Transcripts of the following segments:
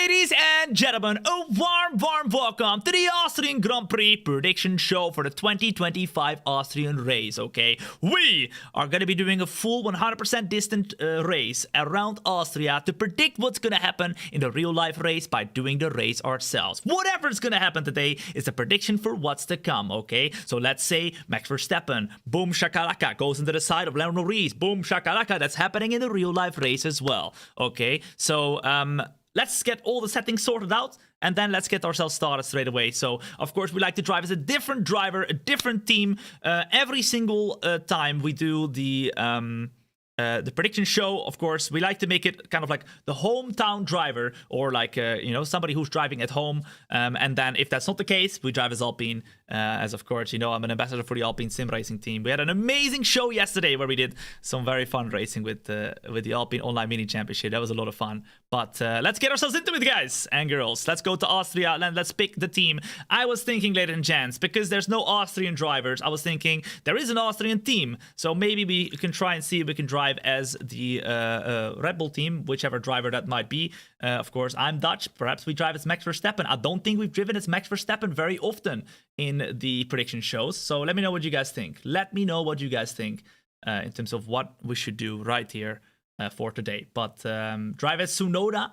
Ladies and gentlemen, a warm welcome to the Austrian Grand Prix prediction show for the 2025 Austrian race, okay? We are going to be doing a full 100% distant race around Austria to predict what's going to happen in the real-life race by doing the race ourselves. Whatever's going to happen today is a prediction for what's to come, okay? So let's say Max Verstappen, boom shakalaka, goes into the side of Lando Norris, boom shakalaka, that's happening in the real-life race as well, okay? So, let's get all the settings sorted out, and then let's get ourselves started straight away. So, of course, we like to drive as a different driver, a different team. Every single time we do the prediction show, of course, we like to make it kind of like the hometown driver, or like, somebody who's driving at home. And then if that's not the case, we drive as Alpine. As of course, I'm an ambassador for the Alpine sim racing team. We had an amazing show yesterday where we did some very fun racing with the Alpine Online Mini Championship. That was a lot of fun. But let's get ourselves into it, guys and girls. Let's go to Austria and let's pick the team. I was thinking, ladies and gents, because there's no Austrian drivers, I was thinking there is an Austrian team. So maybe we can try and see if we can drive as the Red Bull team, whichever driver that might be. Of course, I'm Dutch. Perhaps we drive as Max Verstappen. I don't think we've driven as Max Verstappen very often in the prediction shows. So let me know what you guys think. Let me know what you guys think in terms of what we should do right here for today. But drive as Tsunoda.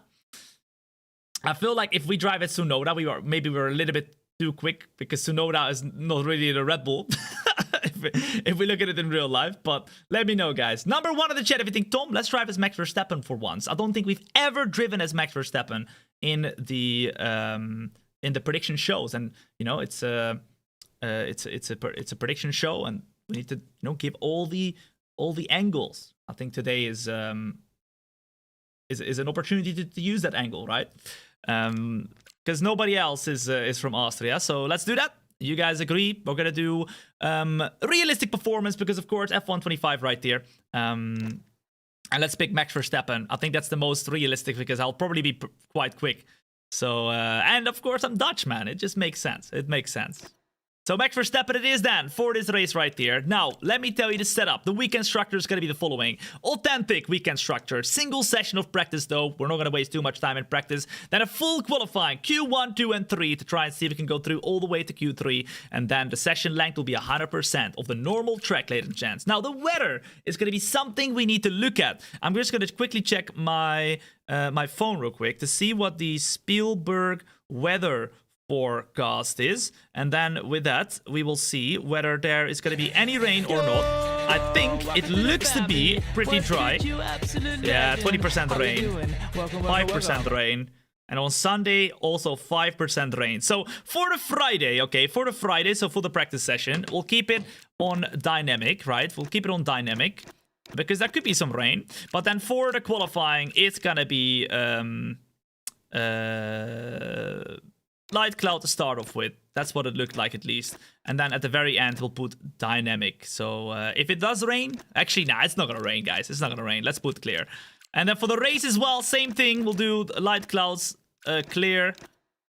I feel like if we drive as Tsunoda, we're a little bit too quick, because Tsunoda is not really the Red Bull. if we look at it in real life. But let me know, guys. Number one in the chat if you think, Tom, let's drive as Max Verstappen for once. I don't think we've ever driven as Max Verstappen in the prediction shows, and it's a prediction show, and we need to give all the angles. I think today is an opportunity to use that angle, right? Because nobody else is from Austria, so let's do that. You guys agree? We're gonna do realistic performance, because of course F1 25 right there. And let's pick Max Verstappen. I think that's the most realistic, because I'll probably be quite quick. So and of course I'm Dutch, man. It just makes sense. It makes sense. So Max Verstappen it is then for this race right here. Now, let me tell you the setup. The weekend structure is going to be the following. Authentic weekend structure. Single session of practice though. We're not going to waste too much time in practice. Then a full qualifying. Q1, 2, and 3 to try and see if we can go through all the way to Q3. And then the session length will be 100% of the normal track, ladies and gents. Now, the weather is going to be something we need to look at. I'm just going to quickly check my phone real quick to see what the Spielberg weather forecast is, and then with that we will see whether there is going to be any rain or not. I think it looks to be pretty dry. Yeah, 20% rain, 5% rain, and on Sunday also 5% rain. So for the Friday, so for the practice session, we'll keep it on dynamic, right? We'll keep it on dynamic, because there could be some rain. But then for the qualifying, it's gonna be light cloud to start off with. That's what it looked like, at least. And then at the very end, we'll put dynamic. So if it does rain, actually, nah, it's not gonna rain, guys. It's not gonna rain. Let's put clear. And then for the race as well, same thing. We'll do light clouds, clear.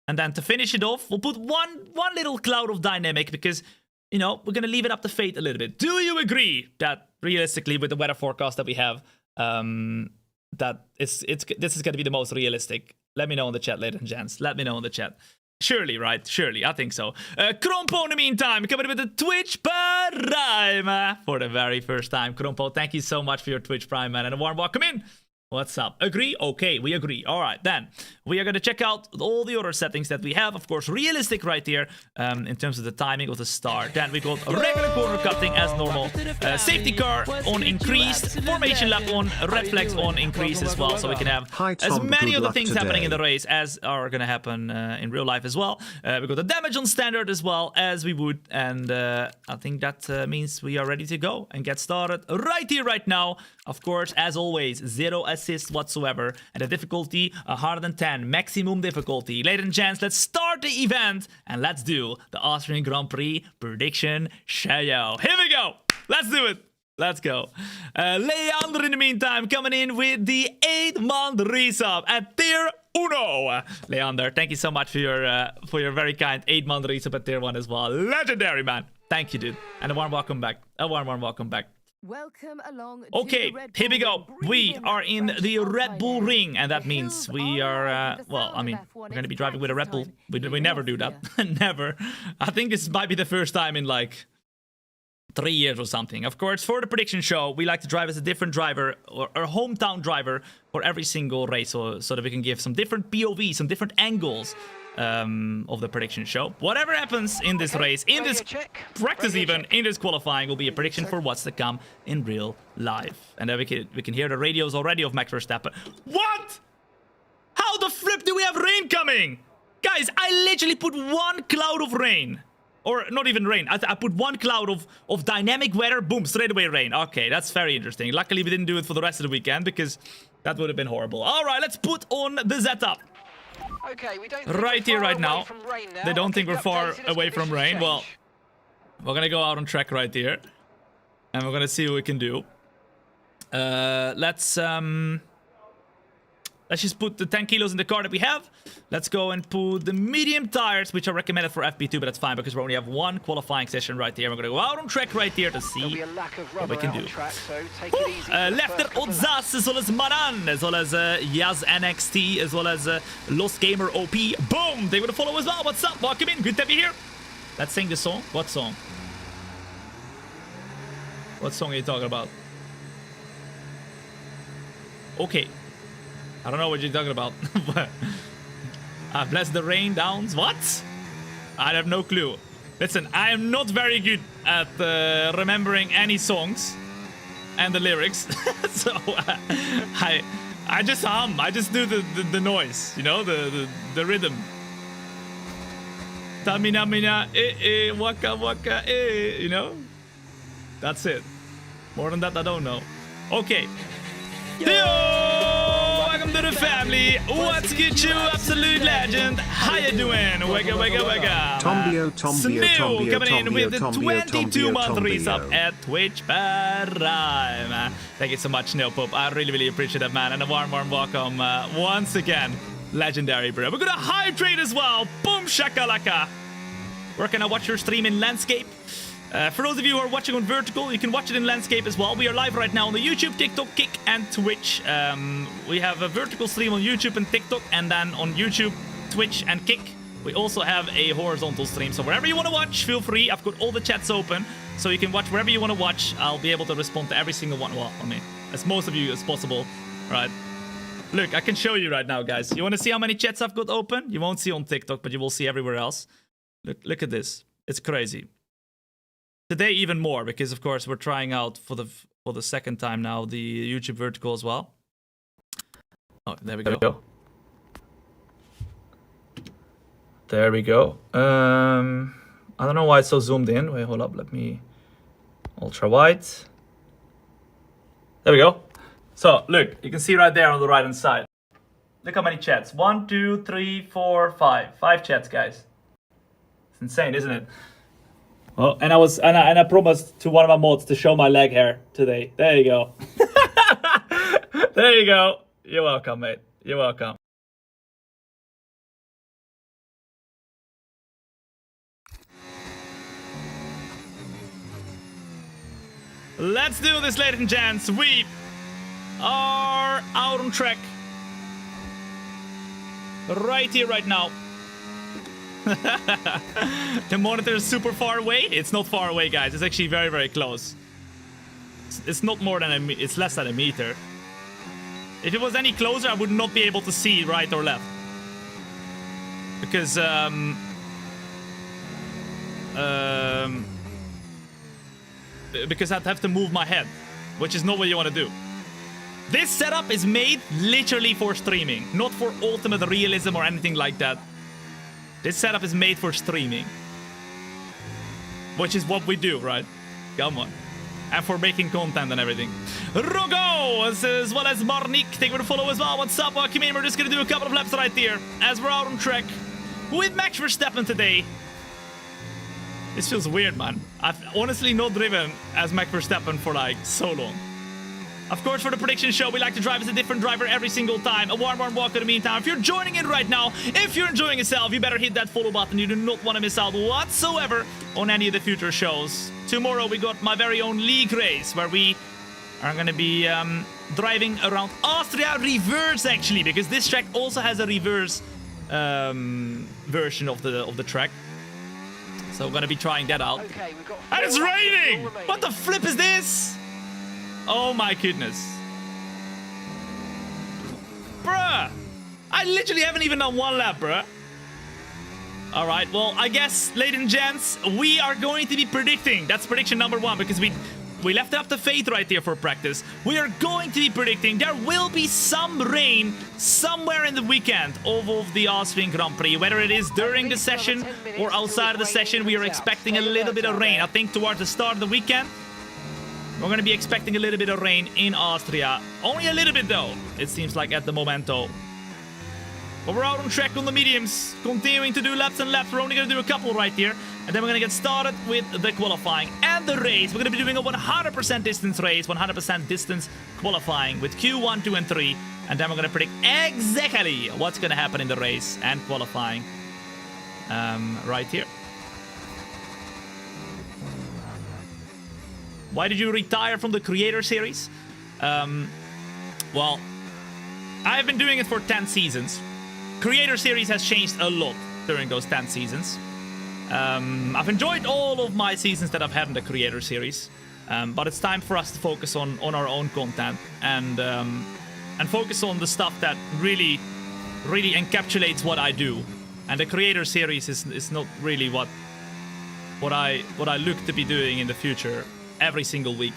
And then to finish it off, we'll put one little cloud of dynamic, because we're gonna leave it up to fate a little bit. Do you agree that realistically, with the weather forecast that we have, that this is gonna be the most realistic? Let me know in the chat, ladies and gents. Let me know in the chat. Surely, right? Surely, I think so. Krompo, in the meantime, coming with the Twitch Prime for the very first time. Krompo, thank you so much for your Twitch Prime, man, and a warm welcome in. What's up? Agree? Okay, we agree. All right, then. We are going to check out all the other settings that we have. Of course, realistic right here in terms of the timing of the start. Then we got regular corner cutting as normal. Safety car on increased. Formation lap on. Red flags on increased as well. So we can have as many of the things happening in the race as are going to happen in real life as well. We got the damage on standard as well as we would. And I think that means we are ready to go and get started right here, right now. Of course, as always, 0 assists whatsoever, and the difficulty 110, maximum difficulty. Ladies and gents, let's start the event and let's do the Austrian Grand Prix prediction show. Here we go. Let's do it. Let's go. Leander, in the meantime, coming in with the 8-month resub at tier 1. Leander, thank you so much for your very kind 8-month resub at tier 1 as well. Legendary, man. Thank you, dude. And a warm welcome back. A warm welcome back. Welcome along Okay, to the Red here we Bull go. Ring. We Breathe are in the Red Bull Alpine Ring, and that The means hills we are are, alive with the well, sound I mean, of F1. we're going to It's be driving with a Red Bull. practice We time never in do that. Austria. Never. I think this might be the first time in like 3 years or something. Of course, for the prediction show, we like to drive as a different driver or a hometown driver for every single race, so that we can give some different POVs, some different angles of the prediction show. Whatever happens in this race, in this practice even, in this qualifying, will be a prediction for what's to come in real life. And then we can hear the radios already of Max Verstappen. What? How the flip do we have rain coming? Guys, I literally put one cloud of rain. Or not even rain. I put one cloud of dynamic weather. Boom, straight away rain. Okay, that's very interesting. Luckily, we didn't do it for the rest of the weekend because that would have been horrible. All right, let's put on the setup. Okay, we don't Right here, right now. They don't think we're far away from rain. Well, we're gonna go out on track right here, and we're gonna see what we can do. Let's just put the 10 kilos in the car that we have. Let's go and put the medium tires, which are recommended for FP2, but that's fine because we only have one qualifying session right here. We're gonna go out on track right here to see what we can do. Lefter Odzas, as well as Maran, as well as Yaz NXT, as well as Lost Gamer OP. Boom! They gonna follow as well. What's up? Welcome in. Good to be here. Let's sing the song. What song? What song are you talking about? Okay. I don't know what you're talking about. Bless the rain downs. What? I have no clue. Listen, I am not very good at remembering any songs and the lyrics. So I just hum. I just do the noise, you know, the rhythm. Tamina mina waka waka you know. That's it. More than that, I don't know. Okay. Yo! Welcome to the family. What's good, you absolute legend? How you doing? Wega, wega, wega. Tombio, Snow coming in with the 22-month resub at Twitch Prime. Thank you so much, Snow Pope. I really, really appreciate that, man. And a warm, warm welcome once again. Legendary, bro. We're gonna hydrate as well. Boom, shakalaka. Where can I watch your stream in landscape? For those of you who are watching on vertical, you can watch it in landscape as well. We are live right now on the YouTube, TikTok, Kick, and Twitch. We have a vertical stream on YouTube and TikTok, and then on YouTube, Twitch, and Kick, we also have a horizontal stream. So wherever you want to watch, feel free. I've got all the chats open, so you can watch wherever you want to watch. I'll be able to respond to every single one. Well, I mean, as most of you as possible, right? Look, I can show you right now, guys. You want to see how many chats I've got open? You won't see on TikTok, but you will see everywhere else. Look at this. It's crazy. Today even more, because of course we're trying out for the second time now the YouTube vertical as well. Oh, there we go. There we go. I don't know why it's so zoomed in. Wait, hold up. Let me ultra wide. There we go. So look, you can see right there on the right hand side. Look how many chats. 1, 2, 3, 4, 5. 5 chats, guys. It's insane, isn't it? Well, and I promised to one of my mods to show my leg hair today. There you go. There you go. You're welcome, mate. You're welcome. Let's do this, ladies and gents. We are out on track. Right here, right now. The monitor is super far away. It's not far away, guys. It's actually very, very close. It's not more than it's less than a meter. If it was any closer, I would not be able to see right or left. Because I'd have to move my head, which is not what you want to do. This setup is made literally for streaming, not for ultimate realism or anything like that. This setup is made for streaming. Which is what we do, right? Come on. And for making content and everything. Rogo, as well as Marnik, thank you for the follow as well. What's up? Welcome in. We're just gonna do a couple of laps right here as we're out on track with Max Verstappen today. This feels weird, man. I've honestly not driven as Max Verstappen for like so long. Of course, for the prediction show, we like to drive as a different driver every single time. A warm welcome in the meantime. If you're joining in right now, if you're enjoying yourself, you better hit that follow button. You do not want to miss out whatsoever on any of the future shows. Tomorrow, we got my very own league race, where we are going to be driving around Austria reverse, actually, because this track also has a reverse version of the track. So we're going to be trying that out. Okay, we've got And it's 4 laps raining! remaining. What the flip is this? Oh my goodness. Bruh! I literally haven't even done 1 lap, bruh. Alright, well, I guess, ladies and gents, we are going to be predicting. That's prediction number 1, because we left it up to Faith right there for practice. We are going to be predicting there will be some rain somewhere in the weekend of the Austrian Grand Prix. Whether it is during the session or outside of the session, we are expecting a little bit of rain. I think towards the start of the weekend, we're going to be expecting a little bit of rain in Austria. Only a little bit, though, it seems like at the momento. But we're out on track on the mediums, continuing to do laps and laps. We're only going to do a couple right here. And then we're going to get started with the qualifying and the race. We're going to be doing a 100% distance race, 100% distance qualifying with Q1, 2, and 3. And then we're going to predict exactly what's going to happen in the race and qualifying right here. Why did you retire from the Creator Series? Well, I've been doing it for 10 seasons. Creator Series has changed a lot during those 10 seasons. I've enjoyed all of my seasons that I've had in the Creator Series. But it's time for us to focus on our own content and focus on the stuff that really encapsulates what I do. And the Creator Series is not really what I look to be doing in the future every single week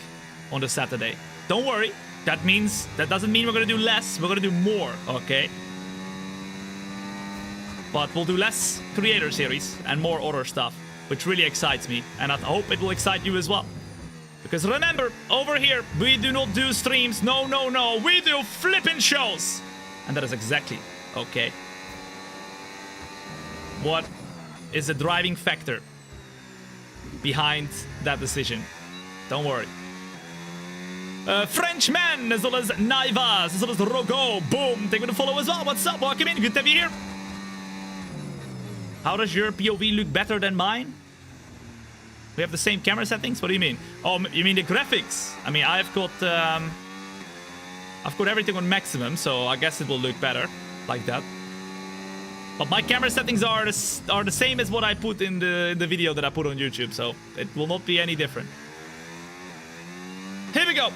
on the Saturday. Don't worry, that doesn't mean we're gonna do less, we're gonna do more, okay? But we'll do less Creator Series and more other stuff, which really excites me, and I hope it will excite you as well. Because remember, over here, we do not do streams, no, we do flipping shows! And that is exactly, okay, what is the driving factor behind that decision. Don't worry. Frenchman, as well as Naivas, as well as Rogo. Boom. Thank you for the follow as well. What's up? Welcome in. Good to have you here. How does your POV look better than mine? We have the same camera settings? What do you mean? Oh, you mean the graphics? I mean, I've got everything on maximum, so I guess it will look better like that. But my camera settings are the same as what I put in the video that I put on YouTube, so it will not be any different. Here we go.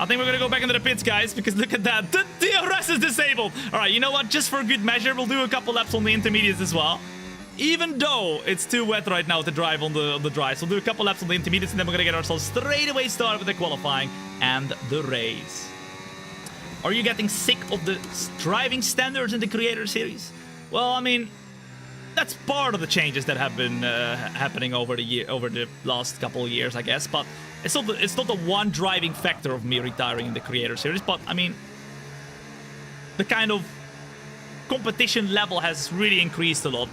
I think we're gonna go back into the pits, guys, because look at that. The DRS is disabled. All right, you know what? Just for good measure, we'll do a couple laps on the intermediates as well. Even though it's too wet right now to drive on the dry. So we'll do a couple laps on the intermediates, and then we're gonna get ourselves straight away started with the qualifying and the race. Are you getting sick of the driving standards in the Creator Series? Well, I mean, that's part of the changes that have been happening over the last couple of years, I guess. But it's not the one driving factor of me retiring in the Creator Series. But I mean, the kind of competition level has really increased a lot,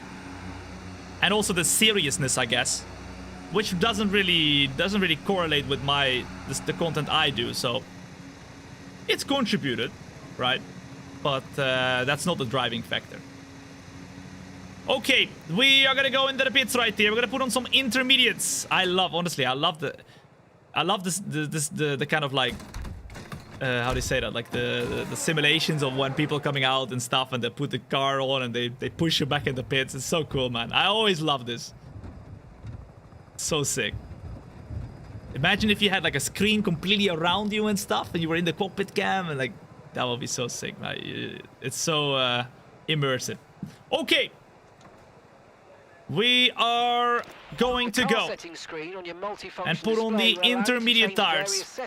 and also the seriousness, I guess, which doesn't really correlate with the content I do. So it's contributed, right? But that's not the driving factor. Okay, we are gonna go into the pits right here. We're gonna put on some intermediates. Honestly, I love the kind of like how do you say that? Like the simulations of when people coming out and stuff, and they put the car on and they push you back in the pits. It's so cool, man. I always love this. So sick. Imagine if you had like a screen completely around you and stuff, and you were in the cockpit cam, and like that would be so sick, man. It's so immersive. Okay. We are going to go and put on the intermediate tires.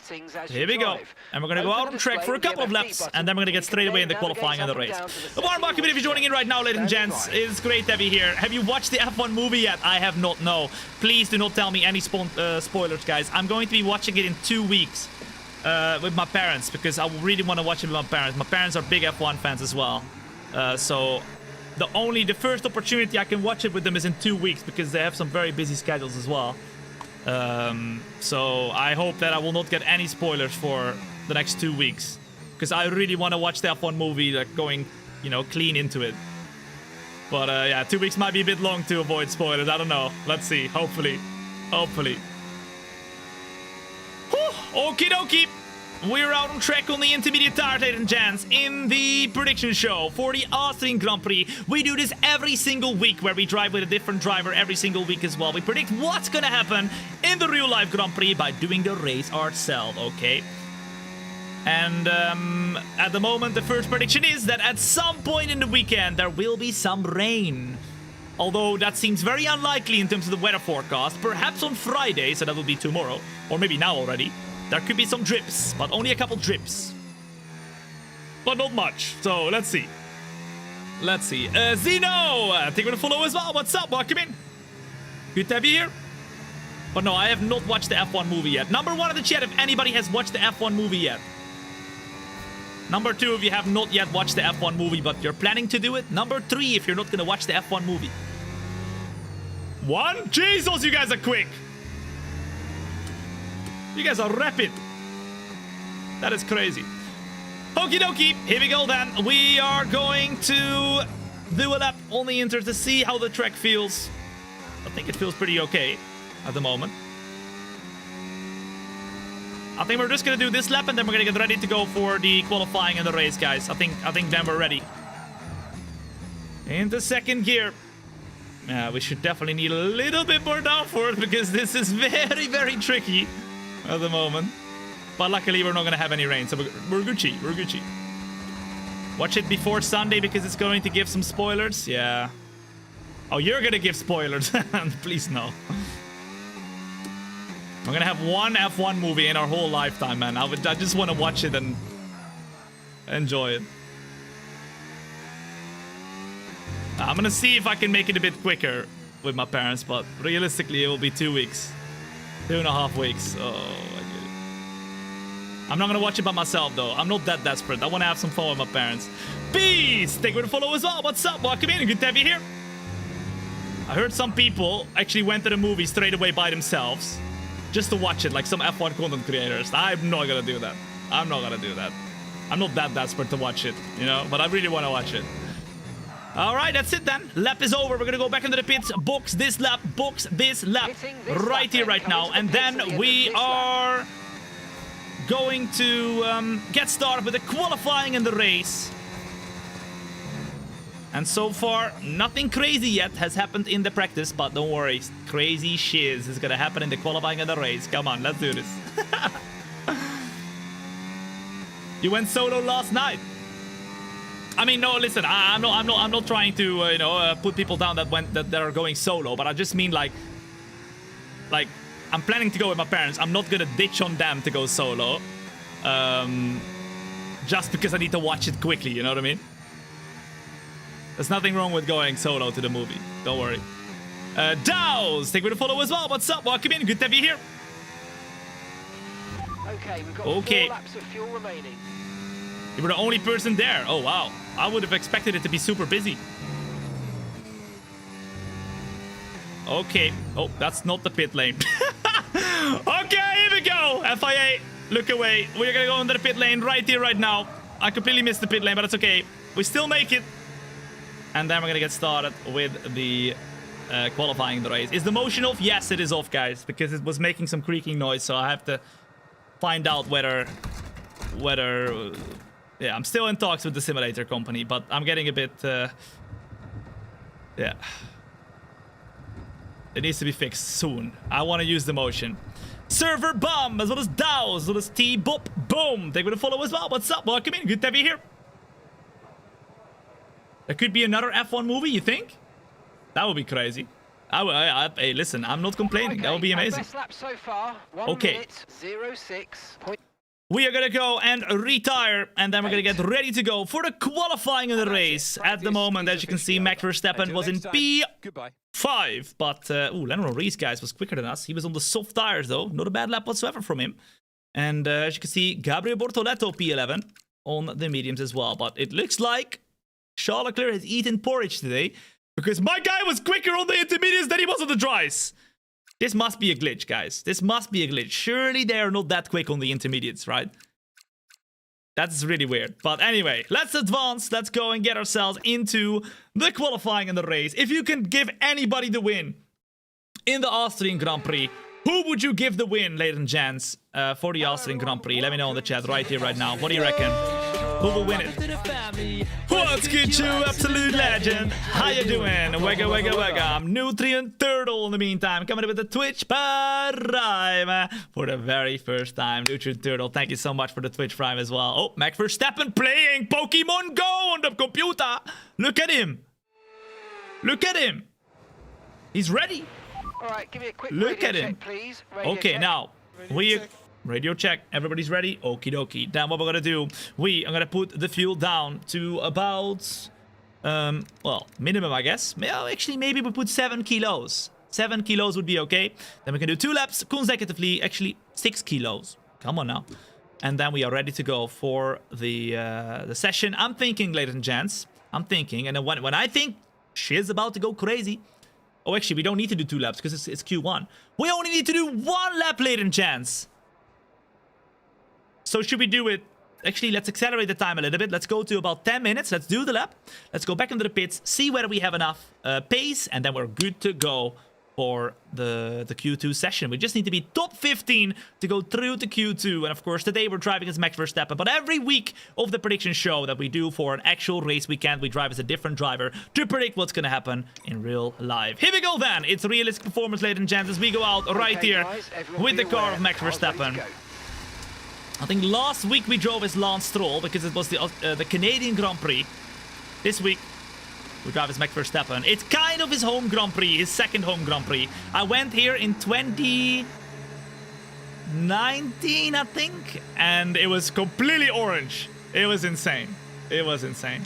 Here we go. And we're going to go out on track for a couple of laps, and then we're going to get straight away in the qualifying and the race. A warm welcome if you're joining in right now, ladies and gents. It's great to have you here. Have you watched the F1 movie yet? I have not, no. Please do not tell me any spoilers, guys. I'm going to be watching it in 2 weeks with my parents, because I really want to watch it with my parents. My parents are big F1 fans as well. So the first opportunity I can watch it with them is in 2 weeks, because they have some very busy schedules as well. So I hope that I will not get any spoilers for the next 2 weeks. Because I really want to watch the F1 movie, like going, you know, clean into it. But yeah, 2 weeks might be a bit long to avoid spoilers. I don't know. Let's see. Hopefully. Hopefully. Okie dokie. We're out on track on the intermediate tire, ladies and gents, in the prediction show for the Austrian Grand Prix. We do this every single week where we drive with a different driver every single week as well. We predict what's gonna happen in the real life Grand Prix by doing the race ourselves, okay? And at the moment, the first prediction is that at some point in the weekend, there will be some rain. Although that seems very unlikely in terms of the weather forecast. Perhaps on Friday, so that will be tomorrow, or maybe now already. There could be some drips, but only a couple drips. But not much, so let's see. Let's see. Zeno! Thank you for the follow as well. What's up? Welcome in. Good to have you here. But no, I have not watched the F1 movie yet. Number 1 in the chat if anybody has watched the F1 movie yet. Number 2 if you have not yet watched the F1 movie, but you're planning to do it. Number 3 if you're not going to watch the F1 movie. 1? Jesus, you guys are quick. You guys are rapid. That is crazy. Okie dokie. Here we go then. We are going to do a lap on the Inter to see how the track feels. I think it feels pretty okay at the moment. I think we're just going to do this lap and then we're going to get ready to go for the qualifying and the race, guys. I think then we're ready. Into second gear. Yeah, we should definitely need a little bit more downforce because this is very, very tricky at the moment. But luckily we're not going to have any rain, so we're Gucci. We're Gucci. Watch it before Sunday because it's going to give some spoilers. Yeah. Oh, you're going to give spoilers. Please no. We're going to have one F1 movie in our whole lifetime, man. I just want to watch it and enjoy it. I'm going to see if I can make it a bit quicker with my parents, but realistically it will be 2 weeks. 2.5 weeks. Oh, my God. I'm not going to watch it by myself, though. I'm not that desperate. I want to have some fun with my parents. Peace! Thank you for the follow as well. What's up? Welcome in. Good to have you here. I heard some people actually went to the movie straight away by themselves just to watch it, like some F1 content creators. I'm not going to do that. I'm not going to do that. I'm not that desperate to watch it, you know, but I really want to watch it. All right, that's it then. Lap is over. We're going to go back into the pits, box this lap, right here, right now. And then we are going to get started with the qualifying and the race. And so far, nothing crazy yet has happened in the practice, but don't worry, crazy shiz is going to happen in the qualifying and the race. Come on, let's do this. You went solo last night. I mean, no, listen, I'm not trying to, you know, put people down that are going solo, but I just mean like, I'm planning to go with my parents. I'm not gonna ditch on them to go solo, just because I need to watch it quickly. You know what I mean? There's nothing wrong with going solo to the movie. Don't worry. Dows, thank you for the follow as well. What's up? Welcome in. Good to have you here. Okay, we've got 4 laps of fuel remaining. You were the only person there. Oh, wow. I would have expected it to be super busy. Okay. Oh, that's not the pit lane. Okay, here we go. FIA, look away. We're going to go into the pit lane right here, right now. I completely missed the pit lane, but it's okay. We still make it. And then we're going to get started with the qualifying the race. Is the motion off? Yes, it is off, guys, because it was making some creaking noise. So I have to find out whether yeah, I'm still in talks with the simulator company, but I'm getting a bit yeah, it needs to be fixed soon. I want to use the motion. Server bomb, as well as Dows, as well as T-Bop, boom. Thank you for the follow as well. What's up? Welcome in. Good to have you here. There could be another F1 movie, you think? That would be crazy. Hey, listen, I'm not complaining. Okay, that would be amazing. Best lap so far. 1 okay. minute 06. We are gonna go and retire, and then we're gonna get ready to go for the qualifying of the race. At the moment, as you can see, Max Verstappen was in P5, but Lando Norris, guys, was quicker than us. He was on the soft tires, though. Not a bad lap whatsoever from him. And as you can see, Gabriel Bortoletto P11 on the mediums as well. But it looks like Charles Leclerc has eaten porridge today, because my guy was quicker on the intermediates than he was on the dries. This must be a glitch, guys. This must be a glitch. Surely they are not that quick on the intermediates, right? That's really weird. But anyway, let's advance. Let's go and get ourselves into the qualifying and the race. If you can give anybody the win in the Austrian Grand Prix, who would you give the win, ladies and gents, for the Austrian Grand Prix? Let me know in the chat right here, right now. What do you reckon? Who will win it? What's good, you absolute legend? How you doing? Wega, wega, wega. I'm Nutrient Turtle in the meantime. Coming in with the Twitch Prime for the very first time. Nutrient Turtle, thank you so much for the Twitch Prime as well. Oh, Max Verstappen playing Pokemon Go on the computer. Look at him. Look at him. He's ready. All right, give me a quick Look radio at him. check, please. Radio Okay, check. now radio check. Everybody's ready. Okie dokie. Then what we're gonna do? We are gonna put the fuel down to about, well, minimum, I guess. Well, actually, maybe we put 7 kilos. 7 kilos would be okay. Then we can do 2 laps consecutively. Actually, 6 kilos. Come on now. And then we are ready to go for the session. I'm thinking, ladies and gents. I'm thinking, and then when I think she's about to go crazy. Oh, actually, we don't need to do 2 laps because it's Q1. We only need to do 1 lap, ladies and gents. So should we do it? Actually, let's accelerate the time a little bit. Let's go to about 10 minutes. Let's do the lap. Let's go back into the pits, see whether we have enough pace, and then we're good to go for the Q2 session. We just need to be top 15 to go through to Q2. And of course, today we're driving as Max Verstappen. But every week of the prediction show that we do for an actual race weekend, we drive as a different driver to predict what's going to happen in real life. Here we go then. It's realistic performance, ladies and gents, as we go out right here guys, everyone with be the car aware. of Max Car's ready to Verstappen. go. I think last week we drove as Lance Stroll because it was the Canadian Grand Prix. This week we drive as Max Verstappen. It's kind of his home Grand Prix, his second home Grand Prix. I went here in 2019, I think, and it was completely orange. It was insane. It was insane.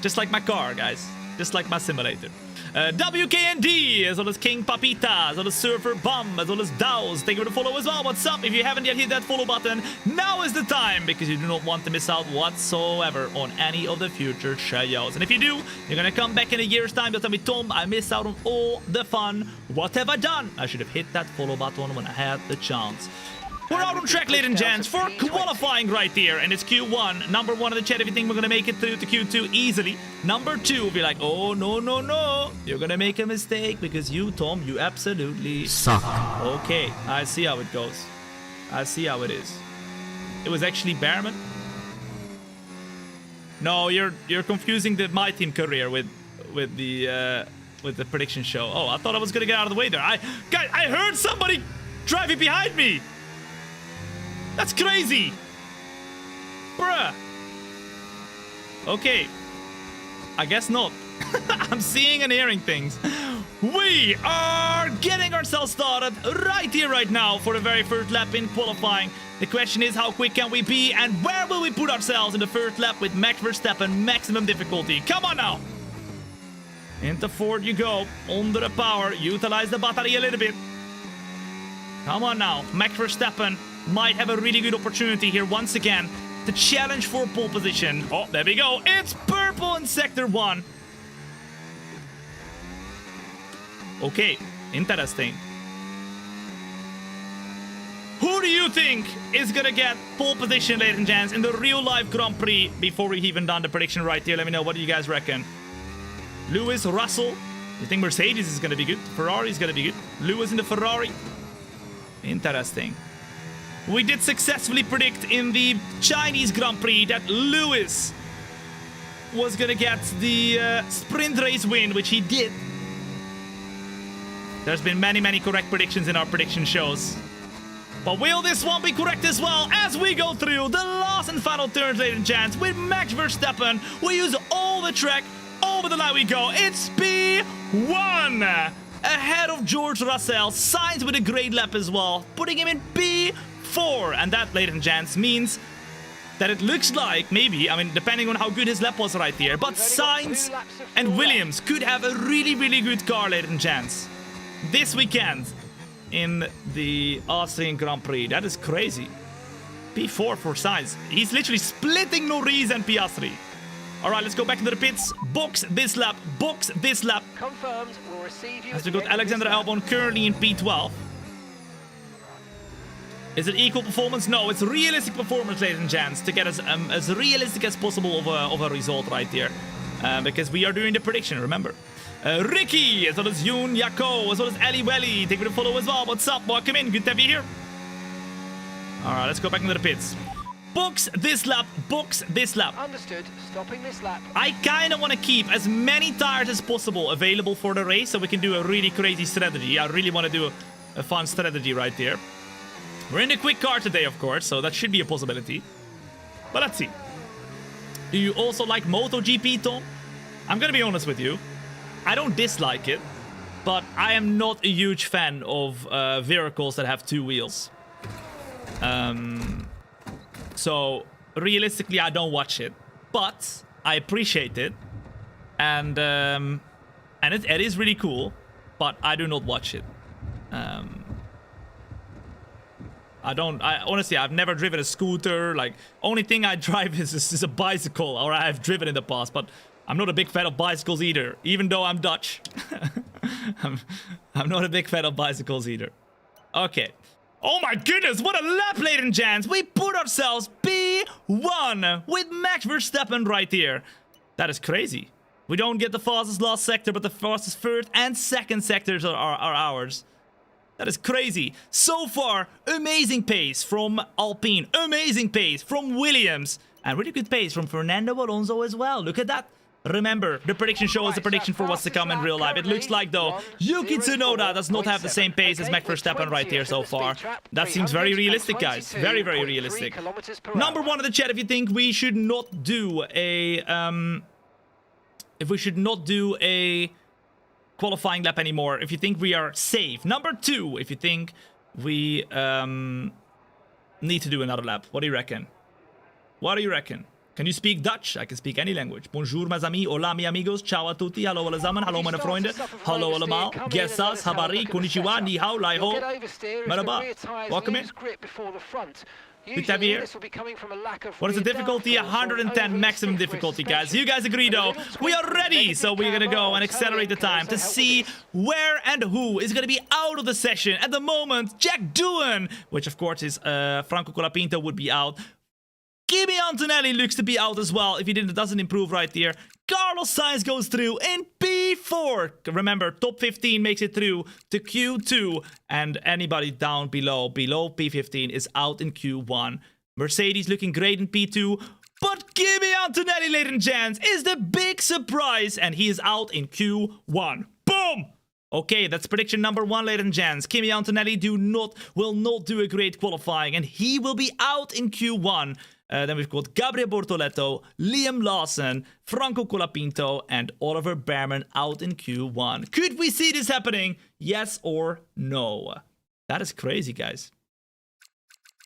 Just like my car, guys. Just like my simulator. WKND, as well as King Papita, as well as Surfer Bum, as well as Dows. Thank you for the follow as well. What's up? If you haven't yet hit that follow button, now is the time, because you do not want to miss out whatsoever on any of the future shows. And if you do, you're gonna come back in a year's time. You'll tell me, Tom, I missed out on all the fun. What have I done? I should have hit that follow button when I had the chance. We're out on track, ladies and gents, for qualifying right here, and it's Q1. Number 1 in the chat, if you think we're gonna make it through to Q2 easily. Number 2 will be like, oh, no, no, no. You're gonna make a mistake because you, Tom, you absolutely suck. Okay, I see how it goes. I see how it is. It was actually Behrman? No, you're confusing my team career with the prediction show. Oh, I thought I was gonna get out of the way there. I heard somebody driving behind me. That's crazy! Bruh! Okay. I guess not. I'm seeing and hearing things. We are getting ourselves started right here, right now, for the very first lap in qualifying. The question is, how quick can we be, and where will we put ourselves in the first lap with Max Verstappen maximum difficulty? Come on now! Into Ford you go. Under the power. Utilize the battery a little bit. Come on now. Max Verstappen might have a really good opportunity here once again to challenge for pole position. Oh, there we go. It's purple in Sector 1. Okay, interesting. Who do you think is gonna get pole position, ladies and gents, in the real-life Grand Prix before we've even done the prediction right here? Let me know. What do you guys reckon? Lewis, Russell? You think Mercedes is gonna be good? Ferrari is gonna be good. Lewis in the Ferrari? Interesting. We did successfully predict in the Chinese Grand Prix that Lewis was gonna get the sprint race win, which he did. There's been many correct predictions in our prediction shows. But will this one be correct as well as we go through the last and final turns, ladies and gents, with Max Verstappen? We use all the track, over the line we go. It's P1! Ahead of George Russell, Sainz with a great lap as well, putting him in P4. And that, ladies and gents, means that it looks like maybe, I mean, depending on how good his lap was right here, but Sainz and Williams could have a really good car, ladies and gents, this weekend in the Austrian Grand Prix. That is crazy. P4 for Sainz. He's literally splitting Norris and Piastri. All right, let's go back into the pits. Box this lap. Box this lap. Confirmed. We'll We'll receive you As at we the got end of this Alexander lap. Albon currently in P12. Is it equal performance? No, it's realistic performance, ladies and gents, to get as realistic as possible of a result right here. Because we are doing the prediction, remember. Ricky, as well as Yoon Yako, as well as Ali Welly. Thank you for the follow as well. What's up? Welcome in. Good to have you here. Alright, let's go back into the pits. Box this lap. Box this lap. Understood. Stopping this lap. I kind of want to keep as many tires as possible available for the race so we can do a really crazy strategy. I really want to do a fun strategy right there. We're in the quick car today, of course, so that should be a possibility. But let's see. Do you also like MotoGP, Tom? I'm gonna be honest with you. I don't dislike it, but I am not a huge fan of vehicles that have two wheels. So realistically, I don't watch it, but I appreciate it, and it is really cool, but I do not watch it. Honestly, I've never driven a scooter. Like, only thing I drive is a bicycle, or I've driven in the past, but I'm not a big fan of bicycles either, even though I'm Dutch. I'm not a big fan of bicycles either. Okay. Oh my goodness, what a lap, ladies and gents. We put ourselves P1 with Max Verstappen right here. That is crazy. We don't get the fastest last sector, but the fastest first and second sectors are ours. That is crazy. So far, amazing pace from Alpine. Amazing pace from Williams. And really good pace from Fernando Alonso as well. Look at that. Remember, the prediction show is a prediction for what's to come in real life. It looks like, though, Yuki Tsunoda does not have the same pace as Max Verstappen right here so far. That seems very realistic, guys. Very, very realistic. Number one in the chat if you think we should not do a... qualifying lap anymore, if you think we are safe. Number two, if you think we need to do another lap. What do you reckon? What do you reckon? Can you speak Dutch? I can speak any language. Bonjour, mes amis. Hola, mi amigos. Ciao a tutti. Hallo allesamen. Hallo, meine Freunde. Hallo allemaal. Gesas, habari, konnichiwa, ni hao, lai ho. Merhaba. Welcome in. Good to have you here. What is the difficulty? 110 maximum difficulty, guys. You guys agree, though? We are ready, so we're gonna go and accelerate the time to see where and who is gonna be out of the session. At the moment, Jack Doohan, which of course is Franco Colapinto, would be out. Kimi Antonelli looks to be out as well if he doesn't improve right here. Carlos Sainz goes through in P4. Remember, top 15 makes it through to Q2. And anybody down below P15 is out in Q1. Mercedes looking great in P2. But Kimi Antonelli, ladies and gents, is the big surprise. And he is out in Q1. Boom! Okay, that's prediction number one, ladies and gents. Kimi Antonelli will not do a great qualifying. And he will be out in Q1. Then we've got Gabriel Bortoletto, Liam Lawson, Franco Colapinto, and Oliver Bearman out in Q1. Could we see this happening? Yes or no? That is crazy, guys.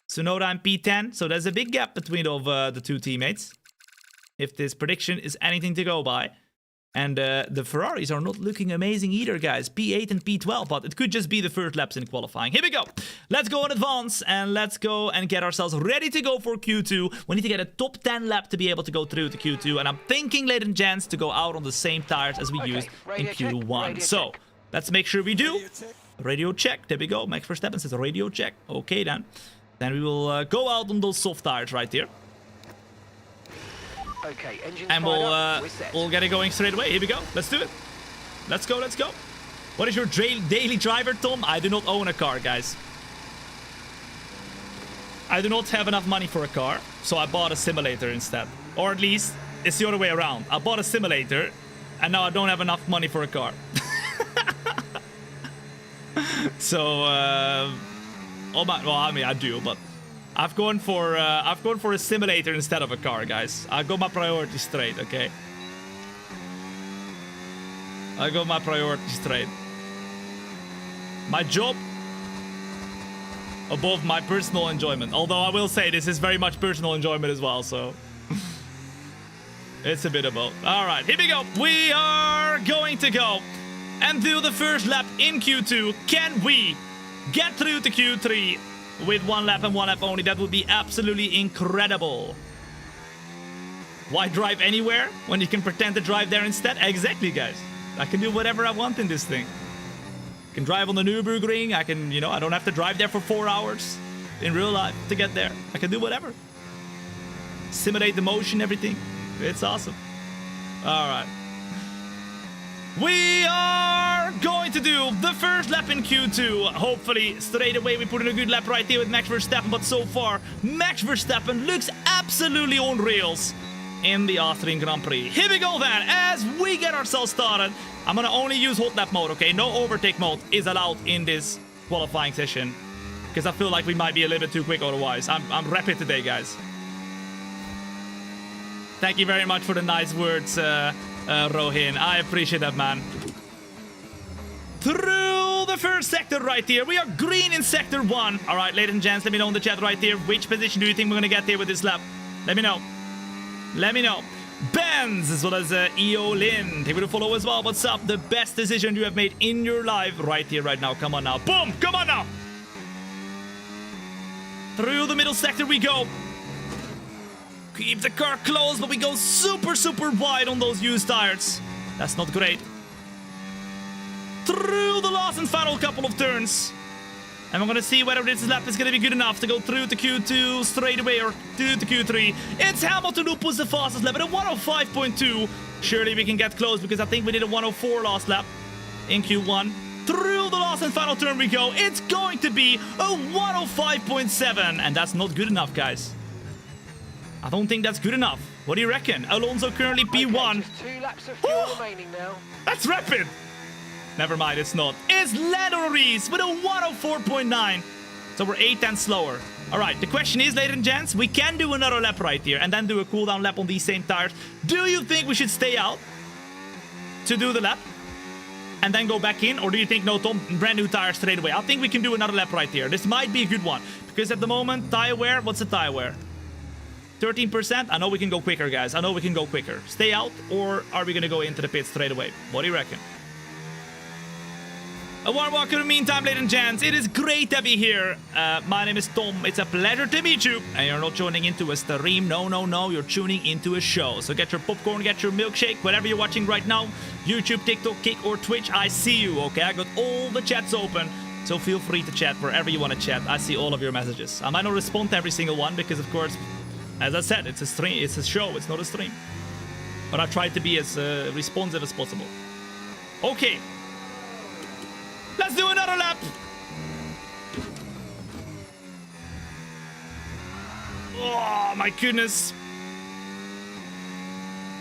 Tsunoda and P10, so there's a big gap between the two teammates. If this prediction is anything to go by. And the Ferraris are not looking amazing either, guys. P8 and P12, but it could just be the first laps in qualifying. Here we go. Let's go in advance, and let's go and get ourselves ready to go for Q2. We need to get a top 10 lap to be able to go through to Q2. And I'm thinking, ladies and gents, to go out on the same tires as we used in Q1. So, let's make sure we do. Radio check. There we go. Max Verstappen says radio check. Okay, then. Then we will go out on those soft tires right here. Okay, and we'll get it going straight away. Here we go. Let's do it. Let's go, let's go. What is your daily driver, Tom? I do not own a car, guys. I do not have enough money for a car, so I bought a simulator instead. Or at least, it's the other way around. I bought a simulator, and now I don't have enough money for a car. So, well, I mean, I do, but... I've gone for a simulator instead of a car, guys. I got my priorities straight, okay? I got my priorities straight. My job above my personal enjoyment. Although I will say this is very much personal enjoyment as well, so it's a bit of both. All right, here we go. We are going to go and do the first lap in Q2. Can we get through to Q3? With one lap and one lap only? That would be absolutely incredible. Why drive anywhere when you can pretend to drive there instead? Exactly, guys. I can do whatever I want in this thing. I can drive on the Nürburgring. I can, you know, I don't have to drive there for 4 hours in real life to get there. I can do whatever. Simulate the motion, everything. It's awesome. All right. We are going to do the first lap in Q2. Hopefully, straight away, we put in a good lap right here with Max Verstappen. But so far, Max Verstappen looks absolutely on rails in the Austrian Grand Prix. Here we go then, as we get ourselves started. I'm going to only use hot lap mode, okay? No overtake mode is allowed in this qualifying session. Because I feel like we might be a little bit too quick otherwise. I'm rapid today, guys. Thank you very much for the nice words, Rohin. I appreciate that, man. Through the first sector right here. We are green in sector 1. All right, ladies and gents, let me know in the chat right here. Which position do you think we're going to get here with this lap? Let me know. Let me know. Benz, as well as Eolin. Take me to follow as well. What's up? The best decision you have made in your life right here, right now. Come on now. Boom! Come on now! Through the middle sector we go. Keep the car close, but we go super, super wide on those used tires. That's not great. Through the last and final couple of turns. And we're going to see whether this lap is going to be good enough to go through to Q2 straight away or through to Q3. It's Hamilton who puts the fastest lap at a 105.2. Surely we can get close because I think we did a 104 last lap in Q1. Through the last and final turn we go. It's going to be a 105.7. And that's not good enough, guys. I don't think that's good enough. What do you reckon? Alonso currently P1. Okay, just 2 laps of fuel remaining now. That's rapid. Never mind, it's not. It's Lando Norris with a 104.9. So we're 8 tenths slower. All right, the question is, ladies and gents, we can do another lap right here and then do a cooldown lap on these same tires. Do you think we should stay out to do the lap and then go back in? Or do you think, no, Tom, brand new tires straight away? I think we can do another lap right here. This might be a good one. Because at the moment, tire wear, what's the tire wear? 13%? I know we can go quicker, guys. I know we can go quicker. Stay out, or are we going to go into the pits straight away? What do you reckon? A warm welcome in the meantime, ladies and gents. It is great to be here. My name is Tom. It's a pleasure to meet you. And you're not tuning into a stream. No, no, no. You're tuning into a show. So get your popcorn, get your milkshake, whatever you're watching right now. YouTube, TikTok, Kick, or Twitch. I see you, okay? I got all the chats open. So feel free to chat wherever you want to chat. I see all of your messages. I might not respond to every single one because, of course, as I said, it's a stream, it's a show, it's not a stream. But I try to be as responsive as possible. Okay. Let's do another lap. Oh, my goodness.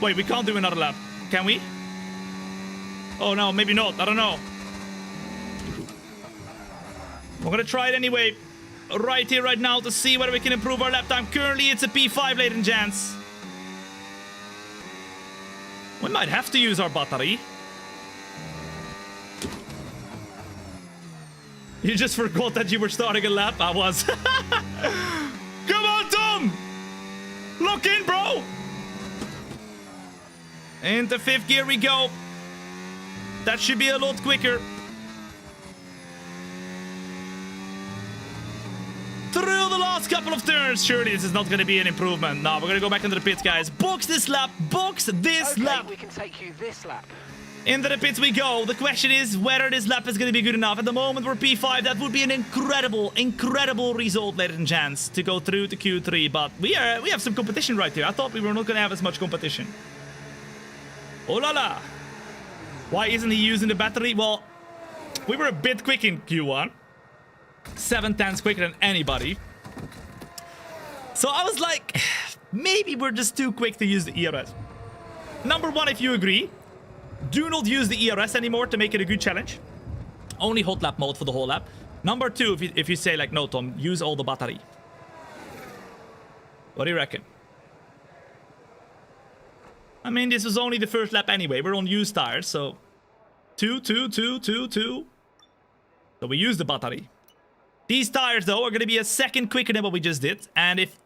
Wait, we can't do another lap. Can we? Oh, no, maybe not. I don't know. We're going to try it anyway. Right here, right now, to see whether we can improve our lap time. Currently, it's a P5, ladies and gents. We might have to use our battery. You just forgot that you were starting a lap? I was. Come on, Tom! Lock in, bro! Into 5th gear we go. That should be a lot quicker. Through the last couple of turns. Surely this is not going to be an improvement. No, we're going to go back into the pits, guys. Box this lap. Box this lap. We can take you this lap. Into the pits we go. The question is whether this lap is going to be good enough. At the moment, we're P5. That would be an incredible, incredible result, ladies and gents, to go through to Q3. But we have some competition right here. I thought we were not going to have as much competition. Oh la la. Why isn't he using the battery? Well, we were a bit quick in Q1. 7 tenths quicker than anybody. So I was like, maybe we're just too quick to use the ERS. Number one, if you agree, do not use the ERS anymore to make it a good challenge. Only hot lap mode for the whole lap. Number two, if you say like, no, Tom, use all the battery. What do you reckon? I mean, this was only the first lap anyway. We're on used tires, so... 2. So we use the battery. These tires, though, are going to be a second quicker than what we just did. And if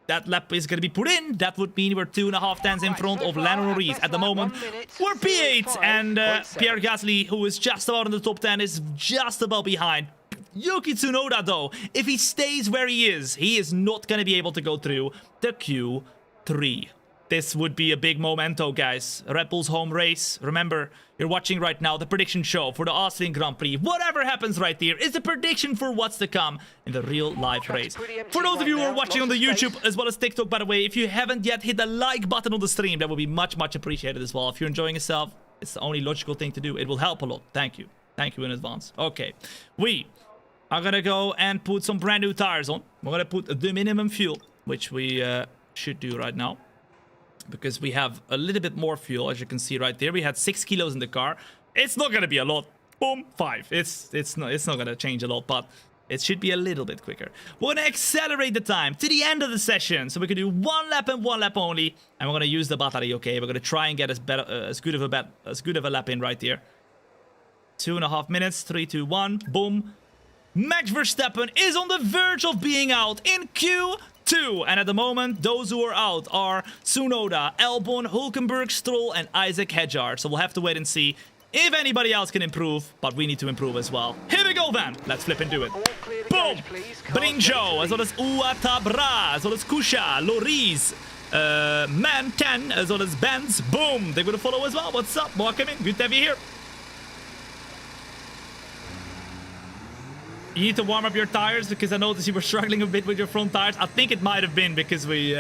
that lap is going to be put in, that would mean we're 2.5 tenths in front of Lando Norris. At the moment, we're P8. And Pierre Gasly, who is just about in the top 10, is just about behind. Yuki Tsunoda, though, if he stays where he is not going to be able to go through the Q3. this would be a big momento, guys. Red Bull's home race. Remember, you're watching right now the prediction show for the Austrian Grand Prix. Whatever happens right there is a prediction for what's to come in the real life race. For those of you who are watching on the YouTube as well as TikTok, by the way, if you haven't yet hit the like button on the stream, that would be much, much appreciated as well. If you're enjoying yourself, it's the only logical thing to do. It will help a lot. Thank you. Thank you in advance. Okay. We are going to go and put some brand new tires on. We're going to put the minimum fuel, which we should do right now, because we have a little bit more fuel. As you can see right there, we had 6 kilos in the car. It's not going to be a lot. Boom, 5. It's not going to change a lot, but it should be a little bit quicker. We're going to accelerate the time to the end of the session, so we can do 1 lap and 1 lap only, and we're going to use the battery. Okay, we're going to try and get as good of a lap in right there. 2.5 minutes. 3, 2, 1. Boom. Max Verstappen is on the verge of being out in Q2. And at the moment, those who are out are Tsunoda, Albon, Hulkenberg, Stroll, and Isaac Hedjar. So we'll have to wait and see if anybody else can improve, but we need to improve as well. Here we go then. Let's flip and do it. Boom! Brinjo, as well as Uatabra, as well as Kusha, Loris, Man 10, as well as Benz. Boom! They're going to follow as well. What's up? Welcome in. Good to have you here. You need to warm up your tires, because I noticed you were struggling a bit with your front tires. I think it might have been because we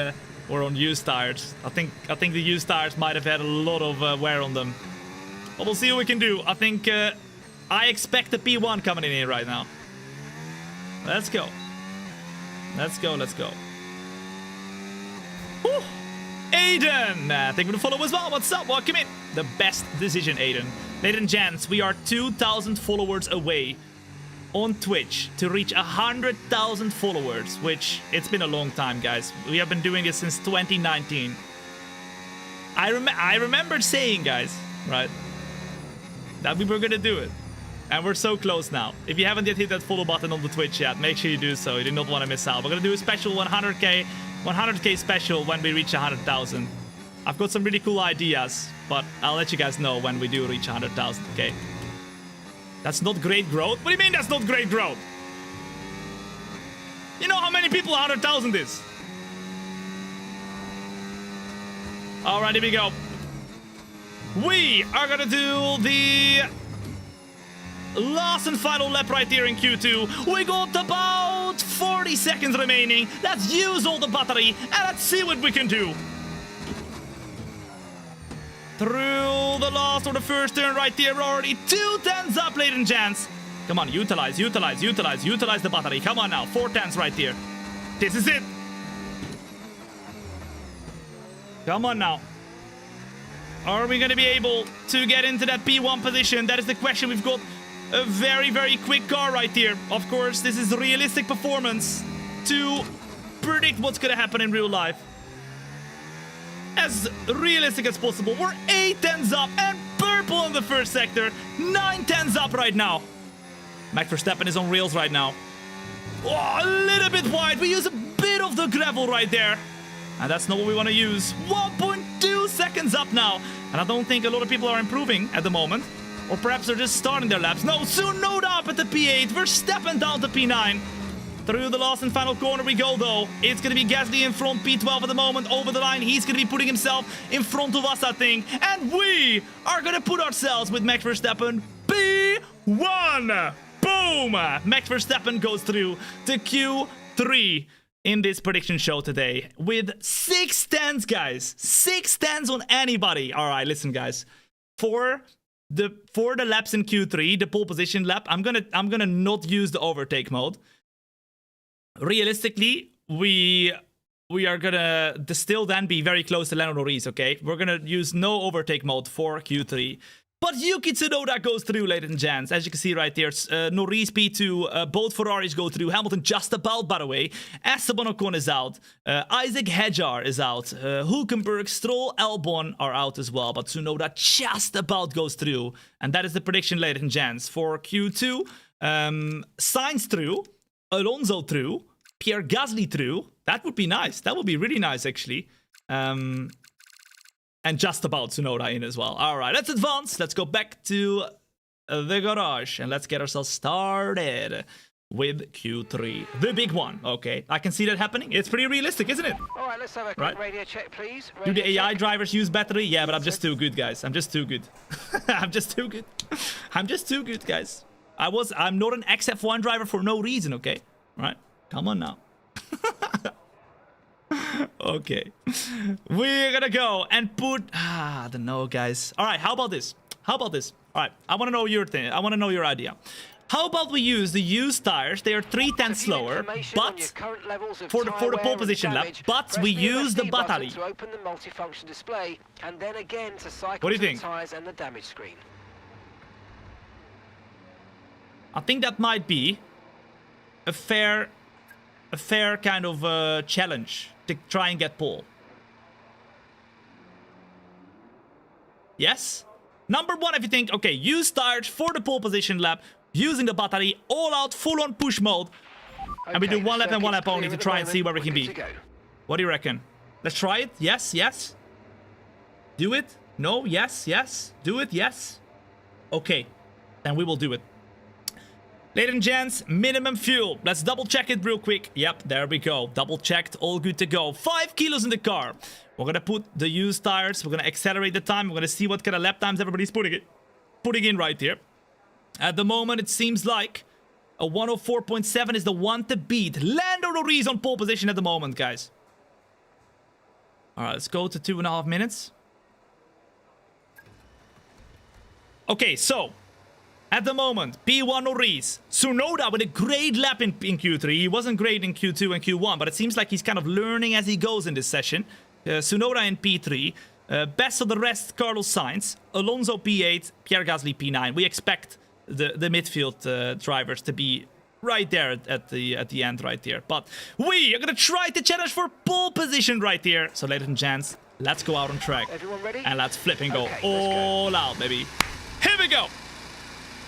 were on used tires. I think the used tires might have had a lot of wear on them. But we'll see what we can do. I think I expect the P1 coming in here right now. Let's go. Let's go. Let's go. Whew. Aiden, I think we're gonna follow as well. What's up? Welcome in. The best decision, Aiden. Ladies and gents, we are 2,000 followers away on Twitch to reach 100,000 followers, which it's been a long time, guys. We have been doing this since 2019. I remember saying, guys, right, that we were gonna do it, and we're so close now. If you haven't yet hit that follow button on the Twitch yet, make sure you do so. You do not want to miss out. We're gonna do a special 100k special when we reach 100,000. I've got some really cool ideas, but I'll let you guys know when we do reach 100,000. Okay. That's not great growth? What do you mean that's not great growth? You know how many people 100,000 is? Alright, here we go. We are gonna do the last and final lap right here in Q2. We got about 40 seconds remaining. Let's use all the battery and let's see what we can do. Through the last or the first turn right there, we're already 2 tenths up, ladies and gents. Come on, utilize the battery. Come on now, 4 tenths right there. This is it. Come on now. Are we going to be able to get into that P1 position? That is the question. We've got a very, very quick car right here. Of course, this is realistic performance to predict what's going to happen in real life. As realistic as possible. We're 8 tenths up and purple in the first sector. 9 tenths up right now. Max Verstappen is on rails right now. Oh, a little bit wide. We use a bit of the gravel right there. And that's not what we want to use. 1.2 seconds up now. And I don't think a lot of people are improving at the moment. Or perhaps they're just starting their laps. No, Tsunoda up at the P8. We're stepping down to P9. Through the last and final corner we go, though. It's going to be Gasly in front, P12 at the moment, over the line. He's going to be putting himself in front of us, I think. And we are going to put ourselves with Max Verstappen P1. Boom! Max Verstappen goes through to Q3 in this prediction show today with 6 tenths, guys. 6 tenths on anybody. All right, listen, guys. For the laps in Q3, the pole position lap, I'm gonna not use the overtake mode. Realistically, we are gonna still then be very close to Lando Norris, okay? We're gonna use no overtake mode for Q3. But Yuki Tsunoda goes through, ladies and gents. As you can see right there, Norris P2, both Ferraris go through. Hamilton just about, by the way. Esteban Ocon is out. Isaac Hedjar is out. Hulkenberg, Stroll, Albon are out as well. But Tsunoda just about goes through. And that is the prediction, ladies and gents. For Q2, Sainz through. Alonso through. Pierre Gasly through. That would be nice. That would be really nice, actually. And just about Tsunoda in as well. All right, let's advance. Let's go back to the garage and let's get ourselves started. with Q3. The big one, okay. I can see that happening. It's pretty realistic, isn't it? All right, let's have a quick radio check, please. Do the Radio AI check. drivers use battery? Yeah, but I'm just too good, guys. I'm just too good. I'm just too good. I'm just too good, guys. I'm not an XF1 driver for no reason, okay? Right? Come on now. Okay. We're gonna go and put... I don't know, guys. All right, how about this? How about this? All right, I want to know your thing. I want to know your idea. How about we use the used tires? They are 3/10 slower, but for the pole position lap. But we use the battery. To open the multifunction display, and then again to cycle what do you to think? the tires and the damage screen. I think that might be a fair kind of challenge to try and get pole. Yes? Number one, if you think, okay, use tires for the pole position lap, using the battery, all out, full on push mode. Okay, and we do one lap and one lap only to try and see where we can be. What do you reckon? Let's try it? Yes, yes. Do it? No, yes, yes. Do it, yes. Okay, then we will do it. Ladies and gents, minimum fuel. Let's double check it real quick. Yep, there we go. Double checked, all good to go. 5 kilos in the car. We're gonna put the used tires. We're gonna accelerate the time. We're gonna see what kind of lap times everybody's putting in right here. At the moment, it seems like a 104.7 is the one to beat. Lando Norris on pole position at the moment, guys. All right, let's go to 2.5 minutes. Okay, so at the moment, P1 Norris. Tsunoda with a great lap in Q3. He wasn't great in Q2 and Q1, but it seems like he's kind of learning as he goes in this session. Tsunoda in P3. Best of the rest, Carlos Sainz. Alonso P8, Pierre Gasly P9. We expect the midfield drivers to be right there at the end right here. But we are going to try to challenge for pole position right here. So ladies and gents, let's go out on track. Everyone ready? And let's flip and go all out, baby. Here we go.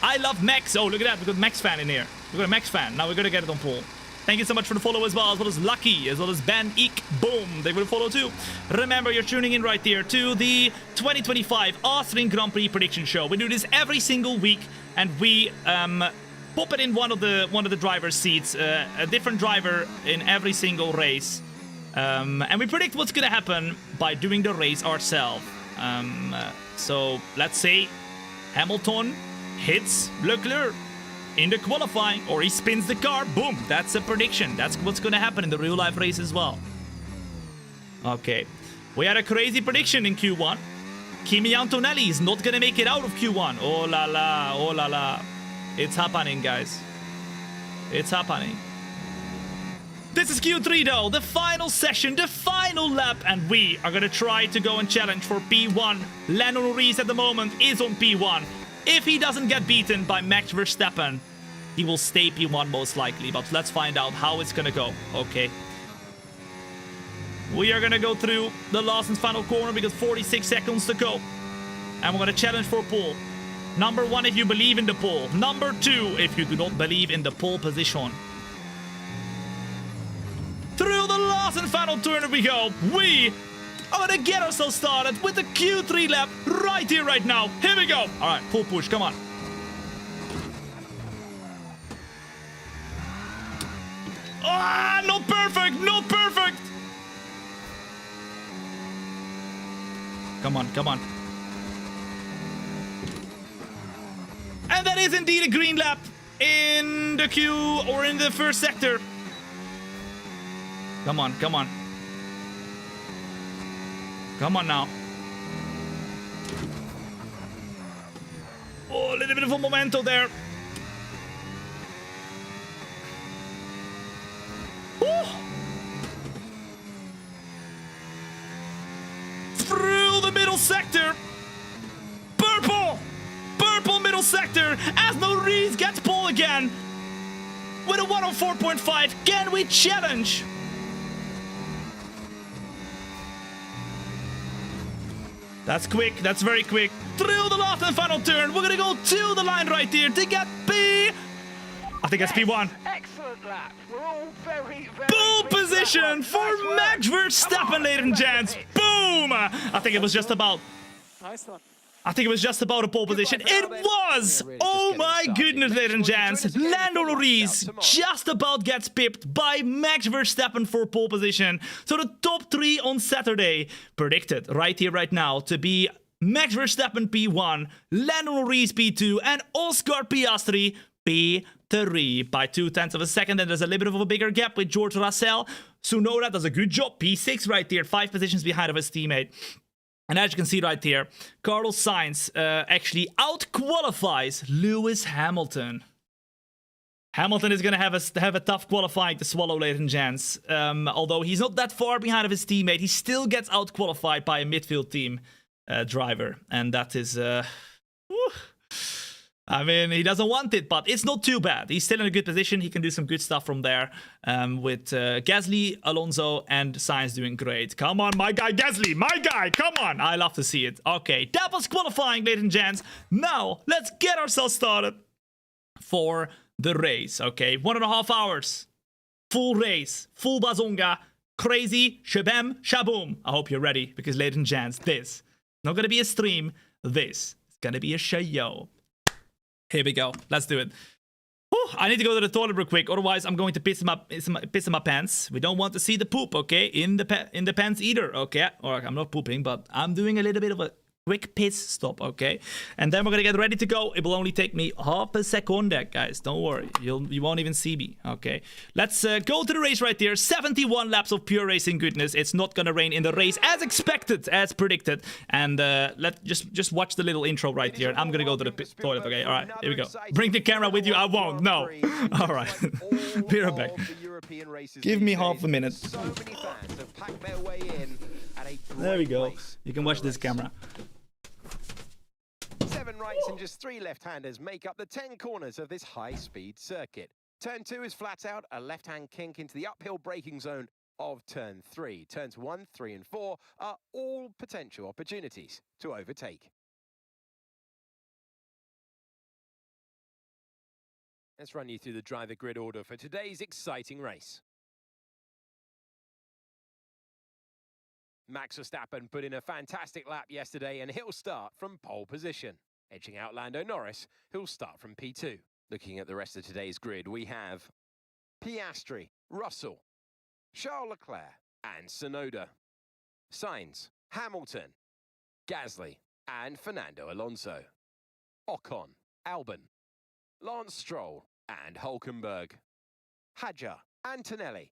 I love Max. Oh, look at that. We got Max fan in here. We got a Max fan. Now we're going to get it on pole. Thank you so much for the follow as well as Lucky, as well as Ben Eek. Boom. They will follow too. Remember, you're tuning in right here to the 2025 Austrian Grand Prix prediction show. We do this every single week, and we pop it in one of the driver's seats, a different driver in every single race, and we predict what's going to happen by doing the race ourselves. So let's say Hamilton hits Leclerc in the qualifying, or he spins the car. Boom, that's a prediction. That's what's gonna happen in the real life race as well. Okay, we had a crazy prediction in Q1. Kimi Antonelli is not gonna make it out of Q1. Oh la la, oh la la. It's happening, guys. It's happening. This is Q3 though, the final session, the final lap, and we are gonna try to go and challenge for P1. Lando Norris at the moment is on P1. If he doesn't get beaten by Max Verstappen, he will stay P1 most likely. But let's find out how it's gonna go. Okay. We are gonna go through the last and final corner because 46 seconds to go. And we're gonna challenge for pole. Number 1 if you believe in the pole. Number 2 if you do not believe in the pole position. Through the last and final turn we go. We are gonna get ourselves started with the Q3 lap right here, right now. Here we go. All right, full push, come on. Ah, not perfect, not perfect. Come on, come on. And that is indeed a green lap in the queue or in the first sector. Come on, come on. Come on now. Oh, a little bit of a momento there. Ooh. Through the middle sector. Purple! Purple middle sector as Norris gets pole again. With a 104.5, can we challenge? That's quick, that's very quick. Through the last and final turn, we're gonna go to the line right here to get P. I think that's P1. Excellent lap. We're all very Pole position for Max Verstappen, ladies and gents. Boom! I think it was just about. Nice one. I think it was just about a pole position. It was! Oh my goodness, ladies and gents. Lando Norris just about gets pipped by Max Verstappen for pole position. So the top 3 on Saturday predicted right here, right now, to be Max Verstappen P1, Lando Norris P2, and Oscar Piastri P3 by 0.2 of a second. And there's a little bit of a bigger gap with George Russell. Tsunoda does a good job. P6 right there, 5 positions behind of his teammate. And as you can see right here, Carlos Sainz actually out-qualifies Lewis Hamilton. Hamilton is going to have a tough qualifying to swallow, ladies and gents. Although he's not that far behind of his teammate, he still gets out-qualified by a midfield team driver. And that is... I mean, he doesn't want it, but it's not too bad. He's still in a good position. He can do some good stuff from there with Gasly, Alonso, and Sainz doing great. Come on, my guy Gasly, my guy, come on. I love to see it. Okay, that was qualifying, ladies and gents. Now, let's get ourselves started for the race, okay? 1.5 hours, full race, full bazonga, crazy, shabam, shaboom. I hope you're ready, because ladies and gents, this is not going to be a stream. This is going to be a show. Here we go. Let's do it. Whew, I need to go to the toilet real quick. Otherwise, I'm going to piss in my pants. We don't want to see the poop, okay? In the pants either, okay? Or I'm not pooping, but I'm doing a little bit of a quick piss stop, okay? And then we're gonna get ready to go. It will only take me half a second, guys. Don't worry. You won't even see me, okay? Let's go to the race right there. 71 laps of pure racing goodness. It's not gonna rain in the race as expected, as predicted. And let's just watch the little intro right here. I'm gonna go to the toilet, okay? All right, here we go. Bring the camera with you. I won't. No. All right. Be right back. Give me half a minute. There we go. You can watch this camera. 7 rights and just 3 left-handers make up the 10 corners of this high-speed circuit. Turn 2 is flat out, a left-hand kink into the uphill braking zone of turn 3. Turns 1, 3 and 4 are all potential opportunities to overtake. Let's run you through the driver grid order for today's exciting race. Max Verstappen put in a fantastic lap yesterday and he'll start from pole position. Edging out Lando Norris, who'll start from P2. Looking at the rest of today's grid, we have Piastri, Russell, Charles Leclerc and Tsunoda, Sainz, Hamilton, Gasly and Fernando Alonso, Ocon, Albon, Lance Stroll and Hülkenberg, Hadjar, Antonelli,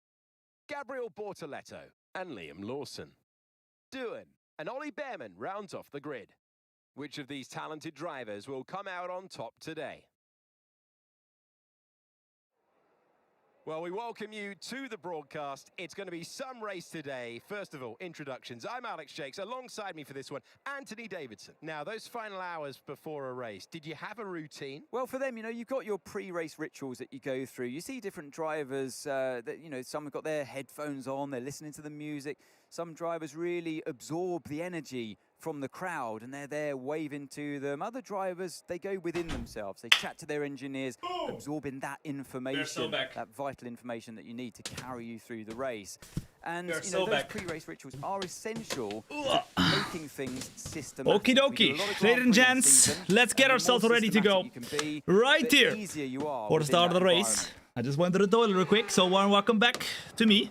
Gabriel Bortoletto and Liam Lawson. Doohan and Ollie Behrman rounds off the grid. Which of these talented drivers will come out on top today? Well, we welcome you to the broadcast. It's going to be some race today. First of all, introductions. I'm Alex Jakes. Alongside me for this one, Anthony Davidson. Now, those final hours before a race, did you have a routine? Well, for them, you know, you've got your pre-race rituals that you go through. You see different drivers that, you know, some have got their headphones on, they're listening to the music. Some drivers really absorb the energy from the crowd and they're there waving to them. Other drivers, they go within themselves. They chat to their engineers, absorbing that information, that vital information that you need to carry you through the race. And you know, those pre-race rituals are essential to making things systematic. Okie dokie, ladies and gents, let's get ourselves ready to go. Right here, for the start of the race. I just went to the toilet real quick, so welcome back to me.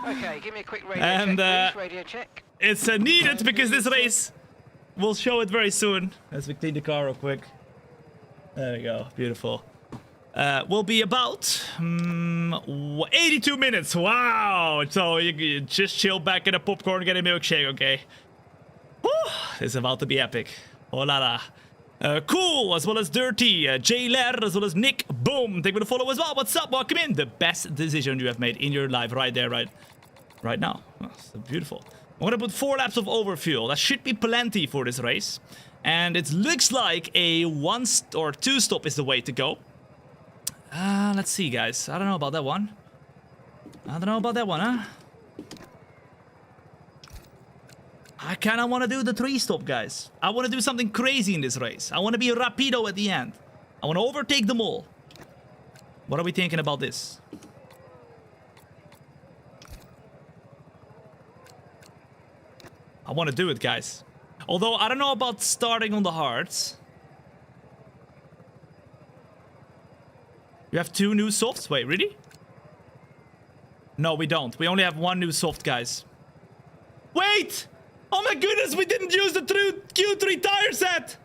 Okay, give me a quick radio check, please. Radio check. It's needed because this race will show it very soon. Let's clean the car real quick. There we go, beautiful. Will be about 82 minutes. Wow! So you just chill back in a popcorn, get a milkshake, okay? Woo! It's about to be epic. Oh la la. Cool, as well as Dirty, Jay Lair, as well as Nick. Boom! Thank you for the follow as well. What's up? Welcome in. The best decision you have made in your life, right there, right now. Oh, so beautiful. I'm gonna put 4 laps of overfuel. That should be plenty for this race. And it looks like a 1 or 2 stop is the way to go. Let's see, guys. I don't know about that one. Huh? I kind of want to do the 3 stop, guys. I want to do something crazy in this race. I want to be a rapido at the end. I want to overtake them all. What are we thinking about this? I want to do it, guys. Although, I don't know about starting on the hards. You have 2 new softs? Wait, really? No, we don't. We only have 1 new soft, guys. Wait! Oh my goodness, we didn't use the true Q3 tire set!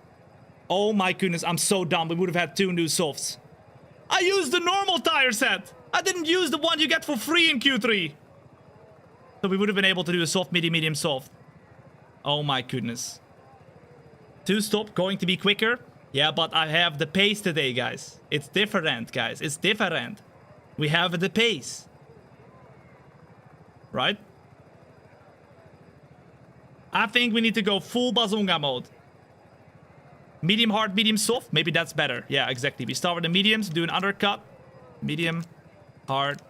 Oh my goodness, I'm so dumb. We would have had 2 new softs. I used the normal tire set! I didn't use the one you get for free in Q3. So we would have been able to do a soft, medium, medium, soft. Oh my goodness. 2 stop, going to be quicker. Yeah, but I have the pace today, guys. It's different, guys. It's different. We have the pace. Right? I think we need to go full bazonga mode. Medium hard, medium soft. Maybe that's better. Yeah, exactly. We start with the mediums, do an undercut. Medium, hard.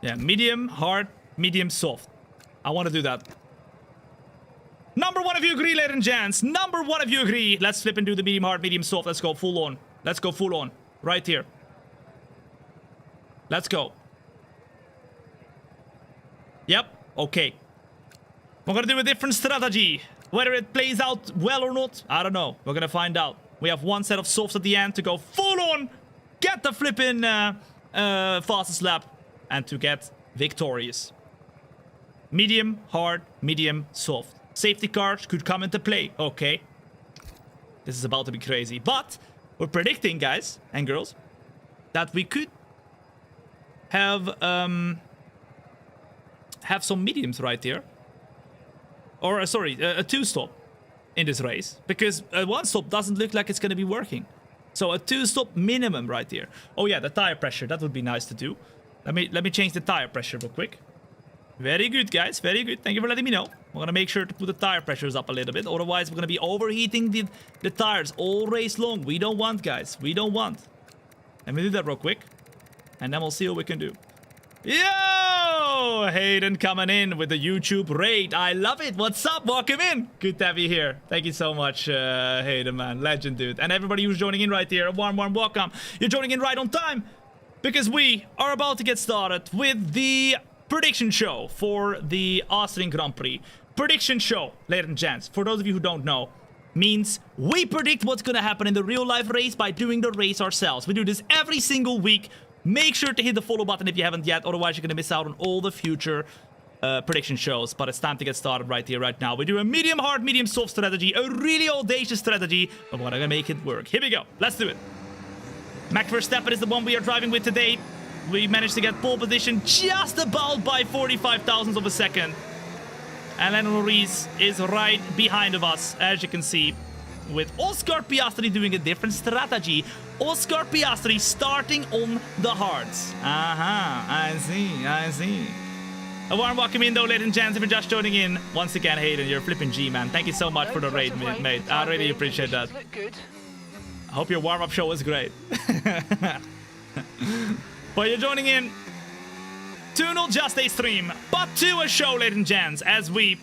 Yeah, medium, hard, medium, soft. I want to do that. Number 1 of you agree, ladies and gents. Number 1 of you agree. Let's flip and do the medium hard, medium soft. Let's go full on. Let's go full on. Right here. Let's go. Yep. Okay. We're gonna do a different strategy. Whether it plays out well or not, I don't know. We're gonna find out. We have 1 set of softs at the end to go full on. Get the flipping fastest lap. And to get victorious. Medium, hard, medium, soft. Safety cars could come into play. Okay. This is about to be crazy. But we're predicting, guys and girls, that we could have some mediums right here. Or, sorry, a 2-stop in this race. Because a 1-stop doesn't look like it's going to be working. So a 2-stop minimum right here. Oh yeah, the tire pressure. That would be nice to do. Let me change the tire pressure real quick. Very good, guys. Very good. Thank you for letting me know. We're gonna make sure to put the tire pressures up a little bit. Otherwise, we're gonna be overheating the tires all race long. We don't want, guys. We don't want. Let me do that real quick. And then we'll see what we can do. Yo! Hayden coming in with the YouTube raid. I love it. What's up? Welcome in. Good to have you here. Thank you so much, Hayden, man. Legend, dude. And everybody who's joining in right here, a warm, warm welcome. You're joining in right on time. Because we are about to get started with the prediction show for the Austrian Grand Prix. Prediction show, ladies and gents, for those of you who don't know, means we predict what's gonna happen in the real life race by doing the race ourselves. We do this every single week. Make sure to hit the follow button if you haven't yet, otherwise you're gonna miss out on all the future prediction shows. But it's time to get started right here, right now. We do a medium hard, medium soft strategy, a really audacious strategy, but we're gonna make it work. Here we go, let's do it. Max Verstappen is the one we are driving with today. We managed to get pole position just about by 45 thousandths of a second. And Lando Norris is right behind of us, as you can see, with Oscar Piastri doing a different strategy. Oscar Piastri starting on the hards. I see, I see. A warm welcome in though, ladies and gents, if you're just joining in. Once again, Hayden, you're flipping G, man. Thank you so much for the raid, mate. I really appreciate that. I hope your warm-up show was great. But you're joining in to not just a stream, but to a show, ladies and gents, as we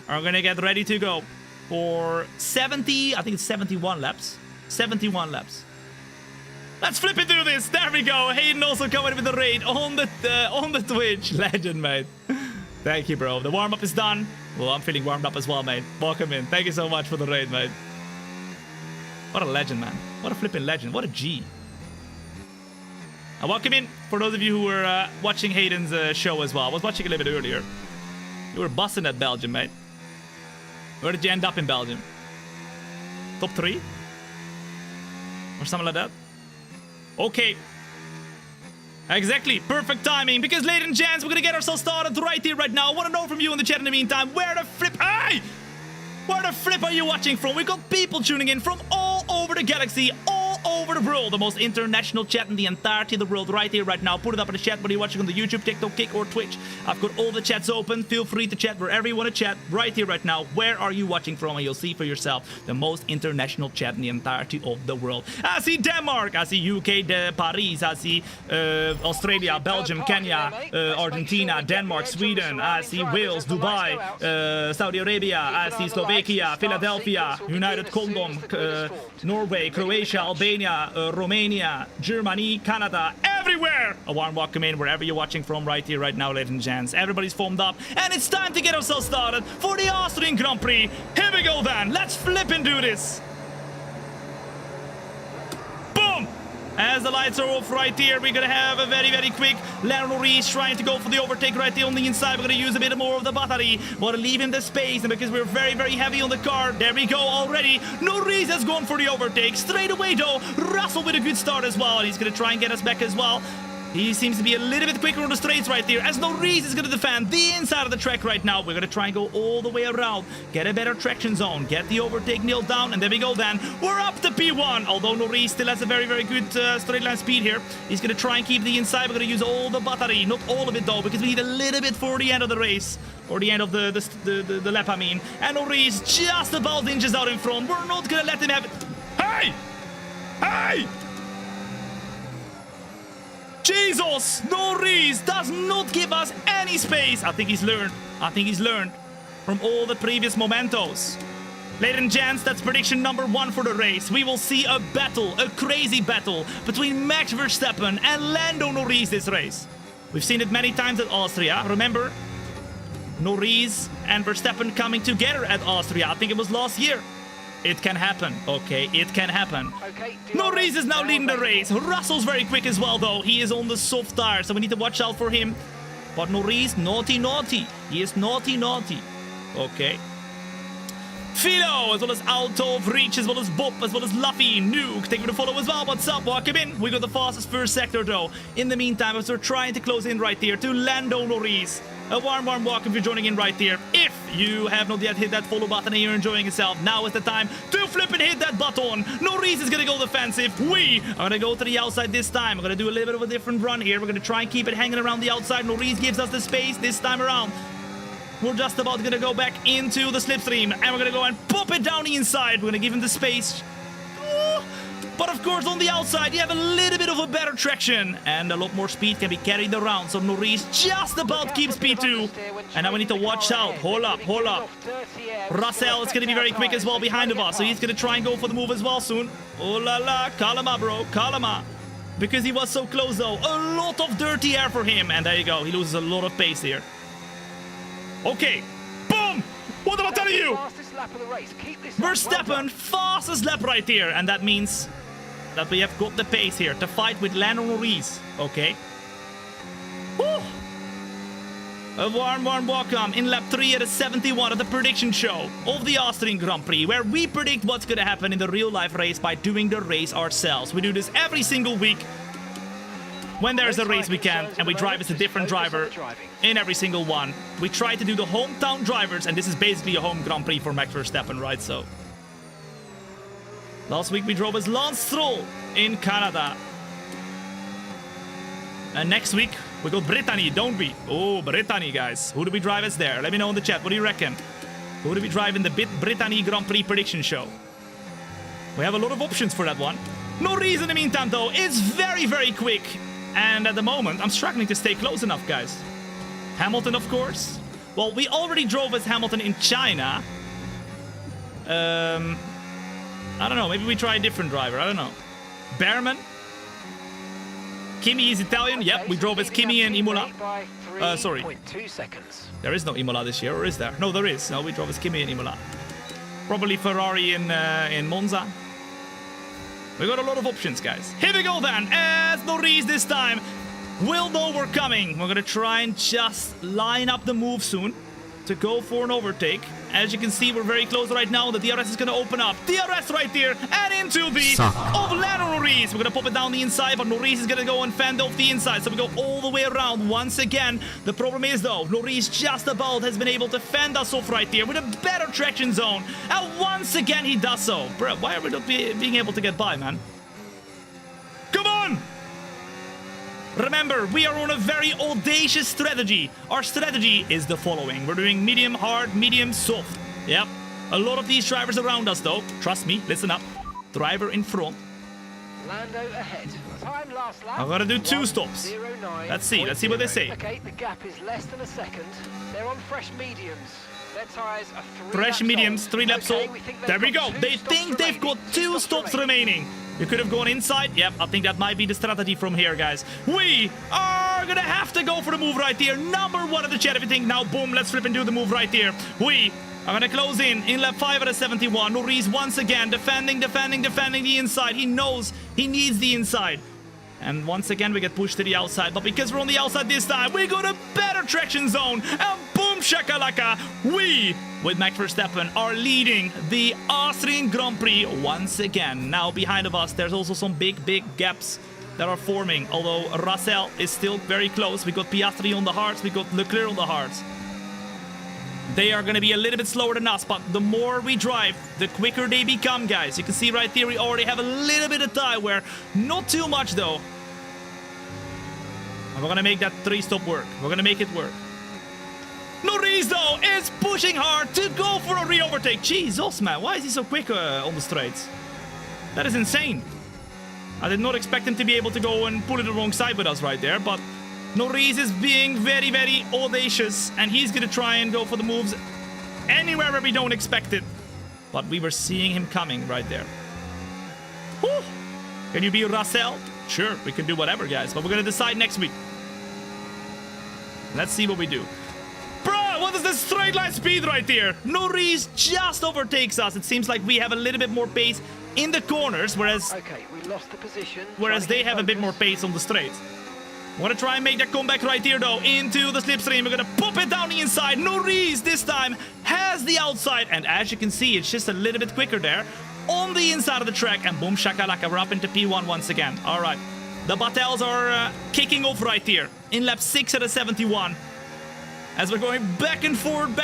are gonna get ready to go for 70, I think it's 71 laps. 71 laps. Let's flip it through this. There we go. Hayden also coming with the raid on the Twitch. Legend, mate. Thank you, bro. The warm-up is done. Well, I'm feeling warmed up as well, mate. Welcome in. Thank you so much for the raid, mate. What a legend, man. What a flipping legend. What a G. And welcome in for those of you who were watching Hayden's show as well. I was watching a little bit earlier. You were busting at Belgium, mate. Where did you end up in Belgium? Top 3? Or something like that? Okay. Exactly. Perfect timing. Because, ladies and gents, we're going to get ourselves started right here, right now. I want to know from you in the chat in the meantime. Where the flip... Hey! Where the flip are you watching from? We've got people tuning in from all over the galaxy, all over the world. The most international chat in the entirety of the world right here, right now. Put it up in the chat whether you're watching on the YouTube, TikTok, Kick, or Twitch. I've got all the chats open. Feel free to chat wherever you want to chat right here, right now. Where are you watching from? And you'll see for yourself the most international chat in the entirety of the world. I see Denmark. I see UK, Paris. I see Australia, Belgium, Kenya, Argentina, Denmark, Sweden. I see Wales, Dubai, Saudi Arabia. I see Slovakia, Philadelphia, United Kingdom, Norway, Croatia, Albania, Romania, Germany, Canada. everywhere. A warm welcome in wherever you're watching from right here, right now, ladies and gents. Everybody's formed up, and it's time to get ourselves started for the Austrian Grand Prix. Here we go then. Let's flip and do this. Boom! As the lights are off right here, we're gonna have a very, very quick Lando Norris trying to go for the overtake right there on the inside. We're gonna use a bit more of the battery. Want to leave him the space, and because we're very, very heavy on the car, there we go already. Norris has gone for the overtake. Straight away though, Russell with a good start as well. And he's gonna try and get us back as well. He seems to be a little bit quicker on the straights right there, as Norris is going to defend the inside of the track right now. We're going to try and go all the way around, get a better traction zone, get the overtake nailed down, and there we go then. We're up to P1, although Norris still has a very, very good straight line speed here. He's going to try and keep the inside. We're going to use all the battery, not all of it though, because we need a little bit for the end of the race, or the end of the lap, I mean. And Norris just about inches out in front. We're not going to let him have it. Hey! Hey! Jesus! Norris does not give us any space. I think he's learned. I think he's learned from all the previous momentos. Ladies and gents, that's prediction number 1 for the race. We will see a battle, a crazy battle between Max Verstappen and Lando Norris this race. We've seen it many times at Austria. Remember? Norris and Verstappen coming together at Austria. I think it was last year. It can happen, okay? It can happen. Okay, Norris is now leading the race. Russell's very quick as well, though. He is on the soft tire, so we need to watch out for him. But Norris, naughty, naughty. He is naughty, naughty. Okay. Philo, as well as Alto, Reach, as well as Bob, as well as Luffy, Nuke. Thank you for the follow as well. What's up? Welcome in. We got the fastest first sector, though. In the meantime, as we're trying to close in right here to Lando Norris. A warm welcome if you're joining in right here. If you have not yet hit that follow button and you're enjoying yourself, now is the time to flip and hit that button. Norris is going to go defensive. We are going to go to the outside this time. We're going to do a little bit of a different run here. We're going to try and keep it hanging around the outside. Norris gives us the space this time around. We're just about going to go back into the slipstream, and we're going to go and pop it down the inside. We're going to give him the space. But of course, on the outside, you have a little bit of a better traction, and a lot more speed can be carried around. So Norris just about keeps P2. And now we need to watch out. Hold up, hold up. Russell is going to be very quick as well behind of us, so he's going to try and go for the move as well soon. Oh la la, Kalama, bro, Kalama. Because he was so close, though. A lot of dirty air for him. And there you go. He loses a lot of pace here. Okay. Boom! What am I telling you? Verstappen, fastest lap right here. And that means that we have got the pace here to fight with Lando Norris. Okay. Woo! A warm welcome in lap 3 at the 71 of the prediction show of the Austrian Grand Prix, where we predict what's going to happen in the real-life race by doing the race ourselves. We do this every single week. When there's a race weekend and we drive as a different driver in every single one. We try to do the hometown drivers, and this is basically a home Grand Prix for Max Verstappen, right? So last week we drove as Lance Stroll in Canada. And next week we got Brittany, don't we? Oh, Brittany, guys. Who do we drive as there? Let me know in the chat. What do you reckon? Who do we drive in the Brittany Grand Prix prediction show? We have a lot of options for that one. Norris in the meantime, though, is very, very quick. And at the moment, I'm struggling to stay close enough, guys. Hamilton, of course. Well, we already drove as Hamilton in China. I don't know. Maybe we try a different driver. I don't know. Behrman. Kimi is Italian. Yep, we drove as Kimi in Imola. Sorry. There is no Imola this year, or is there? No, there is. No, we drove as Kimi in Imola. Probably Ferrari in Monza. We got a lot of options, guys. Here we go then, as Norris this time will know we're coming. We're gonna try and just line up the move soon to go for an overtake. As you can see, we're very close right now. The DRS is gonna open up. DRS right there, and into the of Lando Norris. We're gonna pop it down the inside, but Norris is gonna go and fend off the inside. So we go all the way around once again. The problem is, though, Norris just about has been able to fend us off right there with a better traction zone. And once again, he does so. Bro, why are we not being able to get by, man? Come on! Remember, we are on a very audacious strategy. Our strategy is the following. We're doing medium, hard, medium, soft. Yep. A lot of these drivers around us, though. Trust me, listen up. Driver in front. Lando ahead. Time last lap. I'm gonna do 2 stops. Let's see what they say. Okay, the gap is less than a second. They're on fresh mediums. Their tires are 3 Fresh laps mediums, old. 3 laps Okay, old. we think There we go. got They think they've got 2 stops remaining. You could have gone inside. Yep, I think that might be the strategy from here, guys. We are gonna have to go for the move right here. Number 1 of the chat, if you think now, boom, let's flip and do the move right here. We are gonna close in lap 5 out of 71. Norris once again defending the inside. He knows he needs the inside. And once again, we get pushed to the outside. But because we're on the outside this time, we got a better traction zone. And boom, shakalaka. We, with Max Verstappen, are leading the Austrian Grand Prix once again. Now, behind of us, there's also some big gaps that are forming. Although Russell is still very close. We got Piastri on the hards. We got Leclerc on the hards. They are going to be a little bit slower than us, but the more we drive, the quicker they become, guys. You can see right there, we already have a little bit of tie wear. Not too much, though. And we're going to make that 3-stop work. We're going to make it work. Norris, though, is pushing hard to go for a re-overtake. Jesus, man. Why is he so quick on the straights? That is insane. I did not expect him to be able to go and pull it the wrong side with us right there, but Norris is being very audacious, and he's going to try and go for the moves anywhere where we don't expect it. But we were seeing him coming right there. Whew. Can you be Russell? Sure, we can do whatever, guys, but we're going to decide next week. Let's see what we do. Bro, what is this straight line speed right here? Norris just overtakes us. It seems like we have a little bit more pace in the corners, whereas Okay, we lost the position. whereas they have a bit more pace on the straights. Want to try and make that comeback right here, though, into the slipstream. We're going to pop it down the inside. Norris this time has the outside. And as you can see, it's just a little bit quicker there on the inside of the track. And boom, shakalaka, we're up into P1 once again. All right. The battles are kicking off right here in lap 6 out of 71. As we're going back and forth.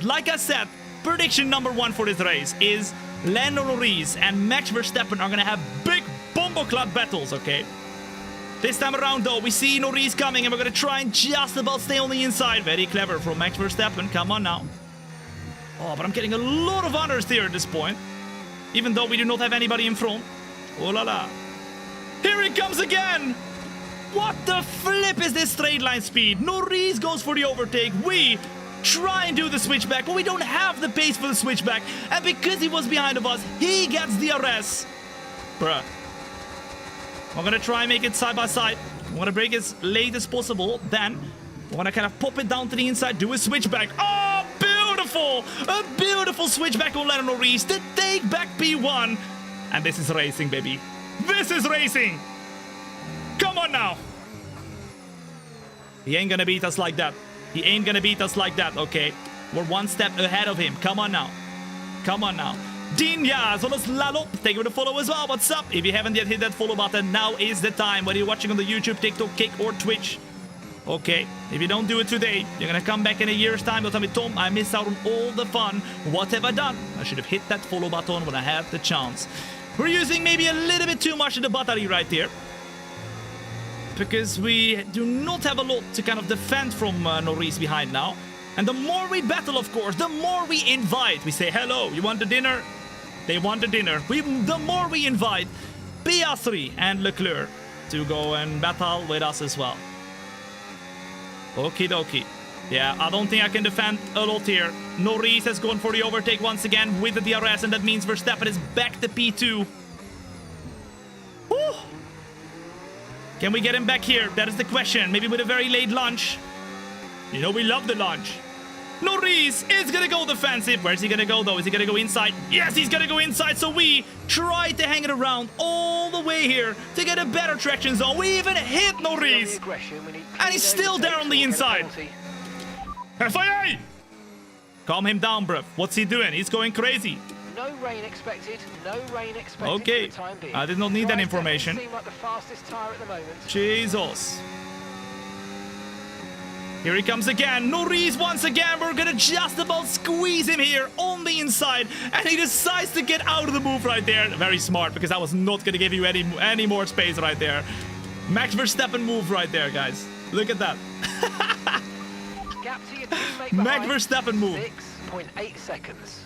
Like I said, prediction number 1 for this race is Lando Norris and Max Verstappen are going to have big bomboclat battles, okay? This time around, though, we see Norris coming, and we're going to try and just about stay on the inside. Very clever from Max Verstappen. Come on now. Oh, but I'm getting a lot of unders here at this point, even though we do not have anybody in front. Oh la la. Here he comes again. What the flip is this straight line speed? Norris goes for the overtake. We try and do the switchback, but we don't have the pace for the switchback. And because he was behind of us, he gets the DRS. Bruh. We're going to try and make it side by side. We're going to break as late as possible. Then we're going to kind of pop it down to the inside, do a switchback. Oh, beautiful! A beautiful switchback on Lando Norris to take back P1. And this is racing, baby. This is racing. Come on now. He ain't going to beat us like that. He ain't going to beat us like that, okay? We're one step ahead of him. Come on now. Come on now. Dinja, zoals Lalop, thank you for the follow as well. What's up? If you haven't yet hit that follow button, now is the time. Whether you're watching on the YouTube, TikTok, Kick, or Twitch. Okay, if you don't do it today, you're gonna come back in a year's time. You'll tell me, Tom, I missed out on all the fun. What have I done? I should have hit that follow button when I had the chance. We're using maybe a little bit too much of the battery right here, because we do not have a lot to kind of defend from Norris behind now. And the more we battle, of course, the more we invite. We say, hello, you want the dinner? They want the dinner. The more we invite Piastri and Leclerc to go and battle with us as well. Okie dokie. Yeah, I don't think I can defend a lot here. Norris has gone for the overtake once again with the DRS, and that means Verstappen is back to P2. Woo! Can we get him back here? That is the question. Maybe with a very late lunch. You know we love the lunch. Norris is gonna go defensive. Where's he gonna go, though? Is he gonna go inside? Yes, he's gonna go inside. So we try to hang it around all the way here to get a better traction zone. We even hit Norris, and he's still there on the inside. FIA! Calm him down, bruv. What's he doing? He's going crazy. No rain expected. No rain expected. Okay, for the time being. I did not need that information. Seem like the fastest tire at the moment. Jesus. Here he comes again. Norris once again. We're gonna just about squeeze him here on the inside, and he decides to get out of the move right there. Very smart, because I was not gonna give you any more space right there. Max Verstappen move right there, guys. Look at that. Gap to your teammate Max behind. Verstappen move. 6.8 seconds.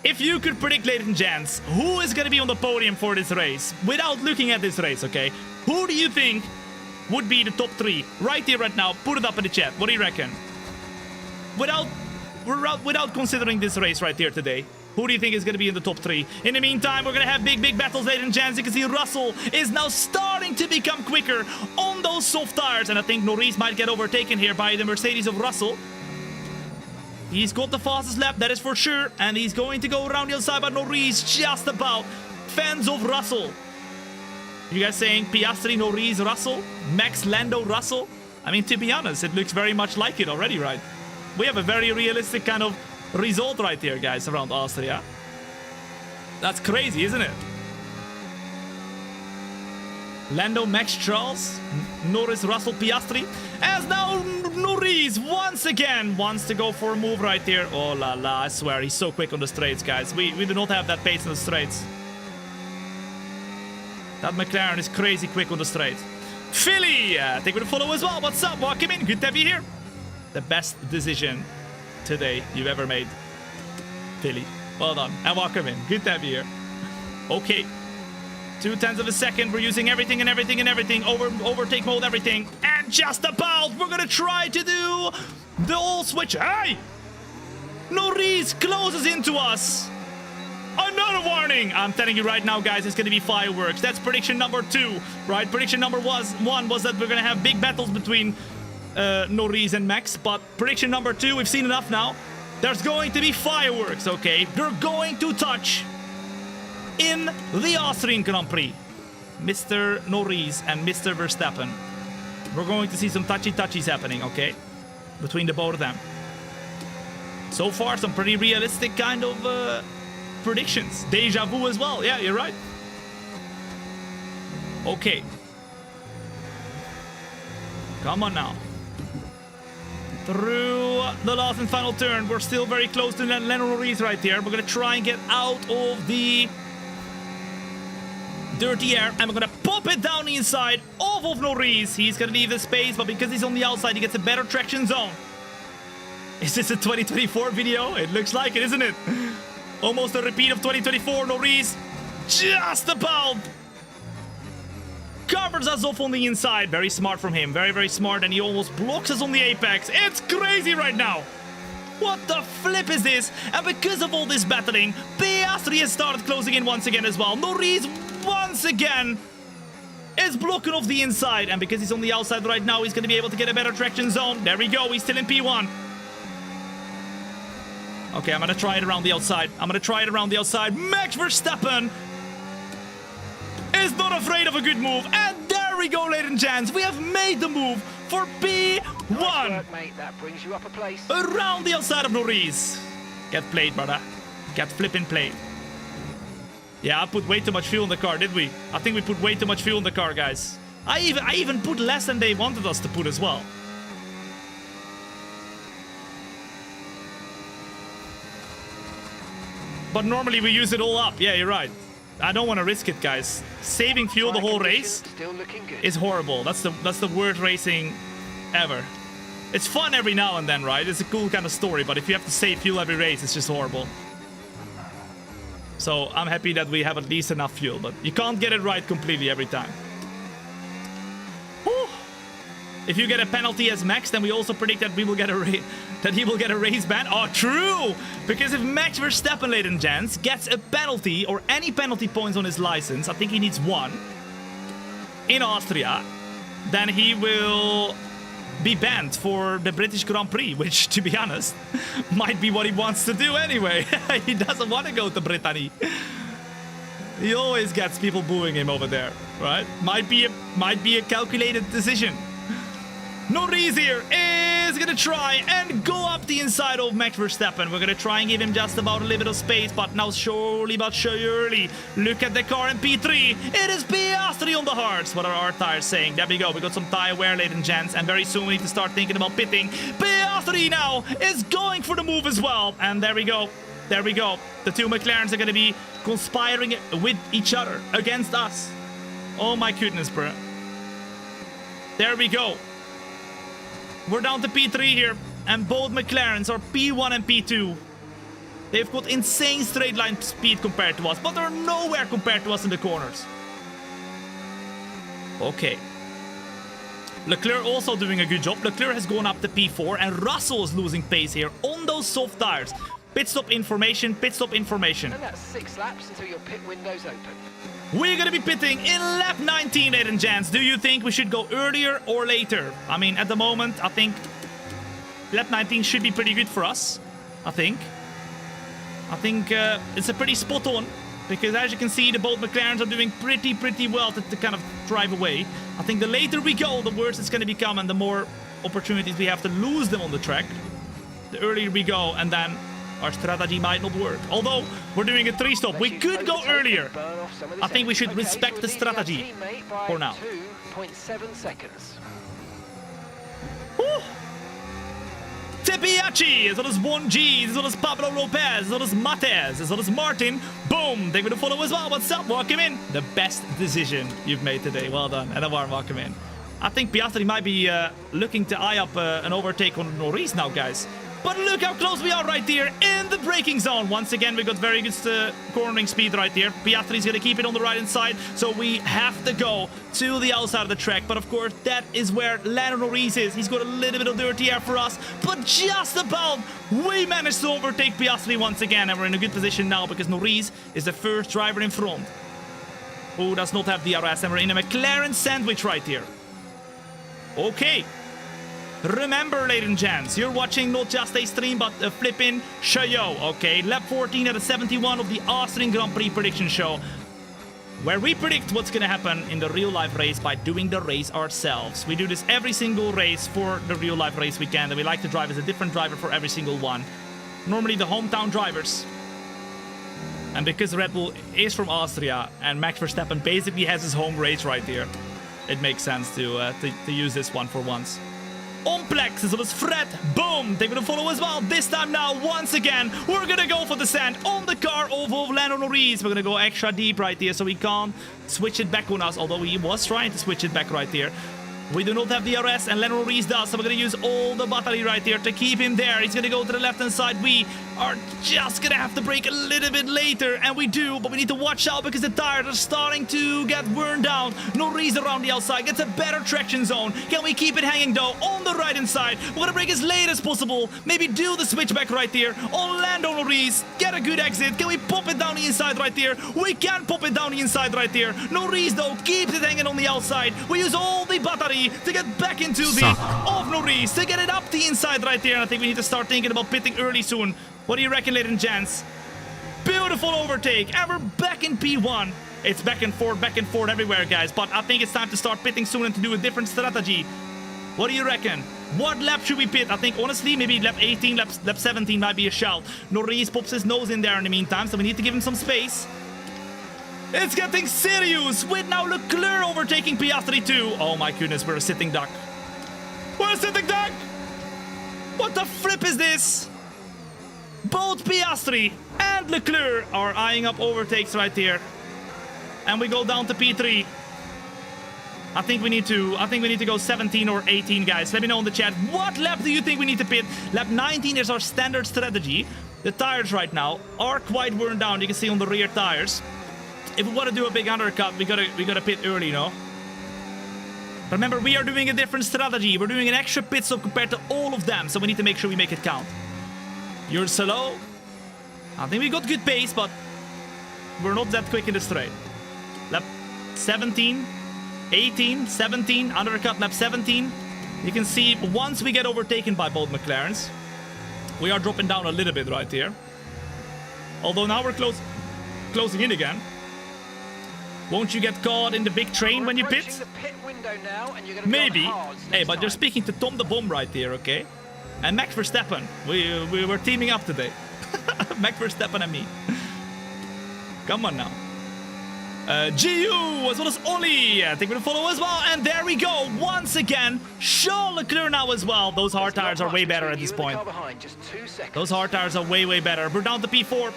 If you could predict, ladies and gents, who is gonna be on the podium for this race, without looking at this race, okay? Who do you think would be the top 3 right here, right now? Put it up in the chat. What do you reckon? Without considering this race right here today, Who do you think is going to be in the top 3? In the meantime, we're going to have big battles, ladies and gents. You can see Russell is now starting to become quicker on those soft tires. And I think Norris might get overtaken here by the Mercedes of Russell. He's got the fastest lap, that is for sure. And he's going to go around the outside, but Norris just about fends off Russell. You guys saying Piastri, Norris, Russell? Max, Lando, Russell? I mean, to be honest, it looks very much like it already, right? We have a very realistic kind of result right here, guys, around Austria. That's crazy, isn't it? Lando, Max, Charles, Norris, Russell, Piastri. As now Norris once again wants to go for a move right here. Oh la la, I swear, he's so quick on the straights, guys. We do not have that pace on the straights. That McLaren is crazy quick on the straights. Philly, I think we'll follow as well. What's up? Welcome in. Good to have you here. The best decision today you've ever made, Philly. Well done. And welcome in. Good to have you here. Okay. 0.2 of a second. We're using everything and everything and everything. Overtake mode, everything. And just about, we're going to try to do the all switch. Hey! Norris closes into us. Another warning! I'm telling you right now, guys, it's going to be fireworks. That's prediction number 2, right? Prediction number 1 was that we're going to have big battles between Norris and Max. But prediction number 2, we've seen enough now. There's going to be fireworks, okay? They're going to touch in the Austrian Grand Prix. Mr. Norris and Mr. Verstappen. We're going to see some touchy-touchies happening, okay? Between the both of them. So far, some pretty realistic kind of predictions. Deja vu as well. Yeah, you're right. Okay. Come on now. Through the last and final turn. We're still very close to Lando Norris right here. We're going to try and get out of the dirty air. And we're going to pop it down the inside off of Norris. He's going to leave the space, but because he's on the outside, he gets a better traction zone. Is this a 2024 video? It looks like it, isn't it? Almost a repeat of 2024. Norris just about covers us off on the inside. Very smart from him. Very, very smart. And he almost blocks us on the apex. It's crazy right now. What the flip is this? And because of all this battling, Piastri has started closing in once again as well. Norris once again is blocking off the inside. And because he's on the outside right now, he's going to be able to get a better traction zone. There we go. He's still in P1. Okay, I'm going to try it around the outside. Max Verstappen is not afraid of a good move. And there we go, ladies and gents. We have made the move for P1. Nice work, mate. That brings you up a place. Around the outside of Norris. Get played, brother. Get flipping played. Yeah, I put way too much fuel in the car, did we? I think we put way too much fuel in the car, guys. I even put less than they wanted us to put as well. But normally we use it all up. Yeah, you're right. I don't want to risk it, guys. Saving fuel the whole race is horrible. That's the worst racing ever. It's fun every now and then, right? It's a cool kind of story, but if you have to save fuel every race, it's just horrible. So I'm happy that we have at least enough fuel, but you can't get it right completely every time. Whew. If you get a penalty as Max, then we also predict that we will get he will get a race ban. Oh, true! Because if Max Verstappen, ladies and gents, gets a penalty or any penalty points on his license, I think he needs 1 in Austria, then he will be banned for the British Grand Prix, which, to be honest, might be what he wants to do anyway. He doesn't want to go to Brittany. He always gets people booing him over there, right? Might be a calculated decision. Norris here is going to try and go up the inside of Max Verstappen. We're going to try and give him just about a little bit of space, but now surely but surely, look at the car in P3. It is Piastri on the hards. What are our tires saying? There we go. We got some tire wear, ladies and gents, and very soon we need to start thinking about pitting. Piastri now is going for the move as well. And there we go. There we go. The two McLarens are going to be conspiring with each other against us. Oh my goodness, bro. There we go. We're down to P3 here, and both McLarens are P1 and P2. They've got insane straight line speed compared to us, but they're nowhere compared to us in the corners. Okay. Leclerc also doing a good job. Leclerc has gone up to P4, and Russell is losing pace here on those soft tires. Pit stop information, pit stop information. And that's 6 laps until your pit window's open. We're gonna be pitting in lap 19, ladies and gents. Do you think we should go earlier or later? I mean, at the moment, I think lap 19 should be pretty good for us. I think it's a pretty spot on, because as you can see, the both McLarens are doing pretty well to kind of drive away. I think the later we go, the worse it's gonna become, and the more opportunities we have to lose them on the track. The earlier we go, and then our strategy might not work. Although we're doing a 3-stop, we could go earlier. I think we should respect the strategy for now. 2.7 seconds. Woo! Tepiachi, as well as 1G, as well as Pablo Lopez, as well as Matez, as well as Martin. Boom! They would follow as well. What's up? Welcome in. The best decision you've made today. Well done. And a warm welcome in. I think Piastri might be looking to eye up an overtake on Norris now, guys. But look how close we are right there in the braking zone. Once again, we got very good cornering speed right there. Piastri's going to keep it on the right-hand side, so we have to go to the outside of the track. But of course, that is where Lando Norris is. He's got a little bit of dirty air for us, but just about we managed to overtake Piastri once again, and we're in a good position now because Norris is the first driver in front who does not have DRS, and we're in a McLaren sandwich right here. Okay. Remember, ladies and gents, you're watching not just a stream, but a flipping show, okay? Lap 14 out of 71 of the Austrian Grand Prix prediction show, where we predict what's gonna happen in the real-life race by doing the race ourselves. We do this every single race for the real-life race weekend, and we like to drive as a different driver for every single one. Normally the hometown drivers. And because Red Bull is from Austria, and Max Verstappen basically has his home race right here, it makes sense to use this one for once. Omplex as well as Fred. Boom! They're gonna follow as well. This time now, once again, we're gonna go for the sand on the car of Lando Norris. We're gonna go extra deep right here so he can't switch it back on us, although he was trying to switch it back right here. We do not have DRS, and Lando Norris does, so we're going to use all the battery right here to keep him there. He's going to go to the left-hand side. We are just going to have to brake a little bit later, and we do, but we need to watch out because the tires are starting to get worn down. Norris around the outside gets a better traction zone. Can we keep it hanging, though, on the right-hand side? We're going to brake as late as possible. Maybe do the switchback right here on Lando Norris. Get a good exit. Can we pop it down the inside right here? We can pop it down the inside right here. Norris, though, keeps it hanging on the outside. We use all the battery to get back into the of Norris, to get it up the inside right there. And I think we need to start thinking about pitting early soon. What do you reckon, ladies and gents? Beautiful overtake, and we're back in P1. It's back and forth everywhere, guys. But I think it's time to start pitting soon and to do a different strategy. What do you reckon? What lap should we pit? I think, honestly, maybe lap 18, lap 17 might be a shout. Norris pops his nose in there in the meantime, so we need to give him some space. It's getting serious with now Leclerc overtaking Piastri too. Oh my goodness, we're a sitting duck. We're a sitting duck! What the flip is this? Both Piastri and Leclerc are eyeing up overtakes right here. And we go down to P3. I think we need to go 17 or 18, guys. Let me know in the chat. What lap do you think we need to pit? Lap 19 is our standard strategy. The tires right now are quite worn down. You can see on the rear tires. If we want to do a big undercut, we gotta pit early, no? Remember, we are doing a different strategy. We're doing an extra pit stop compared to all of them, so we need to make sure we make it count. You're slow. I think we got good pace, but we're not that quick in the straight. Lap 17, 18, 17, undercut lap 17. You can see once we get overtaken by both McLarens, we are dropping down a little bit right here. Although now we're closing in again. Won't you get caught in the big train when you pit? Maybe. Hey, but you're speaking to Tom the Bomb right here, okay? And Max Verstappen. We were teaming up today. Max Verstappen and me. Come on now. GU as well as Oli. I think we'll follow as well. And there we go. Once again, Charles Leclerc now as well. Those hard tires are way better at this point. Those hard tires are way better. We're down to P4.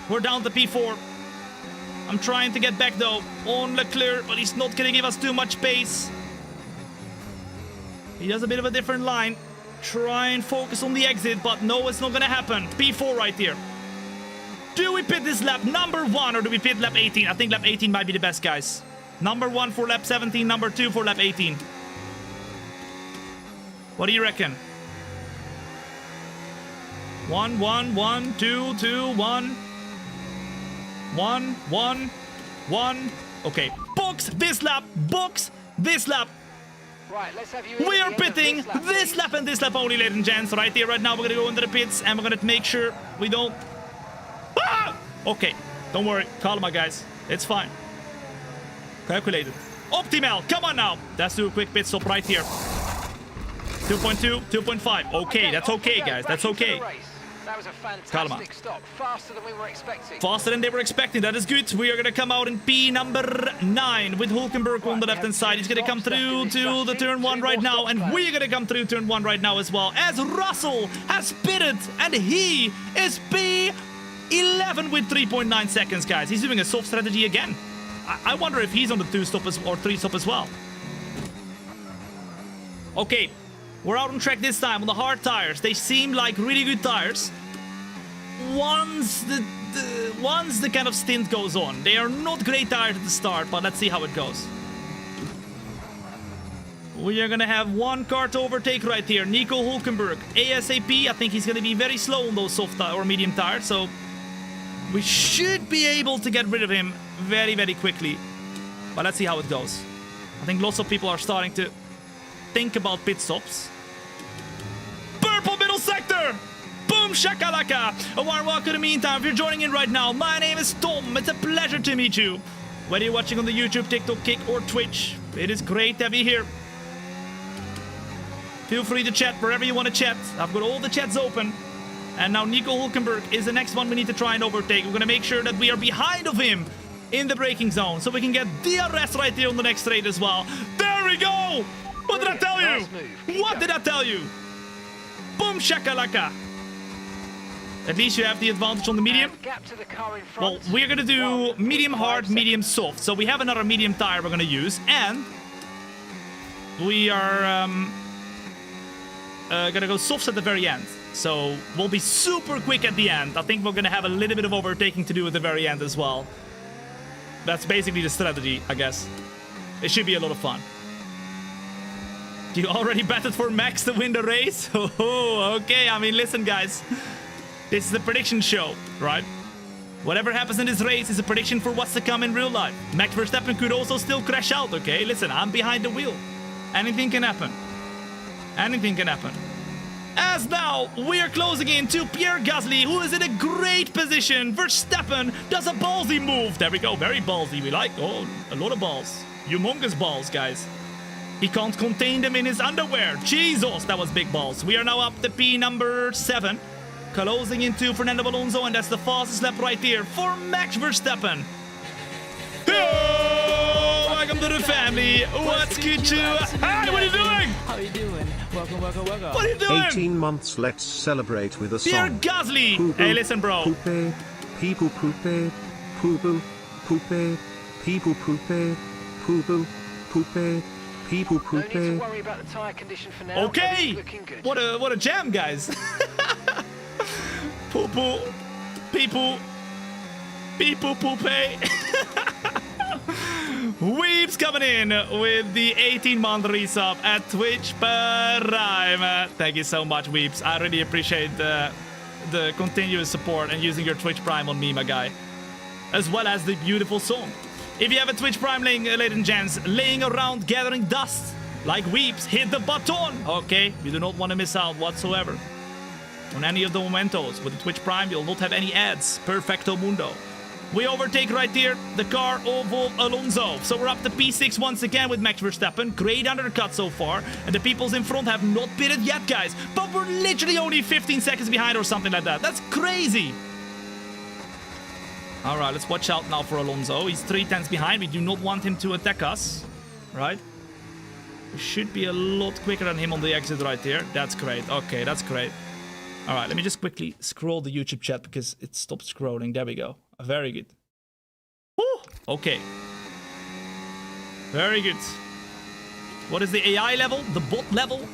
We're down to P4. I'm trying to get back, though, on Leclerc, but he's not going to give us too much pace. He does a bit of a different line. Try and focus on the exit, but no, it's not going to happen. P4 right here. Do we pit this lap number 1, or do we pit lap 18? I think lap 18 might be the best, guys. Number 1 for lap 17, number 2 for lap 18. What do you reckon? 1, 1, 1, 2, 2, 1. 1, 1, 1. Okay, box this lap, box this lap. Right, let's have you. We are pitting this lap and this lap only, ladies and gents. Right here, right now, we're gonna go into the pits and we're gonna make sure we don't. Ah! Okay, don't worry, calm, my guys. It's fine. Calculated. Optimal, come on now. Let's do a quick pit stop right here. 2.2, 2.5. Okay, that's okay, guys. That's okay. That was a fantastic stop. Faster than we were expecting. Faster than they were expecting. That is good. We are going to come out in P number 9 with Hulkenberg on the left-hand side. He's going to come through to the turn 1 right now. And we're going to come through turn 1 right now as well. As Russell has pitted. And he is P11 with 3.9 seconds, guys. He's doing a soft strategy again. I wonder if he's on the 2-stop or 3-stop as well. Okay. We're out on track this time on the hard tires. They seem like really good tires. Once the kind of stint goes on. They are not great tires at the start, but let's see how it goes. We are going to have one car to overtake right here. Nico Hulkenberg. ASAP. I think he's going to be very slow on those soft or medium tires. So we should be able to get rid of him very, very quickly. But let's see how it goes. I think lots of people are starting to think about pit stops. Purple middle sector! Boom shakalaka! A warm welcome in the meantime if you're joining in right now. My name is Tom. It's a pleasure to meet you. Whether you're watching on the YouTube, TikTok, Kick or Twitch, it is great to have you here. Feel free to chat wherever you want to chat. I've got all the chats open. And now Nico Hulkenberg is the next one we need to try and overtake. We're going to make sure that we are behind of him in the braking zone. So we can get DRS right there on the next straight as well. There we go! What did I tell you? What did I tell you? Boom shakalaka. At least you have the advantage on the medium. Well, we're going to do medium hard, medium soft. So we have another medium tire we're going to use. And we are going to go softs at the very end. So we'll be super quick at the end. I think we're going to have a little bit of overtaking to do at the very end as well. That's basically the strategy, I guess. It should be a lot of fun. You already betted for Max to win the race? Oh, okay. I mean, listen, guys. This is a prediction show, right? Whatever happens in this race is a prediction for what's to come in real life. Max Verstappen could also still crash out, okay? Listen, I'm behind the wheel. Anything can happen. Anything can happen. As now, we are closing in to Pierre Gasly, who is in a great position. Verstappen does a ballsy move. There we go. Very ballsy. We like, oh, a lot of balls. Humongous balls, guys. He can't contain them in his underwear. Jesus, that was big balls. We are now up to P number 7. Closing into Fernando Alonso, and that's the fastest lap right here for Max Verstappen. Oh, welcome to the family. What's good to... Hi, what are you doing? How are you doing? Welcome, welcome, welcome. What are you doing? 18 months, let's celebrate with a song. Pierre Gasly. Poo-poo, Hey, listen, bro. Poupée, people poupée, poo-poo, poupée, people poupée, poo-poo, poupée. People No need to poupée. worry about the tyre condition for now. Okay. Everything's looking good. What a jam, guys. Poo-poo. People. People poupée. Weeps coming in with the 18-month resub at Twitch Prime. Thank you so much, Weeps. I really appreciate the continuous support and using your Twitch Prime on me, my guy. As well as the beautiful song. If you have a Twitch Prime, ladies and gents, laying around gathering dust, like Weeps, hit the button. Okay, you do not want to miss out whatsoever on any of the mementos. With the Twitch Prime, you'll not have any ads. Perfecto mundo. We overtake right here the car of Alonso. So we're up to P6 once again with Max Verstappen. Great undercut so far. And the peoples in front have not pitted yet, guys. But we're literally only 15 seconds behind or something like that. That's crazy. All right, let's watch out now for Alonso. He's 3/10 behind. We do not want him to attack us, right? We should be a lot quicker than him on the exit right here. That's great. Okay, that's great. All right, let me just quickly scroll the YouTube chat because it stopped scrolling. There we go. Very good. Woo! Okay. Very good. What is the AI level? The bot level?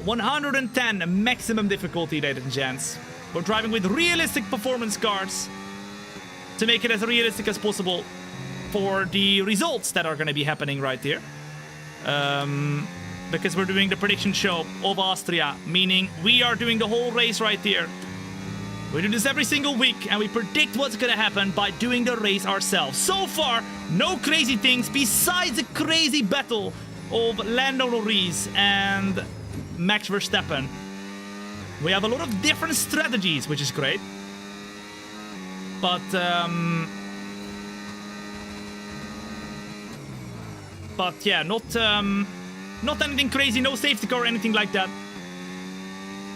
110 maximum difficulty, ladies and gents. We're driving with realistic performance cars to make it as realistic as possible for the results that are going to be happening right here. because we're doing the prediction show of Austria, meaning we are doing the whole race right here. We do this every single week, and we predict what's gonna happen by doing the race ourselves. So far, no crazy things besides a crazy battle of Lando Norris and Max Verstappen. We have a lot of different strategies, which is great. But yeah, not anything crazy, no safety car or anything like that.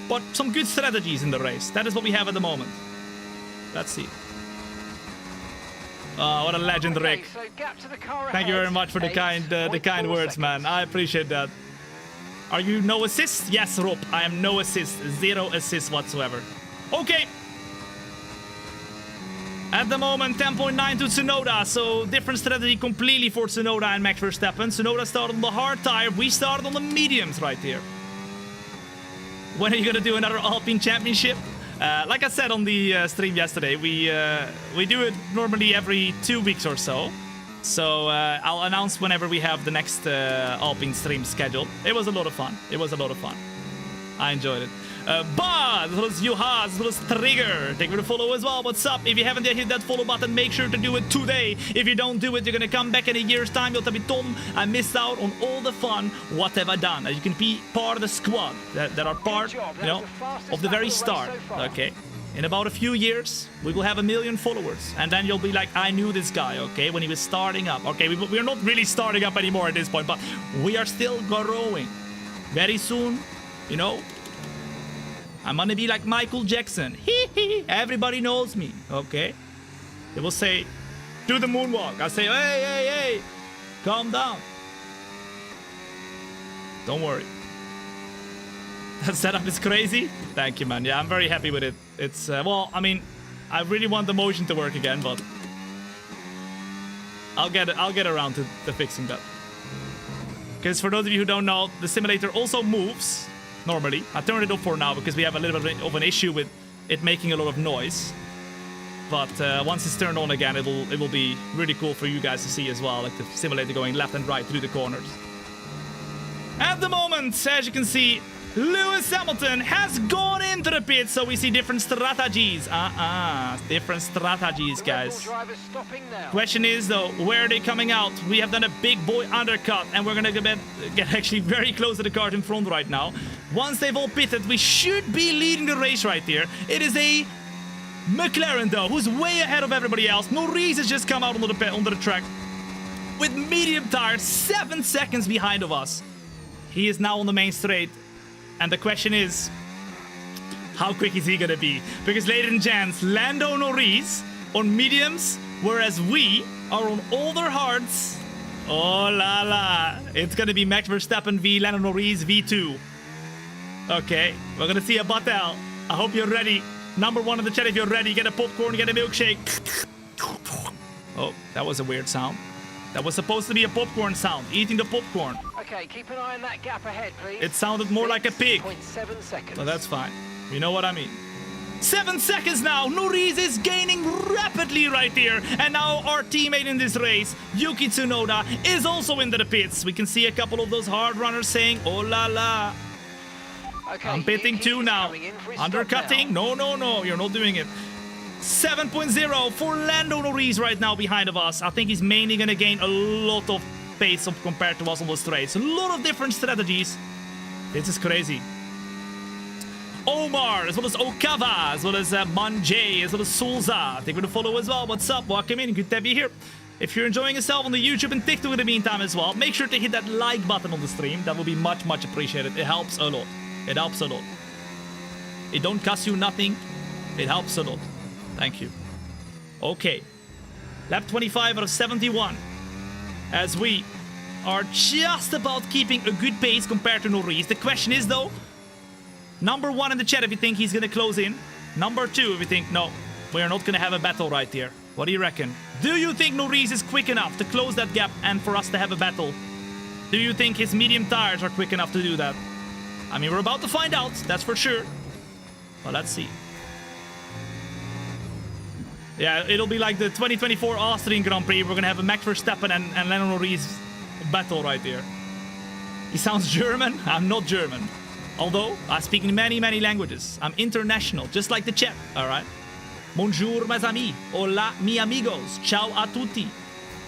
But some good strategies in the race. That is what we have at the moment. Let's see. Oh, what a legend, Okay, Rick. so gap to the car Thank you ahead, very much for the kind words, man. I appreciate that. Are you no assist? Yes, Rob. I am no assist. 0 assist whatsoever. Okay. At the moment, 10.9 to Tsunoda, so different strategy completely for Tsunoda and Max Verstappen. Tsunoda started on the hard tire, we started on the mediums right here. When are you gonna do another Alpine Championship? Like I said on the stream yesterday, we do it normally every 2 weeks or so. So I'll announce whenever we have the next Alpine stream scheduled. It was a lot of fun. It was a lot of fun. I enjoyed it. But as well as Juha, as well as Trigger, thank you for the follow as well. What's up? If you haven't yet hit that follow button, make sure to do it today. If you don't do it, you're gonna come back in a year's time. You'll tell me, Tom, I missed out on all the fun. What have I done? You can be part of the squad that are part, you know, of the very start. Okay. In about a few years, we will have 1 million followers, and then you'll be like, I knew this guy, okay, when he was starting up. Okay, we're not really starting up anymore at this point, but we are still growing. Very soon, you know, I'm gonna be like Michael Jackson. Everybody knows me, okay? They will say, do the moonwalk. I say, hey, calm down. Don't worry. That setup is crazy. Thank you, man. Yeah, I'm very happy with it. It's, well, I mean, I really want the motion to work again, but I'll get around to fixing that. Because for those of you who don't know, the simulator also moves. Normally, I turned it off for now because we have a little bit of an issue with it making a lot of noise. But once it's turned on again, it will be really cool for you guys to see as well, like the simulator going left and right through the corners. At the moment, as you can see, Lewis Hamilton has gone into the pit, so we see different strategies. Different strategies, guys. Question is, though, where are they coming out? We have done a big boy undercut, and we're gonna get actually very close to the cars in front right now. Once they've all pitted, we should be leading the race right here. It is a McLaren, though, who's way ahead of everybody else. Norris has just come out onto the track with medium tires, 7 seconds behind of us. He is now on the main straight. And the question is, how quick is he gonna be? Because ladies and gents, Lando Norris on mediums, whereas we are on older hards. Oh la la. It's gonna be Max Verstappen v Lando Norris V2. Okay, we're gonna see a battle. I hope you're ready. Number 1 in the chat if you're ready. Get a popcorn, get a milkshake. Oh, that was a weird sound. That was supposed to be a popcorn sound, eating the popcorn. Okay, keep an eye on that gap ahead, please. It sounded more like a pig. 6.7 seconds. But that's fine. You know what I mean. 7 seconds now. Norris is gaining rapidly right here. And now our teammate in this race, Yuki Tsunoda, is also into the pits. We can see a couple of those hard runners saying, oh la la. Okay, I'm pitting too now. Undercutting? No, you're not doing it. 7.0 for Lando Norris right now behind of us. I think he's mainly going to gain a lot of pace compared to us on the straights. A lot of different strategies. This is crazy. Omar, as well as Okava, as well as Manjay, as well as Sulza. Thank you for the follow as well. What's up? Welcome in. Good to have you here. If you're enjoying yourself on the YouTube and TikTok in the meantime as well, make sure to hit that like button on the stream. That will be much appreciated. It helps a lot. It helps a lot. It don't cost you nothing. It helps a lot. Thank you. Okay. Lap 25 out of 71. As we are just about keeping a good pace compared to Norris. The question is, though, number 1 in the chat if you think he's going to close in. Number 2 if you think, no, we are not going to have a battle right here. What do you reckon? Do you think Norris is quick enough to close that gap and for us to have a battle? Do you think his medium tires are quick enough to do that? I mean, we're about to find out, that's for sure. But let's see. Yeah, it'll be like the 2024 Austrian Grand Prix. We're gonna have a Max Verstappen and Lando Norris battle right here. He sounds German. I'm not German. Although, I speak in many, many languages. I'm international, just like the chat, alright? Bonjour, mes amis. Hola, mi amigos. Ciao a tutti.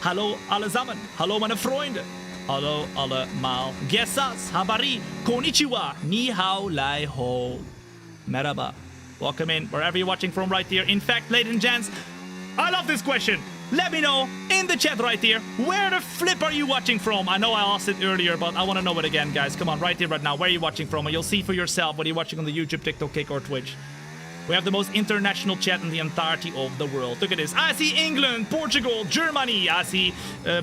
Hallo, allesammen. Hallo, meine Freunde. Hallo, allemal. Gesas, habari, konnichiwa, ni hao, lai ho. Merhaba. Welcome in, wherever you're watching from right here. In fact, ladies and gents, I love this question. Let me know in the chat right here, where the flip are you watching from? I know I asked it earlier, but I want to know it again, guys. Come on, right here, right now. Where are you watching from? And you'll see for yourself whether you're watching on the YouTube, TikTok, Kick, or Twitch. We have the most international chat in the entirety of the world. Look at this. I see England, Portugal, Germany. I see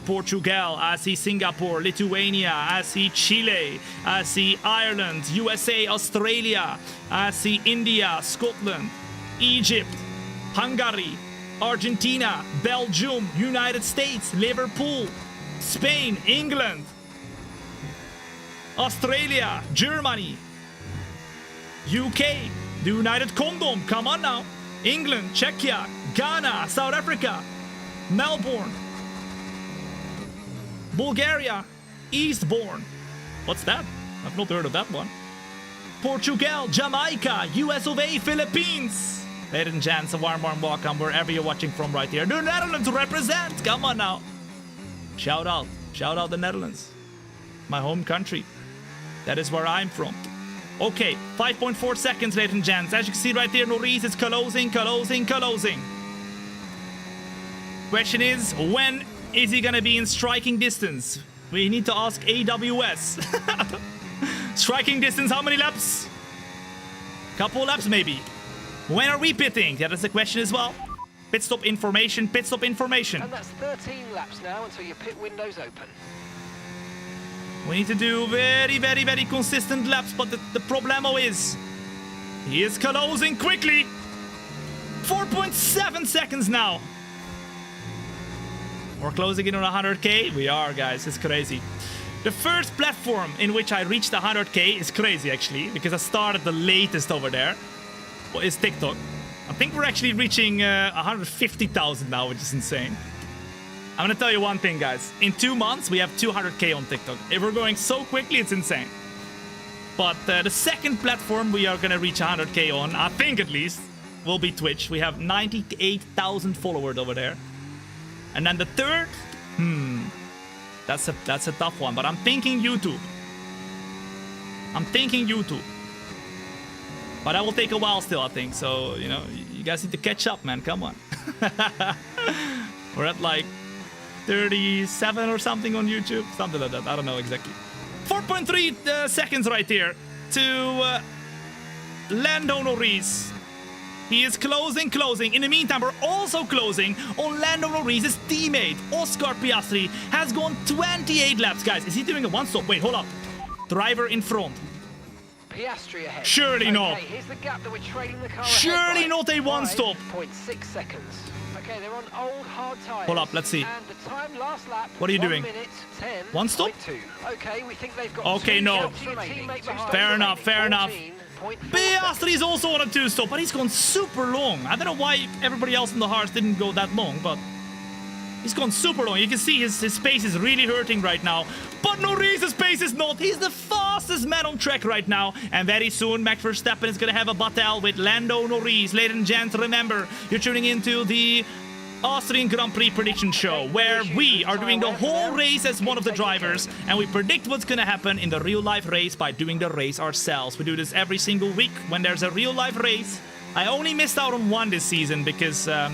Portugal. I see Singapore, Lithuania. I see Chile. I see Ireland, USA, Australia. I see India, Scotland, Egypt, Hungary, Argentina, Belgium, United States, Liverpool, Spain, England, Australia, Germany, UK, the United Kingdom, come on now, England, Czechia, Ghana, South Africa, Melbourne, Bulgaria, Eastbourne. What's that? I've not heard of that one. Portugal, Jamaica, US of A, Philippines. Ladies and gents, a warm welcome wherever you're watching from right here. The Netherlands represent! Come on now. Shout out the Netherlands. My home country. That is where I'm from. Okay, 5.4 seconds, ladies and gents. As you can see right there, Norris is closing. Question is, when is he gonna be in striking distance? We need to ask AWS. Striking distance, how many laps? Couple laps, maybe. When are we pitting? Yeah, that's the question as well. Pit stop information. And that's 13 laps now until your pit window's open. We need to do very, very, very consistent laps, but the problemo is he is closing quickly. 4.7 seconds now. We're closing in on 100k. We are, guys. It's crazy. The first platform in which I reached 100k is crazy, actually, because I started the latest over there. Is TikTok. I think we're actually reaching 150,000 now, which is insane. I'm gonna tell you one thing, guys. In 2 months, we have 200k on TikTok. If we're going so quickly, it's insane. But the second platform we are gonna reach 100k on, I think at least, will be Twitch. We have 98,000 followers over there. And then the third, that's a tough one. But I'm thinking YouTube. But that will take a while still, I think. So, you know, you guys need to catch up, man. Come on. We're at like 37 or something on YouTube. Something like that. I don't know exactly. 4.3 seconds right here to Lando Norris. He is closing. In the meantime, we're also closing on Lando Norris' teammate. Oscar Piastri has gone 28 laps. Guys, is he doing a one-stop? Wait, hold up. Driver in front. Piastri ahead. Surely not. Okay, here's the gap that we're trailing the car Surely ahead not a one-stop. 5.6 seconds. Okay, they're on old hard tires. Hold up, let's see. And the time last lap. What are you doing? 1 minute 10. One stop? Okay, we think they've got. Okay, no. Fair enough. Piastri is also on a two-stop, but he's gone super long. I don't know why everybody else in the hearts didn't go that long, but he's gone super long. You can see his pace is really hurting right now. But Norris' pace is not. He's the fastest man on track right now. And very soon, Max Verstappen is going to have a battle with Lando Norris. Ladies and gents, remember, you're tuning into the Austrian Grand Prix prediction show, where we are doing the whole race as one of the drivers, and we predict what's going to happen in the real-life race by doing the race ourselves. We do this every single week when there's a real-life race. I only missed out on one this season because the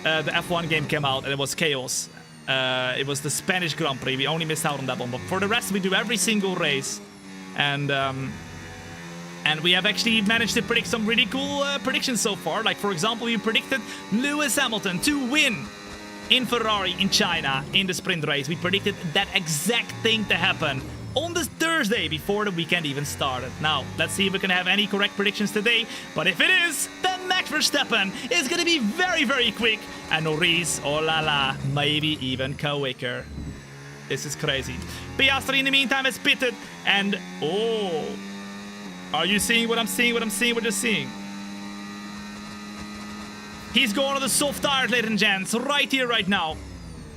F1 game came out and it was chaos. It was the Spanish Grand Prix. We only missed out on that one. But for the rest, we do every single race. And we have actually managed to predict some really cool predictions so far. Like, for example, we predicted Lewis Hamilton to win in Ferrari in China in the sprint race. We predicted that exact thing to happen on this Thursday before the weekend even started. Now, let's see if we can have any correct predictions today. But if it is, then Max Verstappen is going to be very, very quick. And Norris, oh la la, maybe even quicker. This is crazy. Piastri in the meantime is pitted. And, oh, are you seeing what I'm seeing? What you're seeing? He's going on the soft tires, ladies and gents, right here, right now.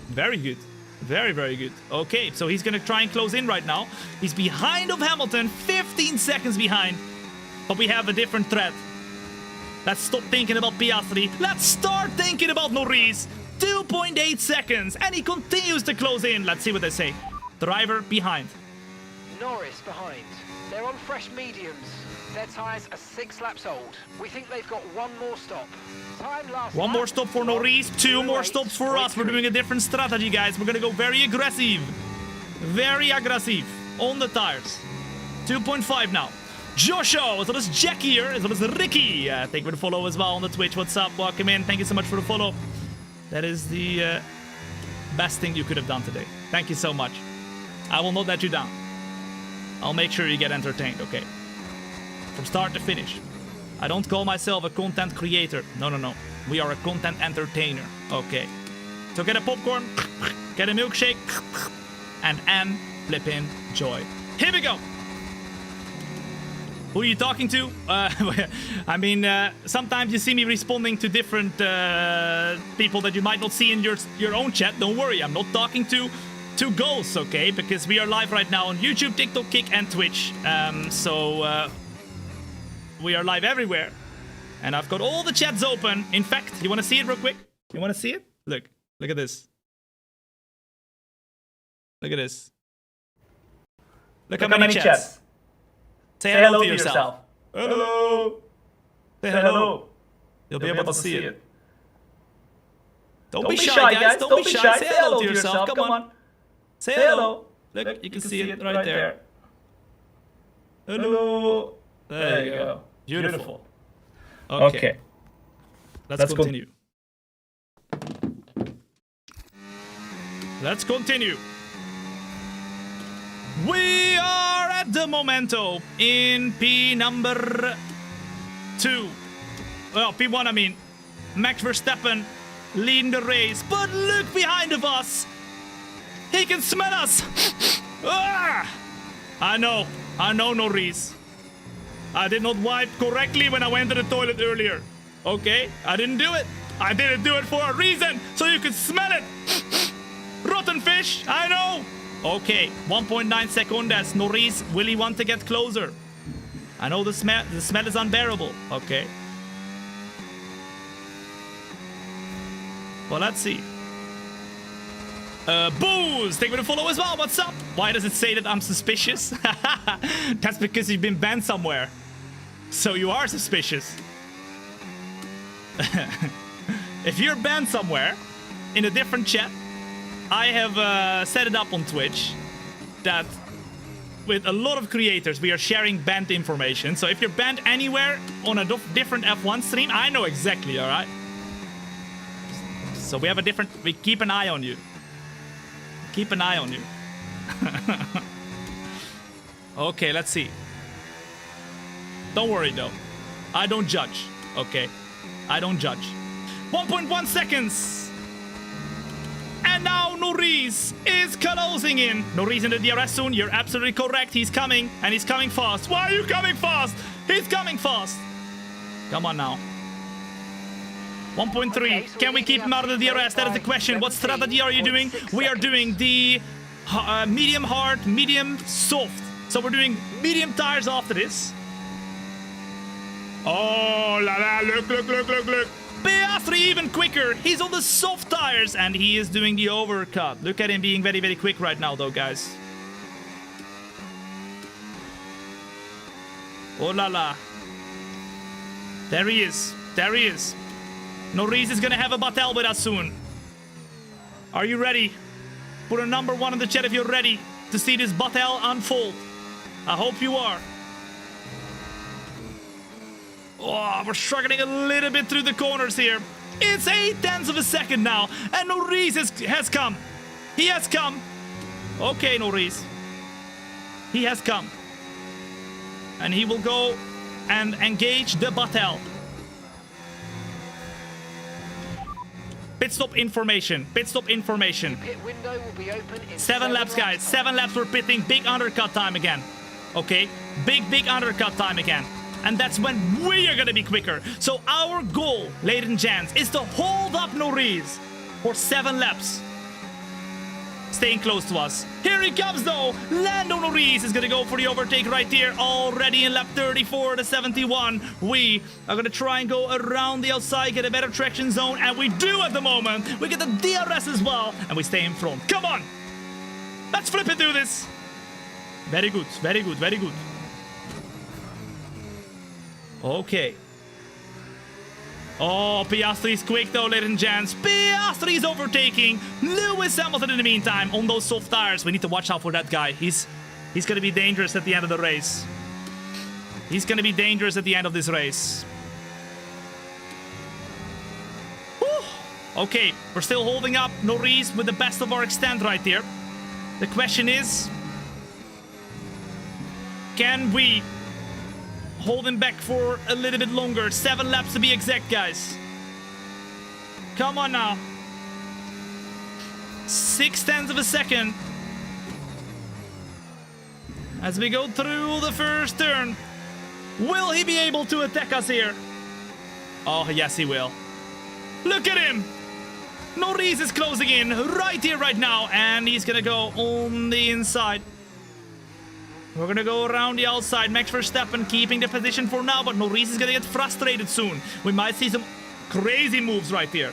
Very good. Very, very good. Okay, so he's gonna try and close in right now. He's behind of Hamilton, 15 seconds behind. But we have a different threat. Let's stop thinking about Piastri. Let's start thinking about Norris. 2.8 seconds, and he continues to close in. Let's see what they say. Driver behind. Norris behind. They're on fresh mediums. Their tyres are 6 laps old. We think they've got one more stop. Time last One lap, more stop for Norris, 2 more stops for us. We're doing a different strategy, guys. We're gonna go very aggressive. Very aggressive on the tires. 2.5 now. Joshua, as well as Jack here, as well as Ricky. Thank you for the follow as well on the Twitch. What's up? Welcome in. Thank you so much for the follow. That is the best thing you could have done today. Thank you so much. I will not let you down. I'll make sure you get entertained, okay? From start to finish. I don't call myself a content creator. No, no, no. We are a content entertainer. Okay. So get a popcorn, get a milkshake, and flippin' joy. Here we go. Who are you talking to? I mean, sometimes you see me responding to different people that you might not see in your own chat. Don't worry, I'm not talking to ghosts, okay? Because we are live right now on YouTube, TikTok, Kick, and Twitch. We are live everywhere. And I've got all the chats open. In fact, you want to see it real quick? You want to see it? Look at this. Look at this. Look how many chats. Say hello to yourself. Hello. Say hello. You'll be able to see it. Don't be shy, guys. Don't be shy. Say hello to yourself. Come on. Say hello. Look, you can see it right there. Hello. There you go. Beautiful. Okay. Let's continue. Let's continue. We are at the momento in P number 2. Well, P1, I mean. Max Verstappen leading the race. But look behind of us. He can smell us. I know, Norris. I did not wipe correctly when I went to the toilet earlier. Okay, I didn't do it. I didn't do it for a reason, so you could smell it. Rotten fish, I know. Okay, 1.9 seconds. Norris, will he want to get closer? I know the smell is unbearable. Okay. Well, let's see. Booze, thank you for the follow as well. What's up? Why does it say that I'm suspicious? That's because you've been banned somewhere. So you are suspicious. If you're banned somewhere in a different chat, I have set it up on Twitch that with a lot of creators we are sharing banned information. So if you're banned anywhere on a different F1 stream, I know exactly, alright? So we keep an eye on you. Keep an eye on you. Okay, let's see. Don't worry though. I don't judge. Okay. I don't judge. 1.1 seconds. And now Norris is closing in. Norris in the DRS soon. You're absolutely correct. He's coming. And he's coming fast. Why are you coming fast? He's coming fast. Come on now. 1.3. Okay, so Can we keep him out of the DRS? That is the question. What strategy are you doing? We are doing the medium hard, medium soft. So we're doing medium tires after this. Oh la la, look. Piastri even quicker. He's on the soft tires and he is doing the overcut. Look at him being very, very quick right now though, guys. Oh la la. There he is. There he is. Norris is gonna have a battle with us soon. Are you ready? Put a number 1 in the chat if you're ready to see this battle unfold. I hope you are. Oh, we're struggling a little bit through the corners here. It's 0.8 of a second now, and Norris has come. He has come. Okay, Norris. He has come. And he will go and engage the battle. Pit stop information. Pit stop information. Pit window will be open in 7 laps, guys. 7 laps for pitting. Big undercut time again. Okay? Big undercut time again. And that's when we are gonna be quicker. So our goal, ladies and gents, is to hold up Norris for 7 laps. staying close to us. Here he comes though. Lando Norris is gonna go for the overtake right here. Already in lap 34 to 71. We are gonna try and go around the outside, get a better traction zone, and we do at the moment. We get the DRS as well, and we stay in front. Come on! Let's flip it through this. Very good, very good, very good. Okay. Oh, Piastri is quick though, ladies and gents. Piastri is overtaking Lewis Hamilton in the meantime on those soft tires. We need to watch out for that guy. He's going to be dangerous at the end of the race. He's going to be dangerous at the end of this race. Whew. Okay, we're still holding up Norris with the best of our extent right here. The question is, can we hold him back for a little bit longer? 7 laps to be exact, guys. Come on now. 0.6 of a second. As we go through the first turn. Will he be able to attack us here? Oh, yes, he will. Look at him. Norris is closing in right here, right now. And he's going to go on the inside. We're gonna go around the outside. Max Verstappen keeping the position for now, but Norris is gonna get frustrated soon. We might see some crazy moves right here.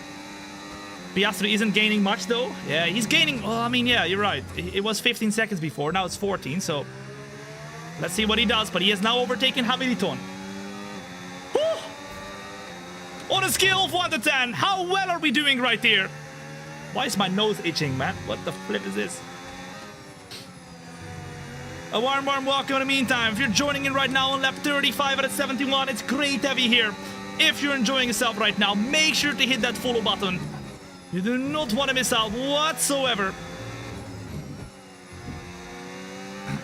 Piastri isn't gaining much though. Yeah, he's gaining. Oh, I mean, yeah, you're right. It was 15 seconds before. Now it's 14. So let's see what he does. But he has now overtaken Hamilton. Whew! On a scale of 1 to 10, how well are we doing right here? Why is my nose itching, man? What the flip is this? A warm welcome in the meantime. If you're joining in right now on lap 35 out of 71, it's great to have you here. If you're enjoying yourself right now, make sure to hit that follow button. You do not want to miss out whatsoever.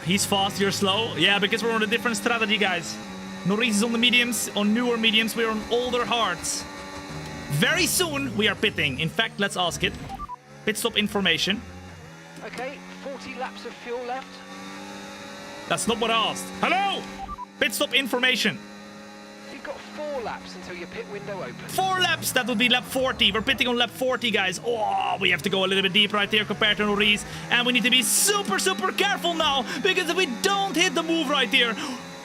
He's fast, you're slow. Yeah, because we're on a different strategy, guys. Norris is on the mediums, on newer mediums. We're on older hards. Very soon, we are pitting. In fact, let's ask it. Pit stop information. Okay, 40 laps of fuel left. That's not what I asked. Hello! Pit stop information. You've got 4 laps until your pit window opens. 4 laps, that would be lap 40. We're pitting on lap 40, guys. Oh, we have to go a little bit deep right here compared to Norris. And we need to be super, super careful now. Because if we don't hit the move right here,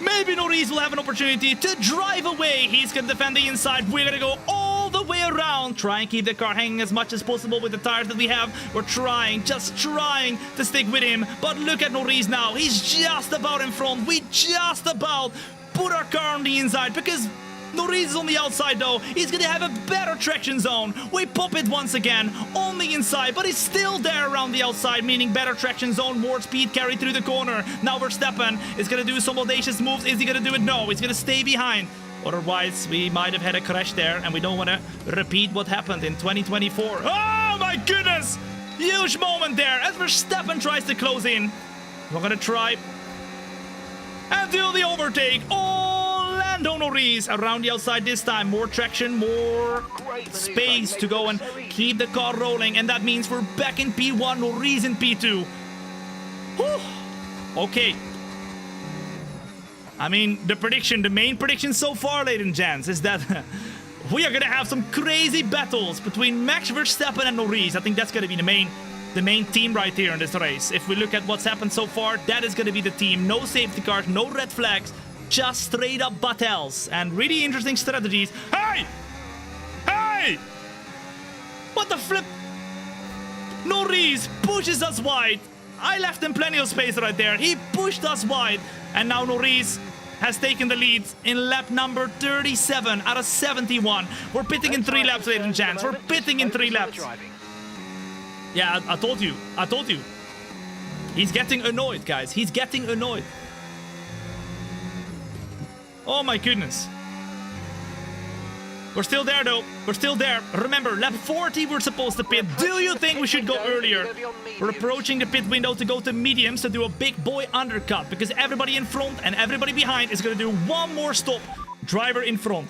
maybe Norris will have an opportunity to drive away. He's going to defend the inside. We're going to go all the way around. Try and keep the car hanging as much as possible with the tires that we have. We're trying, just trying to stick with him. But look at Norris now. He's just about in front. We just about put our car on the inside because Norris is on the outside though. He's going to have a better traction zone. We pop it once again on the inside, but he's still there around the outside, meaning better traction zone, more speed carry through the corner. Now Verstappen is going to do some audacious moves. Is he going to do it? No, he's going to stay behind. Otherwise, we might have had a crash there, and we don't want to repeat what happened in 2024. Oh my goodness! Huge moment there as Verstappen tries to close in. We're going to try and do the overtake. Oh, Lando Norris around the outside this time. More traction, more space to go and keep the car rolling. And that means we're back in P1, Norris in P2. Whew. Okay. I mean, the main prediction so far, ladies and gents, is that we are going to have some crazy battles between Max Verstappen and Norris. I think that's going to be the main team right here in this race. If we look at what's happened so far, that is going to be the team. No safety cars, no red flags, just straight up battles and really interesting strategies. Hey! Hey! What the flip? Norris pushes us wide. I left him plenty of space right there. He pushed us wide. And now Norris has taken the lead in lap number 37 out of 71. We're pitting in 3 laps, ladies and gents. We're pitting in 3 laps. Yeah, I told you. I told you. He's getting annoyed, guys. He's getting annoyed. Oh my goodness. We're still there though. We're still there. Remember, lap 40 we're supposed to pit. Do you think we should go earlier? We're approaching the pit window to go to mediums to do a big boy undercut because everybody in front and everybody behind is going to do one more stop. Driver in front.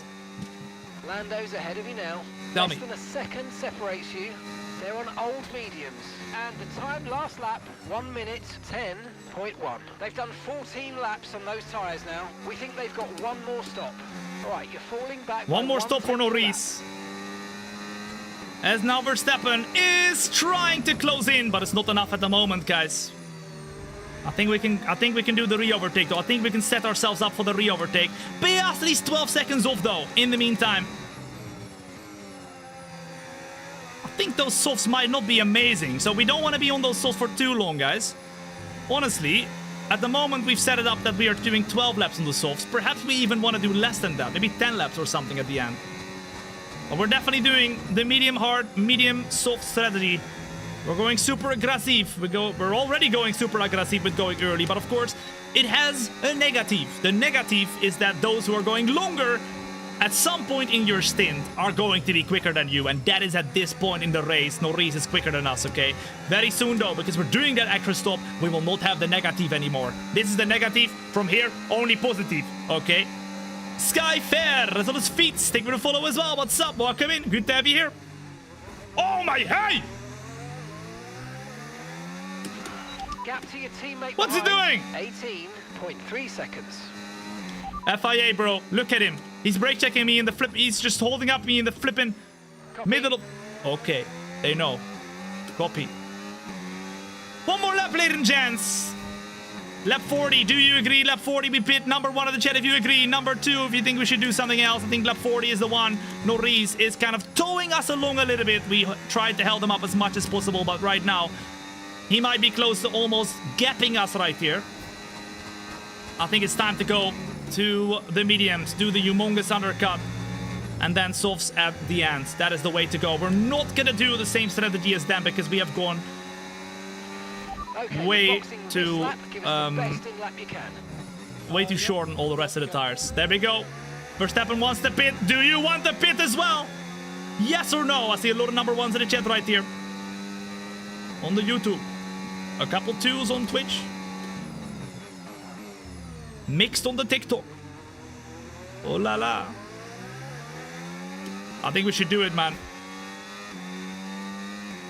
Lando's ahead of you now. Tell me. Less than a second separates you. They're on old mediums. And the time last lap, 1 minute 10.1. They've done 14 laps on those tyres now. We think they've got one more stop. All right, you're falling back. One more stop for Norris. As now Verstappen is trying to close in, but it's not enough at the moment, guys. I think we can do the re-overtake, though. I think we can set ourselves up for the re-overtake. Piastri's 12 seconds off, though, in the meantime. I think those softs might not be amazing, so we don't want to be on those softs for too long, guys. Honestly, at the moment we've set it up that we are doing 12 laps on the softs. Perhaps we even want to do less than that, maybe 10 laps or something at the end. But we're definitely doing the medium hard, medium soft strategy. We're going super aggressive. We're already going super aggressive with going early, but of course, it has a negative. The negative is that those who are going longer at some point in your stint are going to be quicker than you, and that is at this point in the race. Norris is quicker than us, okay? Very soon, though, because we're doing that extra stop, we will not have the negative anymore. This is the negative. From here, only positive, okay? Sky Fair is on his feet. Stick with a follow as well. What's up? Welcome in. Good to have you here. Oh my, hey! Gap to your teammate. What's he doing? 18.3 seconds. FIA, bro. Look at him. He's brake checking me in the flip. He's just holding up me in the flipping middle of... Okay. They know. Copy. One more lap, ladies and gents. Lap 40, do you agree? Lap 40, we pit. Number 1 of the chat if you agree. Number 2, if you think we should do something else. I think lap 40 is the one. Norris is kind of towing us along a little bit. We tried to hold him up as much as possible, but right now, he might be close to almost gapping us right here. I think it's time to go to the mediums, do the humongous undercut, and then softs at the end. That is the way to go. We're not gonna do the same strategy as them because we have gone way too short on all the rest of the tires. There we go. Verstappen wants the pit. Do you want the pit as well? Yes or no? I see a lot of number 1s in the chat right here. On the YouTube. A couple 2s on Twitch. Mixed on the TikTok. Oh la la. I think we should do it, man.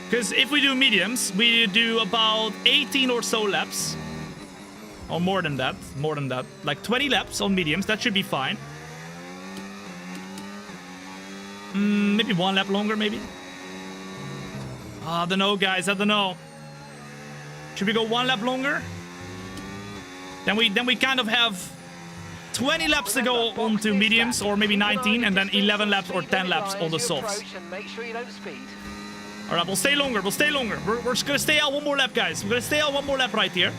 Because if we do mediums, we do about 18 or so laps. Or more than that. More than that. Like 20 laps on mediums. That should be fine. Maybe 1 lap longer, maybe. I don't know, guys. I don't know. Should we go 1 lap longer? Then we kind of have 20 laps to go onto mediums, or maybe 19, and then 11 laps or 10 laps on the softs. Alright, we'll stay longer, we'll stay longer. We're just gonna stay out 1 more lap, guys. We're gonna stay out 1 more lap right here.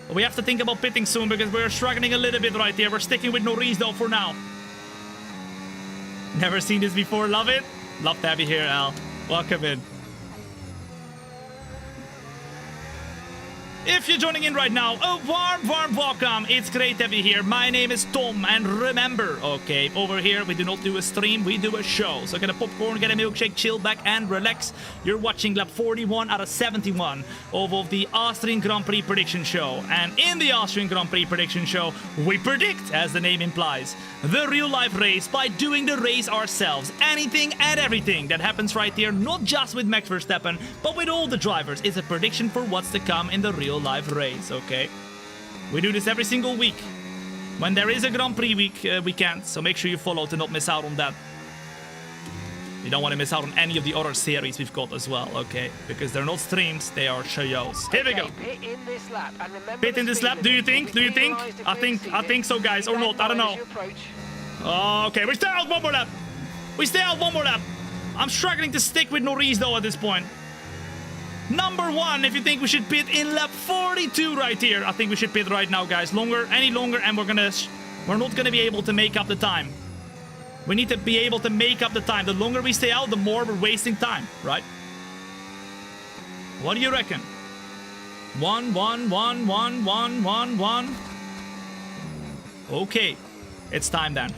But we have to think about pitting soon because we're struggling a little bit right here. We're sticking with Norris though for now. Never seen this before, love it. Love to have you here, Al. Welcome in. If you're joining in right now, a warm welcome. It's great to have you here. My name is Tom, and remember, okay, over here we do not do a stream, we do a show. So get a popcorn, get a milkshake, chill back and relax. You're watching lap 41 out of 71 of the Austrian Grand Prix prediction show. And in the Austrian Grand Prix prediction show, we predict, as the name implies, the real life race by doing the race ourselves. Anything and everything that happens right here, not just with Max Verstappen, but with all the drivers, is a prediction for what's to come in the real live race, okay? We do this every single week. When there is a Grand Prix weekend, so make sure you follow to not miss out on that. You don't want to miss out on any of the other series we've got as well, okay? Because they're not streams, they are shows. Here we go. Pit in this lap, and remember pit in this lap, do you think? Do you think? I think so, guys, or not, I don't know. Okay, we stay out 1 more lap. We stay out 1 more lap. I'm struggling to stick with Norris though at this point. Number 1, if you think we should pit in lap 42 right here. I think we should pit right now, guys. Any longer, and we're not gonna be able to make up the time. We need to be able to make up the time. The longer we stay out, the more we're wasting time, right? What do you reckon? 1, 1, 1, 1, 1, 1, 1. Okay, it's time then.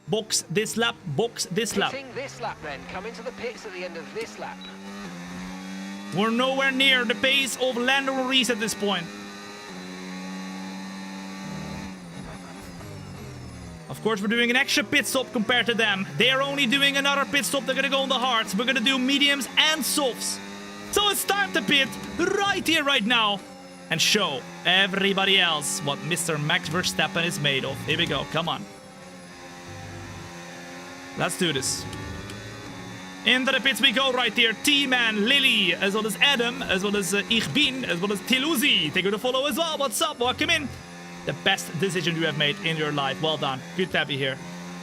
Box this lap, box this lap. Pitting this lap then. Come into the pits at the end of this lap. We're nowhere near the pace of Lando Norris at this point. Of course, we're doing an extra pit stop compared to them. They're only doing another pit stop. They're gonna go on the hards. We're gonna do mediums and softs. So it's time to pit right here, right now, and show everybody else what Mr. Max Verstappen is made of. Here we go. Come on. Let's do this. Into the pits we go right here. T-Man, Lily, as well as Adam, as well as Ich Bin, as well as Tiluzi. Take a follow as well. What's up? Welcome in. The best decision you have made in your life. Well done. Good to have you here.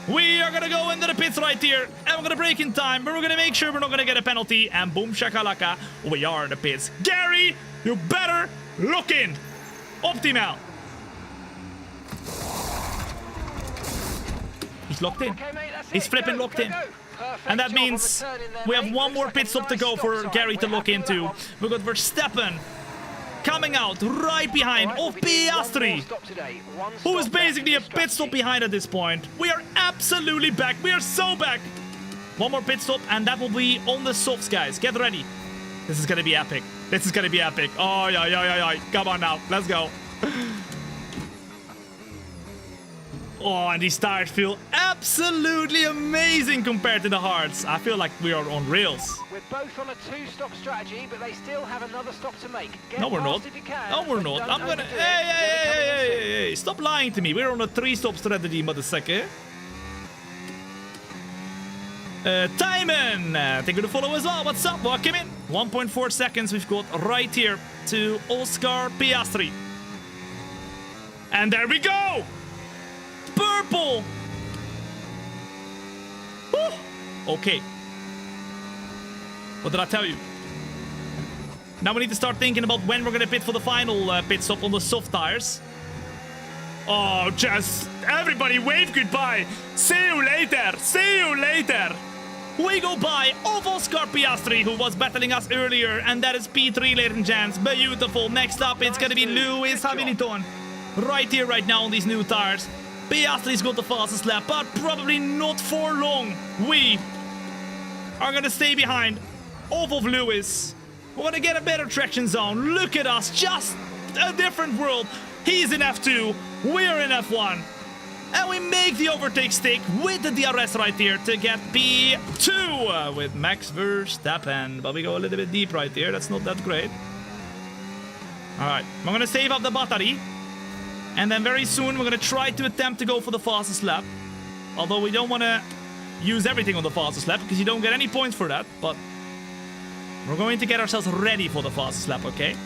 We are gonna go into the pits right here, and we're gonna break in time, but we're gonna make sure we're not gonna get a penalty, and boom shakalaka, we are in the pits. Gary, you better look in. Optimal. He's locked in. Okay, mate, that's He's it. flipping Go, locked go, in. go. Perfect And that job on means the turn in there, we have mate. one Looks more like pit a stop to nice go for stop Gary to time. look We're happy into. with We've got Verstappen coming out right behind that one. of Alright, we need one more Piastri, stop today. One who is stop basically a left in the pit stop strategy. behind at this point. We are absolutely back. We are so back. One more pit stop, and that will be on the softs, guys. Get ready. This is gonna be epic. This is gonna be epic. Oh, yeah. Come on now. Let's go. Oh, and these tires feel absolutely amazing compared to the hards. I feel like we are on rails. We're both on a two-stop strategy, but they still have another stop to make. Get No, we're not. past if you can, No, we're but not. don't I'm gonna. overdo it. They're coming in soon. Hey. Stop lying to me. We're on a 3-stop strategy, motherfucker. Timon, thank you to follow as well. What's up? Welcome in. 1.4 seconds we've got right here to Oscar Piastri. And there we go. Purple. Woo. Okay. What did I tell you? Now we need to start thinking about when we're gonna pit for the final pit stop on the soft tires. Oh, just everybody wave goodbye. See you later. See you later. We go by of Oscar Piastri, who was battling us earlier, and that is P3, ladies and gents. Beautiful. Next up, it's gonna be Lewis Hamilton. Right here, right now on these new tires. Piastri's got the fastest lap, but probably not for long. We are gonna stay behind of Lewis. We're gonna get a better traction zone. Look at us, just a different world. He's in F2, we're in F1. And we make the overtake stick with the DRS right here to get P2 with Max Verstappen. But we go a little bit deep right here. That's not that great. All right, we're gonna save up the battery. And then very soon we're gonna try to attempt to go for the fastest lap. Although we don't wanna use everything on the fastest lap because you don't get any points for that. But we're going to get ourselves ready for the fastest lap, okay?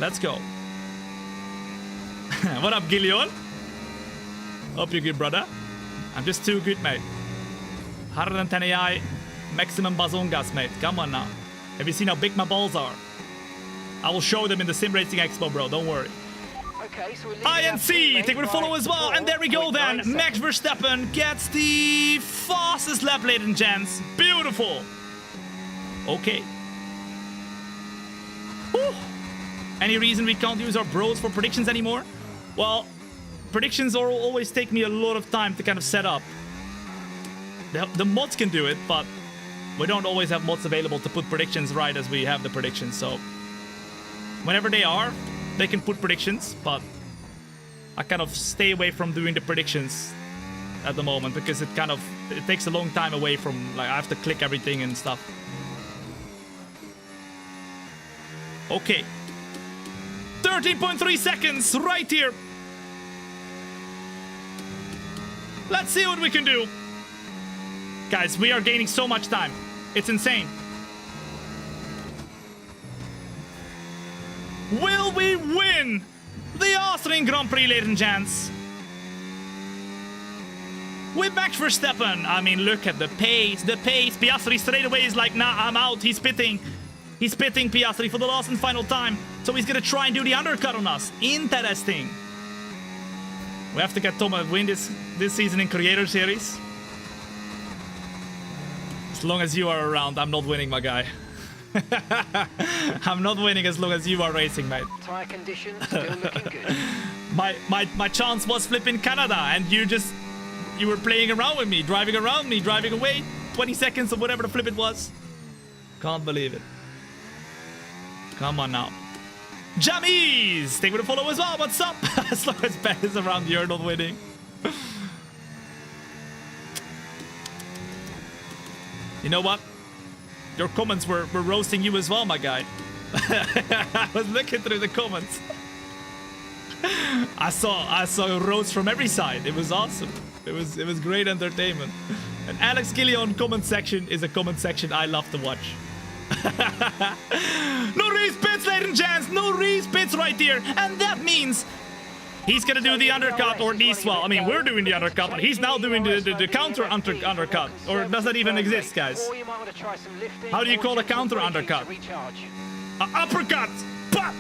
Let's go. What up, Gillion? Hope you're good, brother. I'm just too good, mate. 110 AI, maximum bazongas, mate. Come on now. Have you seen how big my balls are? I will show them in the Sim Racing Expo, bro. Don't worry. Okay, so we're leading INC, our take a follow by as well. And there we go then. 4.9 Max seconds. Verstappen gets the fastest lap, ladies and gents. Beautiful. Okay. Whew. Any reason we can't use our bros for predictions anymore? Well, predictions always take me a lot of time to kind of set up. The mods can do it, but we don't always have mods available to put predictions right as we have the predictions. So whenever they are, they can put predictions, but I kind of stay away from doing the predictions at the moment because it takes a long time away from, like, I have to click everything and stuff. Okay. 13.3 seconds right here. Let's see what we can do. Guys, we are gaining so much time. It's insane. Will we win the Austrian Grand Prix, ladies and gents? With Max Verstappen. I mean, look at the pace, Piastri straight away is like, nah, I'm out. He's pitting. He's pitting Piastri for the last and final time. So he's gonna try and do the undercut on us. Interesting. We have to get Tom a win this season in Creator Series. As long as you are around, I'm not winning, my guy. I'm not winning as long as you are racing, mate. Tyre condition still looking good. My chance was flipping Canada, and you were playing around with me, driving around me, driving away 20 seconds or whatever the flip it was. Can't believe it. Come on now. Jammies! Thank you for the follow as well. What's up? As long as Ben is around, you're not winning. You know what? Your comments were roasting you as well, my guy. I was looking through the comments. I saw roast from every side. It was awesome. It was great entertainment. And Alex Gillion comment section is a comment section I love to watch. No Reese pits, ladies and gents. No Reese pits right here. And that means he's gonna do the undercut, or at least, well, I mean, we're doing the undercut, but he's now doing the counter undercut. Or does that even exist, guys? How do you call a counter undercut? Uppercut! Pop!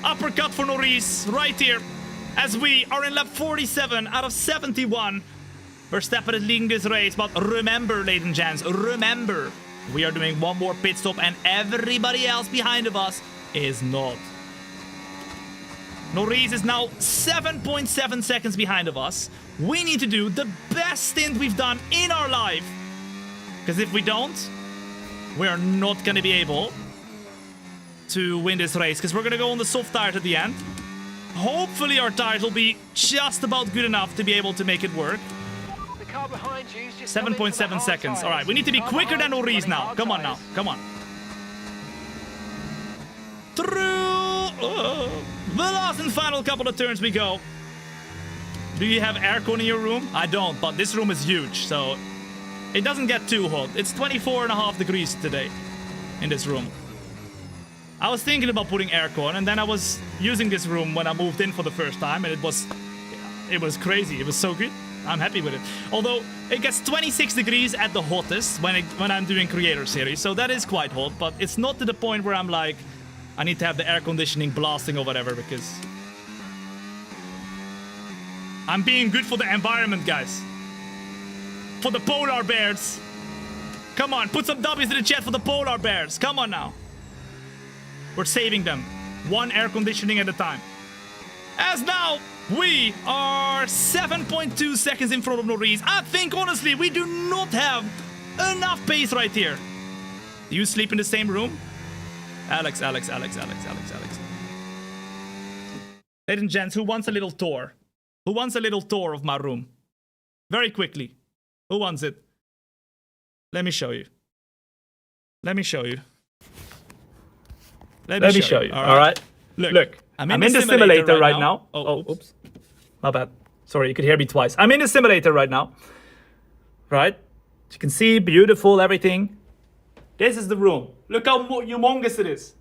Uppercut for Norris right here. As we are in lap 47 out of 71. Verstappen is leading this race, but remember, ladies and gents, remember, we are doing one more pit stop and everybody else behind of us is not. Norris is now 7.7 seconds behind of us. We need to do the best stint we've done in our life. Because if we don't, we are not going to be able to win this race. Because we're going to go on the soft tires at the end. Hopefully our tires will be just about good enough to be able to make it work. 7.7 seconds. All right, we need to be quicker than Norris now. Come on now. Come on. Through the last and final couple of turns we go. Do you have aircon in your room? I don't, but this room is huge, so it doesn't get too hot. It's 24.5 degrees today in this room. I was thinking about putting aircon, and then I was using this room when I moved in for the first time, and it was crazy. It was so good. I'm happy with it. Although it gets 26 degrees at the hottest when I'm doing Creator Series, so that is quite hot, but it's not to the point where I'm like, I need to have the air conditioning blasting or whatever, because I'm being good for the environment, guys. For the polar bears. Come on, put some W's in the chat for the polar bears. Come on now. We're saving them. One air conditioning at a time. As now, we are 7.2 seconds in front of Norris. I think, honestly, we do not have enough pace right here. Do you sleep in the same room? Alex. Ladies and gents, who wants a little tour? Who wants a little tour of my room? Very quickly. Who wants it? Let me show you. Let me show you. All right. Look. I'm in the simulator right now. Oh, oops. My bad. Sorry, you could hear me twice. I'm in the simulator right now. Right? You can see, beautiful, everything. This is the room. Look how humongous it is.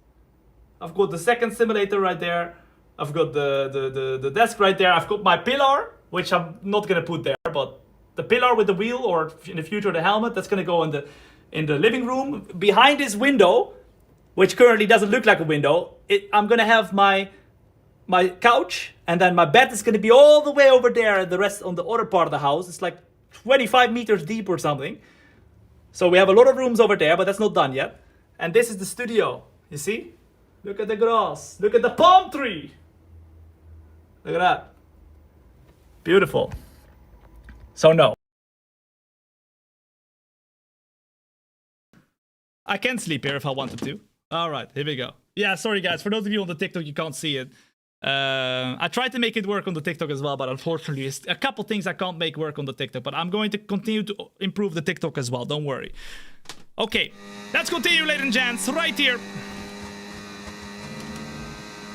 I've got the second simulator right there. I've got the desk right there. I've got my pillar, which I'm not gonna put there, but the pillar with the wheel, or in the future the helmet, that's gonna go in the living room. Behind this window, which currently doesn't look like a window, I'm gonna have my couch, and then my bed is gonna be all the way over there, and the rest on the other part of the house. It's like 25 meters deep or something. So we have a lot of rooms over there, but that's not done yet. And this is the studio. You see? Look at the grass. Look at the palm tree. Look at that. Beautiful. So no. I can sleep here if I wanted to. All right, here we go. Yeah, sorry guys. For those of you on the TikTok, you can't see it. I tried to make it work on the TikTok as well, but unfortunately, it's a couple things I can't make work on the TikTok. But I'm going to continue to improve the TikTok as well. Don't worry. Okay, let's continue, ladies and gents. Right here.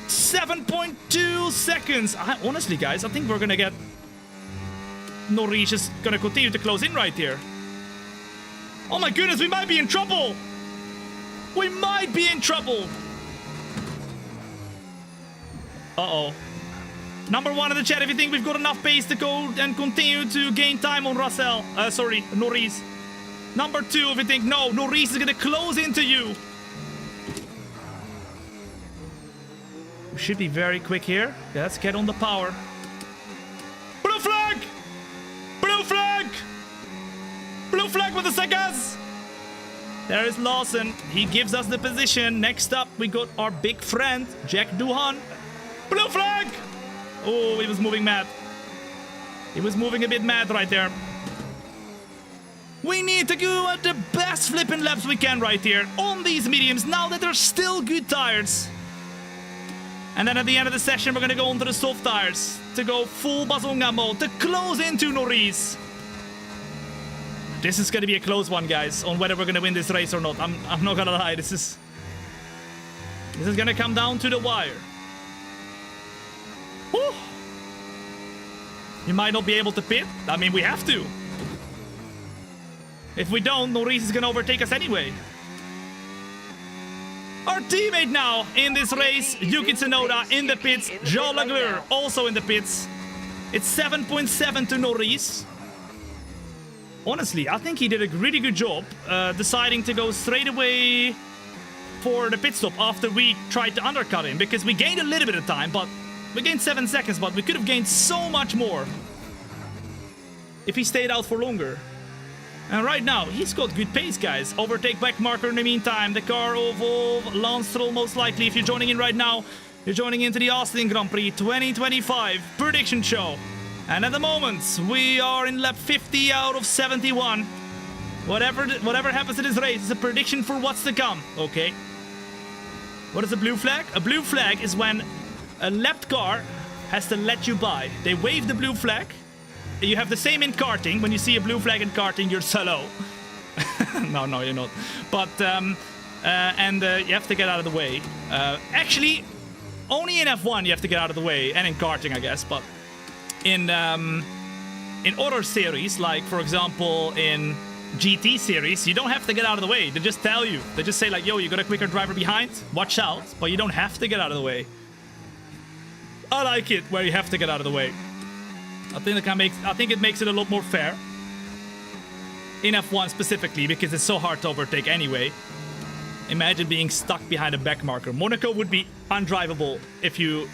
7.2 seconds. Honestly, guys, I think we're gonna get... Norris is gonna continue to close in right here. Oh my goodness, we might be in trouble. We might be in trouble. Uh-oh. Number one in the chat, if you think we've got enough pace to go and continue to gain time on Norris. Number two, if you think, no, Norris is gonna close into you. We should be very quick here. Let's get on the power. Blue flag! Blue flag! Blue flag with the seconds! There is Lawson. He gives us the position. Next up, we got our big friend, Jack Doohan. Blue flag! Oh, he was moving mad. He was moving a bit mad right there. We need to go at the best flipping laps we can right here on these mediums now that they're still good tires. And then at the end of the session, we're going to go onto the soft tires to go full Bazonga mode to close into Norris. This is going to be a close one, guys, on whether we're going to win this race or not. I'm not going to lie. This is going to come down to the wire. Woo. You might not be able to pit. I mean, we have to. If we don't, Norris is gonna overtake us anyway. Our teammate now in this race, Yuki Tsunoda in the pits, Jean Lagler also in the pits. It's 7.7 to Norris. Honestly, I think he did a really good job deciding to go straight away for the pit stop after we tried to undercut him, because we gained a little bit of time, but we gained 7 seconds, but we could have gained so much more if he stayed out for longer. And right now, he's got good pace, guys. Overtake back marker in the meantime. The car of Lance Stroll, most likely. If you're joining in right now, you're joining into the Austrian Grand Prix 2025 prediction show. And at the moment, we are in lap 50 out of 71. Whatever happens in this race is a prediction for what's to come, okay? What is a blue flag? A blue flag is when a lapped car has to let you by. They wave the blue flag. You have the same in karting. When you see a blue flag in karting, you're slow. No, you're not. But, you have to get out of the way. Actually, only in F1 you have to get out of the way, and in karting, I guess. But in other series, like, for example, in GT series, you don't have to get out of the way. They just tell you. They just say, like, yo, you got a quicker driver behind? Watch out. But you don't have to get out of the way. I like it where you have to get out of the way. I think it makes it a lot more fair in F1 specifically, because it's so hard to overtake anyway. Imagine being stuck behind a back marker. Monaco would be undrivable if you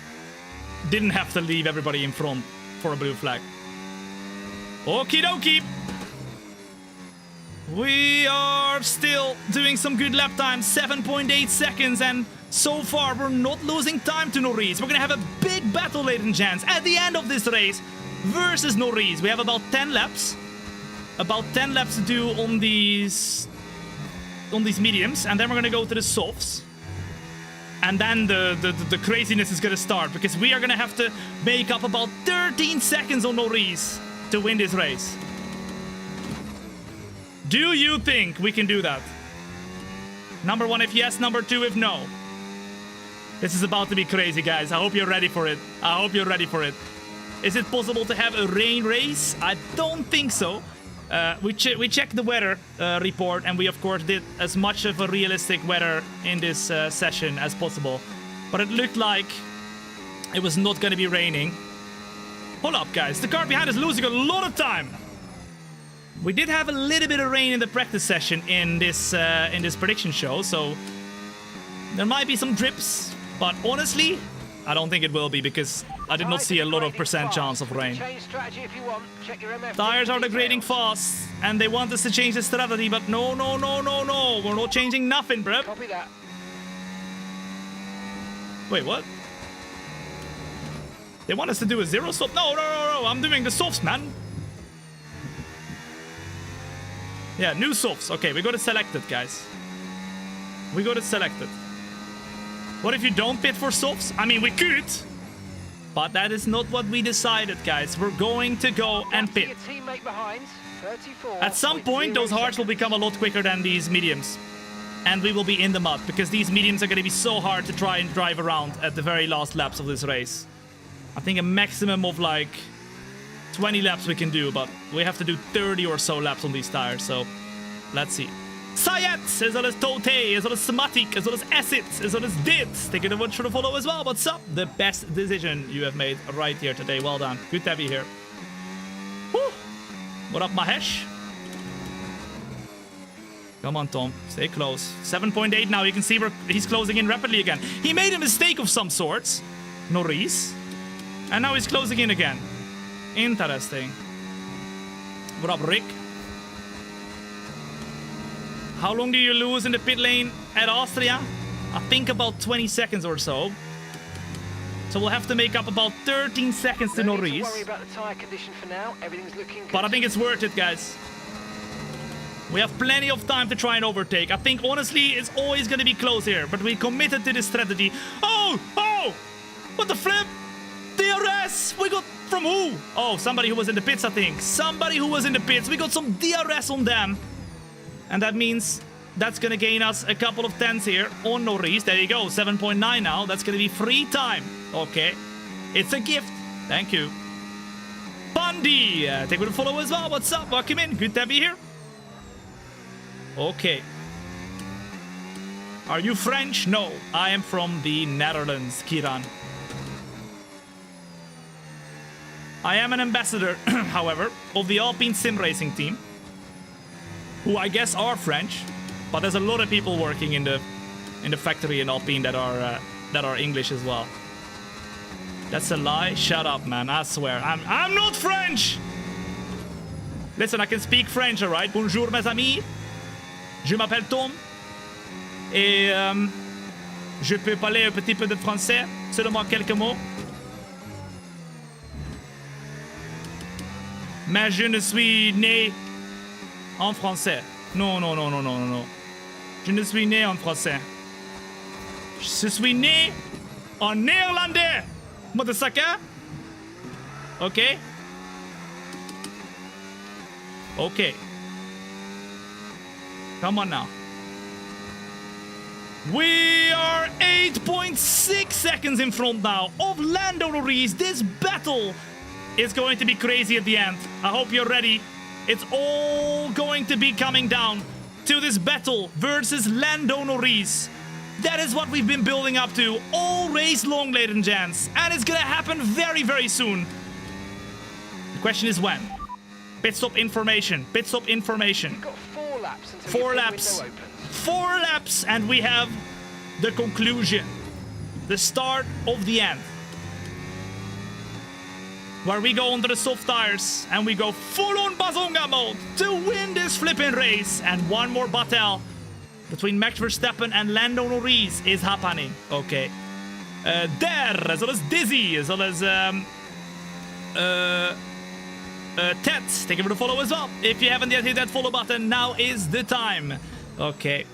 didn't have to leave everybody in front for a blue flag. Okie dokie. We are still doing some good lap times, 7.8 seconds, and so far we're not losing time to Norris. We're gonna have a big battle, ladies and gents, at the end of this race versus Norris. We have about 10 laps. About 10 laps to do on these mediums, and then we're gonna go to the softs. And then the craziness is gonna start, because we are gonna have to make up about 13 seconds on Norris to win this race. Do you think we can do that? Number 1 if yes, number 2 if no. This is about to be crazy, guys. I hope you're ready for it. I hope you're ready for it. Is it possible to have a rain race? I don't think so. We checked the weather report, and we of course did as much of a realistic weather in this session as possible. But it looked like it was not going to be raining. Hold up, guys. The car behind is losing a lot of time. We did have a little bit of rain in the practice session in this prediction show, so there might be some drips. But honestly, I don't think it will be, because I did not see a lot of percent chance of rain. Tires are degrading fast, and they want us to change the strategy, but no. We're not changing nothing, bruh. Copy that. Wait, what? They want us to do a zero stop? No. I'm doing the softs, man. Yeah, new softs. Okay, we got it selected, guys. We got it selected. What if you don't pit for softs? I mean, we could. But that is not what we decided, guys. We're going to go and pit. At some point, those hards will become a lot quicker than these mediums. And we will be in the mud, because these mediums are going to be so hard to try and drive around at the very last laps of this race. I think a maximum of like 20 laps we can do, but we have to do 30 or so laps on these tires, so let's see. Sayat, as well as Tote, as well as Sematic, as well as Acid, as well as Dit. Thank you very much for the follow as well. What's up? The best decision you have made right here today. Well done. Good to have you here. Woo. What up, Mahesh? Come on, Tom. Stay close. 7.8 now. You can see he's closing in rapidly again. He made a mistake of some sorts, Norris. And now he's closing in again. Interesting. What up, Rick? How long do you lose in the pit lane at Austria? I think about 20 seconds or so. So we'll have to make up about 13 seconds to Norris. Don't worry about the tyre condition for now. Everything's looking good. But I think it's worth it, guys. We have plenty of time to try and overtake. I think, honestly, it's always going to be close here. But we committed to this strategy. Oh! What the flip? DRS! We got from who? Oh, somebody who was in the pits, I think. Somebody who was in the pits. We got some DRS on them. And that means that's going to gain us a couple of tenths here on Norris. There you go, 7.9 now. That's going to be free time. Okay. It's a gift. Thank you. Bundy, take with a follow as well. What's up? Welcome in. Good to be here. Okay. Are you French? No, I am from the Netherlands, Kiran. I am an ambassador, however, of the Alpine sim racing team, who I guess are French, but there's a lot of people working in the factory in Alpine that are English as well. That's a lie. Shut up, man. I swear, I'm not French. Listen, I can speak French, alright? Bonjour, mes amis. Je m'appelle Tom. Et je peux parler un petit peu de français, seulement quelques mots. Mais je ne suis né en français. Non, non, non, non, non, non, non. Je ne suis né en français. Je suis né en néerlandais. Motherfucker. Okay. Okay. Come on now. We are 8.6 seconds in front now of Lando Norris. This battle is going to be crazy at the end. I hope you're ready. It's all going to be coming down to this battle versus Lando Norris. That is what we've been building up to all race long, ladies and gents. And it's gonna happen very, very soon. The question is when. Pit stop information. Pit stop information. You've got 4 laps until 4 your pit laps. window opens. 4 laps and we have the conclusion. The start of the end. Where we go under the soft tires and we go full-on Bazonga mode to win this flipping race. And one more battle between Max Verstappen and Lando Norris is happening. Okay. There, as well as Dizzy, as well as Ted, thank you for the follow as well. If you haven't yet hit that follow button, now is the time. Okay.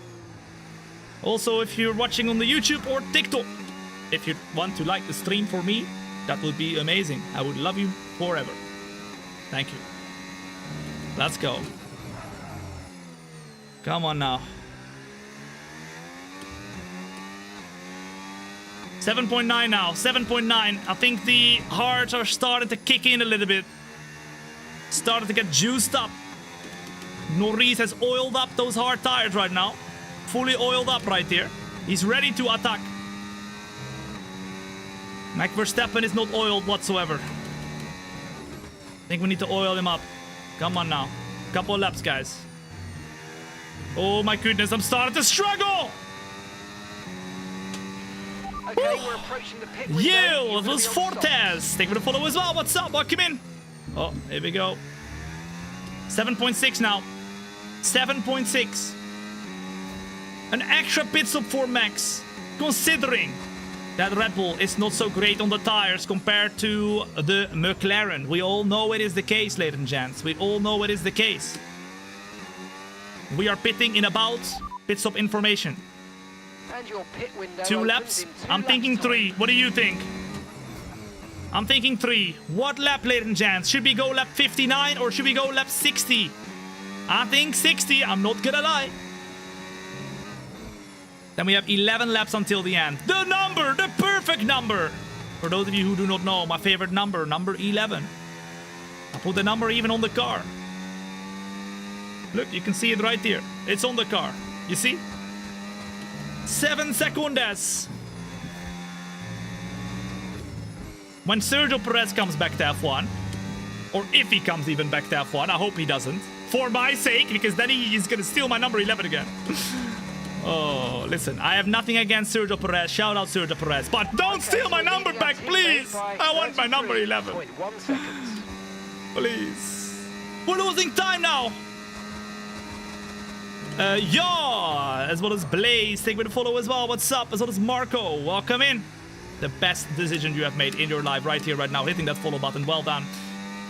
Also, if you're watching on the YouTube or TikTok, if you want to like the stream for me, that would be amazing. I would love you forever. Thank you. Let's go. Come on now. 7.9 now. 7.9. I think the hearts are starting to kick in a little bit. Started to get juiced up. Norris has oiled up those hard tires right now. Fully oiled up right here. He's ready to attack. Max Verstappen is not oiled whatsoever. I think we need to oil him up. Come on now. Couple of laps, guys. Oh my goodness, I'm starting to struggle! Okay, we're approaching the pit window. Yield, You're it gonna was be on stop. Fortes. Thank you for the follow as well. What's up? Welcome in. Oh, here we go. 7.6 now. 7.6. An extra pit stop for Max, considering that Red Bull is not so great on the tires compared to the McLaren. We all know it is the case, ladies and gents. We all know it is the case. We are pitting in about pit stop information. And your pit window 2 opens laps? in 2 I'm laps thinking time. 3. What do you think? I'm thinking 3. What lap, ladies and gents? Should we go lap 59 or should we go lap 60? I think 60. I'm not gonna lie. Then we have 11 laps until the end. The number, the perfect number. For those of you who do not know, my favorite number, number 11. I put the number even on the car. Look, you can see it right here. It's on the car. You see? 7 seconds. When Sergio Perez comes back to F1, or if he comes even back to F1, I hope he doesn't. For my sake, because then he's gonna steal my number 11 again. Oh, listen, I have nothing against Sergio Perez. Shout out Sergio Perez. But don't steal my number back, please. I want my number 11. 0.1 seconds. Please. We're losing time now. Yeah, as well as Blaze. Thank you for the follow as well. What's up? As well as Marco. Welcome in. The best decision you have made in your life right here, right now. Hitting that follow button. Well done.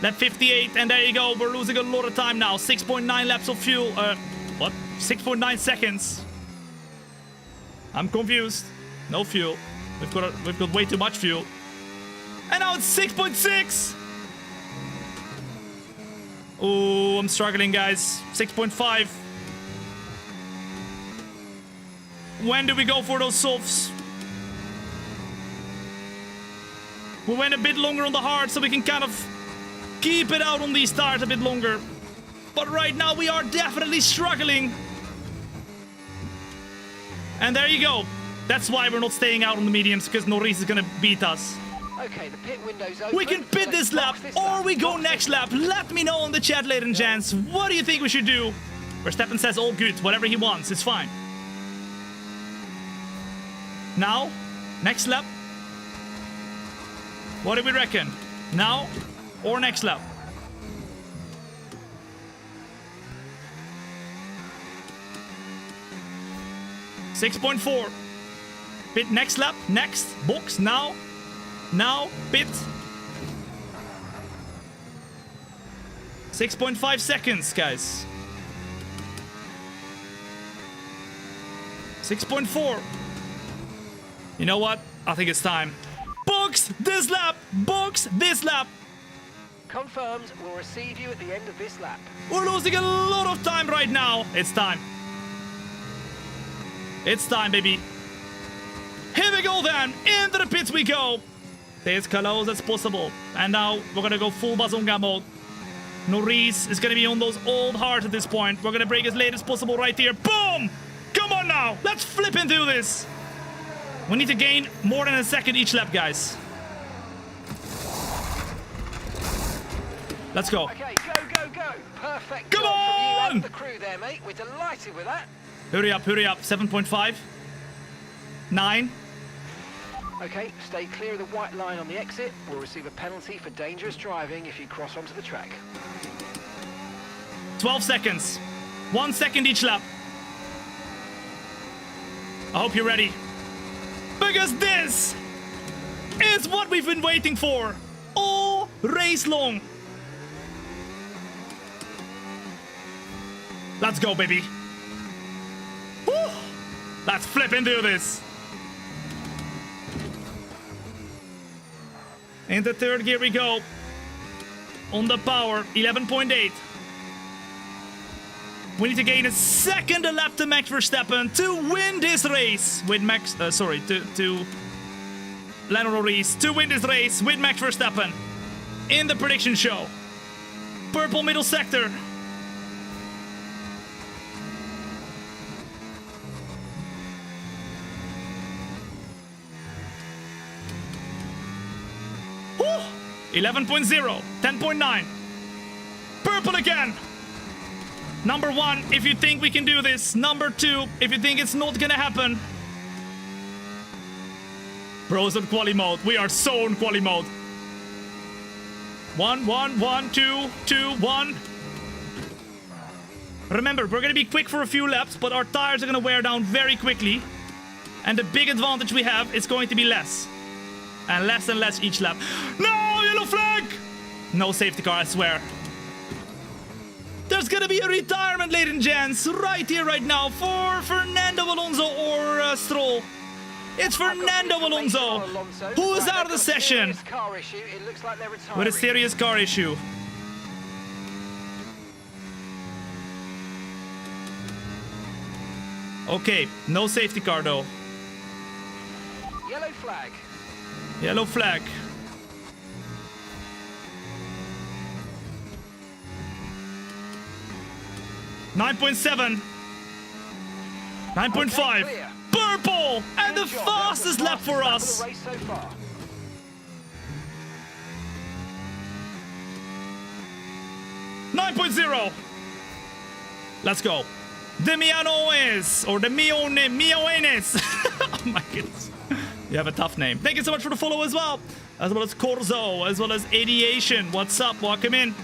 Lap 58. And there you go. We're losing a lot of time now. 6.9 laps of fuel. What? 6.9 seconds. I'm confused. No fuel. We've got way too much fuel. And now it's 6.6. Oh, I'm struggling, guys. 6.5. When do we go for those softs? We went a bit longer on the hard so we can kind of keep it out on these tires a bit longer. But right now we are definitely struggling. And there you go. That's why we're not staying out on the mediums, because Norris is gonna beat us. Okay, the pit window's open. We can pit so this box lap, this or lap. we go Box next this lap. Let me know in the chat, ladies and gents. What do you think we should do? Verstappen says all good, whatever he wants, it's fine. Now, next lap. What do we reckon? Now or next lap? .4. Pit next lap. Next. Box. Now. Now. Pit. 6.5 seconds, guys. 6.4. You know what? I think it's time. Box this lap! Box this lap! Confirmed, we'll receive you at the end of this lap. We're losing a lot of time right now. It's time. It's time, baby. Here we go then. Into the pits we go. Stay as close as possible. And now we're gonna go full bazonga mode. Norris is gonna be on those old hearts at this point. We're gonna brake as late as possible right here. Boom! Come on now. Let's flip and do this. We need to gain more than a second each lap, guys. Let's go. Okay, go. Perfect Come job from you on! and the crew there, mate. We're delighted with that. Hurry up. 7.5. 9. Okay, stay clear of the white line on the exit. We'll receive a penalty for dangerous driving if you cross onto the track. 12 seconds. 1 second each lap. I hope you're ready. Because this is what we've been waiting for all race long. Let's go, baby. Woo! Let's flip and do this. In the third gear we go. On the power, 11.8. We need to gain a second lap to Max Verstappen to win this race with Max. To Lando Norris to win this race with Max Verstappen in the prediction show. Purple middle sector. Woo! 11.0, 10.9. Purple again. Number 1, if you think we can do this. Number 2, if you think it's not gonna happen. Bros on quali mode. We are so on quali mode. 1, 1, 1, 2, 2, 1. Remember, we're gonna be quick for a few laps, but our tires are gonna wear down very quickly. And the big advantage we have is going to be less. And less each lap. No! Yellow flag! No safety car, I swear. There's gonna be a retirement, ladies and gents, right here, right now, for Fernando Alonso or Stroll. It's Fernando Alonso, who is out of the session with a serious car issue. Okay, no safety car though. Yellow flag. Yellow flag. .7. 9.5. Okay, Purple! And Good the job. fastest lap for Lap us. of the race so far. 9.0. Let's go. The Mianoes, or the Mioenes. Oh my goodness. You have a tough name. Thank you so much for the follow as well. As well as Corzo, as well as Aviation. What's up? Welcome in.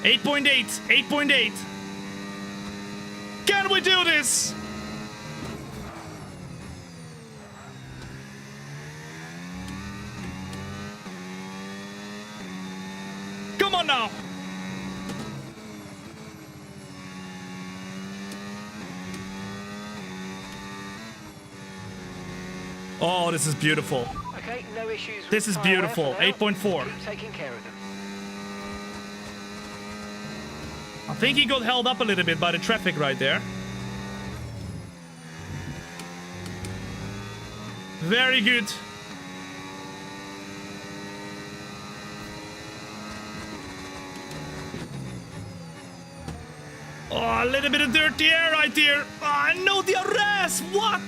8.8. 8.8. Can we do this? Come on now. Oh, this is beautiful. Okay, no issues. This is with tyre wear beautiful. for now. 8.4. Keep taking care of them. I think he got held up a little bit by the traffic right there. Very good. A little bit of dirty air right here. No DRS. What?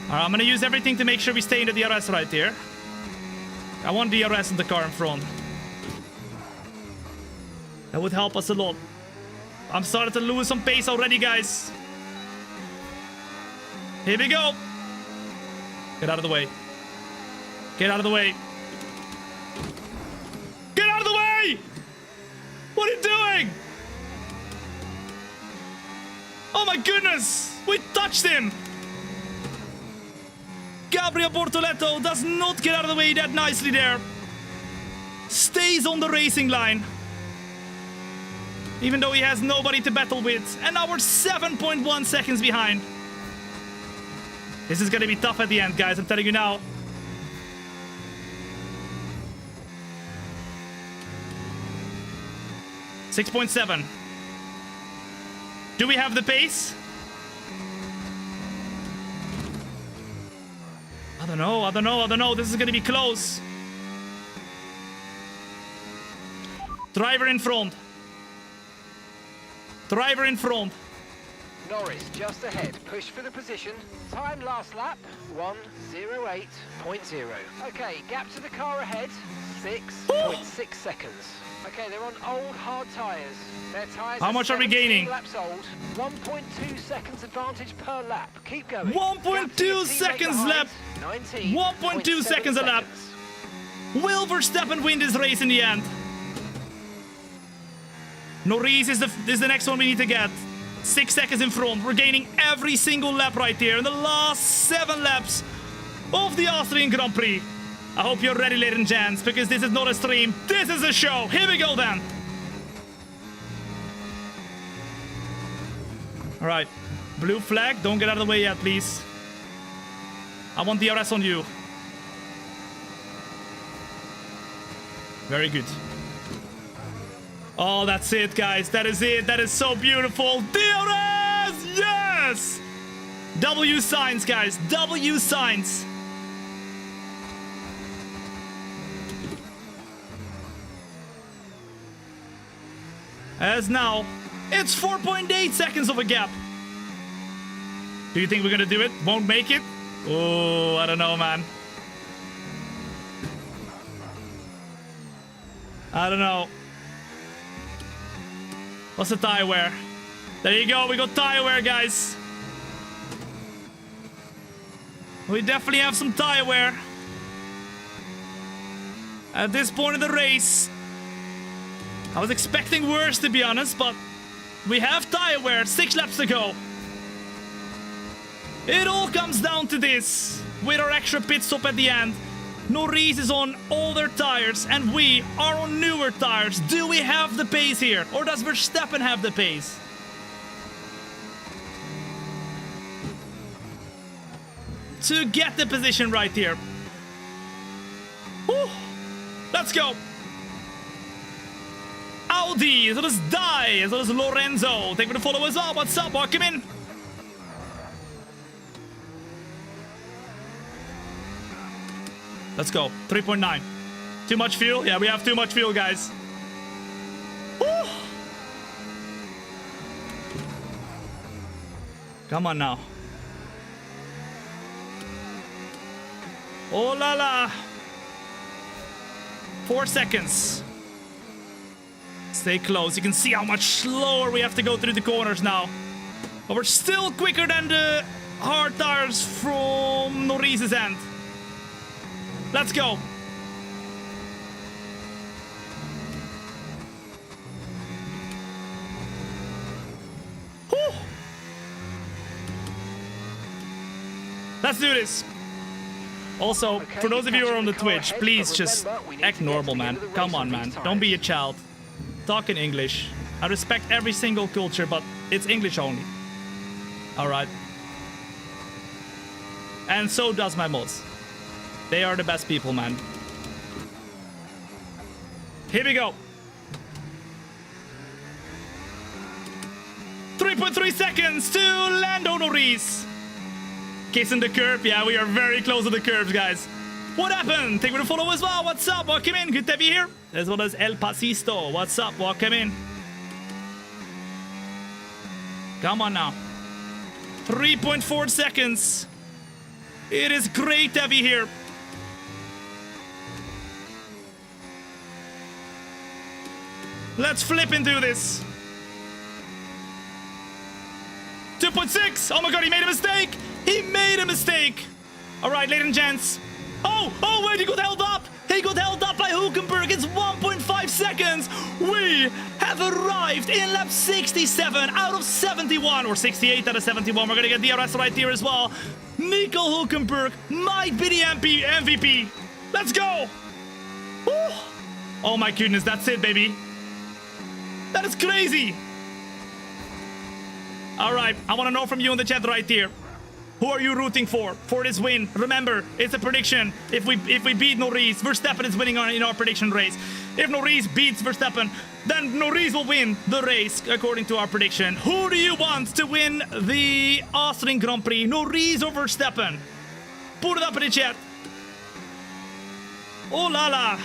All right, I'm gonna use everything to make sure we stay in the DRS right here. I want DRS in the car in front. That would help us a lot. I'm starting to lose some pace already, guys. Here we go. Get out of the way. Get out of the way. Get out of the way! What are you doing? Oh my goodness! We touched him! Gabriel Bortoletto does not get out of the way that nicely there. Stays on the racing line. Even though he has nobody to battle with. And now we're 7.1 seconds behind. This is gonna be tough at the end, guys. I'm telling you now. .7. Do we have the pace? I don't know. This is gonna be close. Driver in front. Driver in front. Norris just ahead. Push for the position. Time last lap 1:08.0. Okay, gap to the car ahead 6.6 seconds. Okay, they're on old hard tyres. Their tyres How much are we gaining? Laps old. 1.2 seconds advantage per lap. Keep going. 1.2 seconds lap. 1.2 seconds a lap. Will Verstappen win this race in the end? Norris is the next one we need to get. 6 seconds in front. We're gaining every single lap right here in the last 7 laps of the Austrian Grand Prix. I hope you're ready, ladies and gents, because this is not a stream. This is a show. Here we go then. All right. Blue flag. Don't get out of the way yet, please. I want DRS on you. Very good. Oh, that's it, guys. That is it. That is so beautiful. DRS! Yes! W signs, guys. W signs. As now, it's 4.8 seconds of a gap. Do you think we're gonna do it? Won't make it? Oh, I don't know, man. I don't know. What's the tire wear? There you go, we got tire wear, guys. We definitely have some tire wear. At this point in the race, I was expecting worse, to be honest, but we have tire wear, 6 laps to go. It all comes down to this, with our extra pit stop at the end. Norris is on older tires, and we are on newer tires. Do we have the pace here, or does Verstappen have the pace? To get the position right here. Whew. Let's go. Audi, as well as Die, as well as Lorenzo. Thank you for the follow as well. What's up? Welcome in. Let's go. 3.9. Too much fuel? Yeah, we have too much fuel, guys. Woo. Come on now. Oh la la. 4 seconds. Stay close. You can see how much slower we have to go through the corners now. But we're still quicker than the hard tires from Norris's end. Let's go. Whew. Let's do this. Also, for those of you who are on the Twitch, please just act normal, man. Come on, man. Don't be a child. Talk in English. I respect every single culture, but it's English only. Alright. And so does my mods. They are the best people, man. Here we go. 3.3 seconds to Lando Norris. Kissing the curb. Yeah, we are very close to the curbs, guys. What happened? Thank you for the follow as well. What's up? Welcome in. Good to have you here. As well as El Pasisto. What's up? Welcome in. Come on now. 3.4 seconds. It is great to be here. Let's flip into this. 2.6. Oh my god, he made a mistake. He made a mistake. All right, ladies and gents. Oh, wait, he got held up. He got held up by Hulkenberg. It's 1.5 seconds. We have arrived in lap 67 out of 71, or 68 out of 71. We're going to get DRS right here as well. Nico Hulkenberg might be the MVP. Let's go. Woo. Oh my goodness, that's it, baby. That is crazy. All right, I want to know from you in the chat right here. Who are you rooting for this win? Remember, it's a prediction. If we beat Norris, Verstappen is winning in our prediction race. If Norris beats Verstappen, then Norris will win the race according to our prediction. Who do you want to win the Austrian Grand Prix? Norris or Verstappen? Put it up in the chat. Oh la la.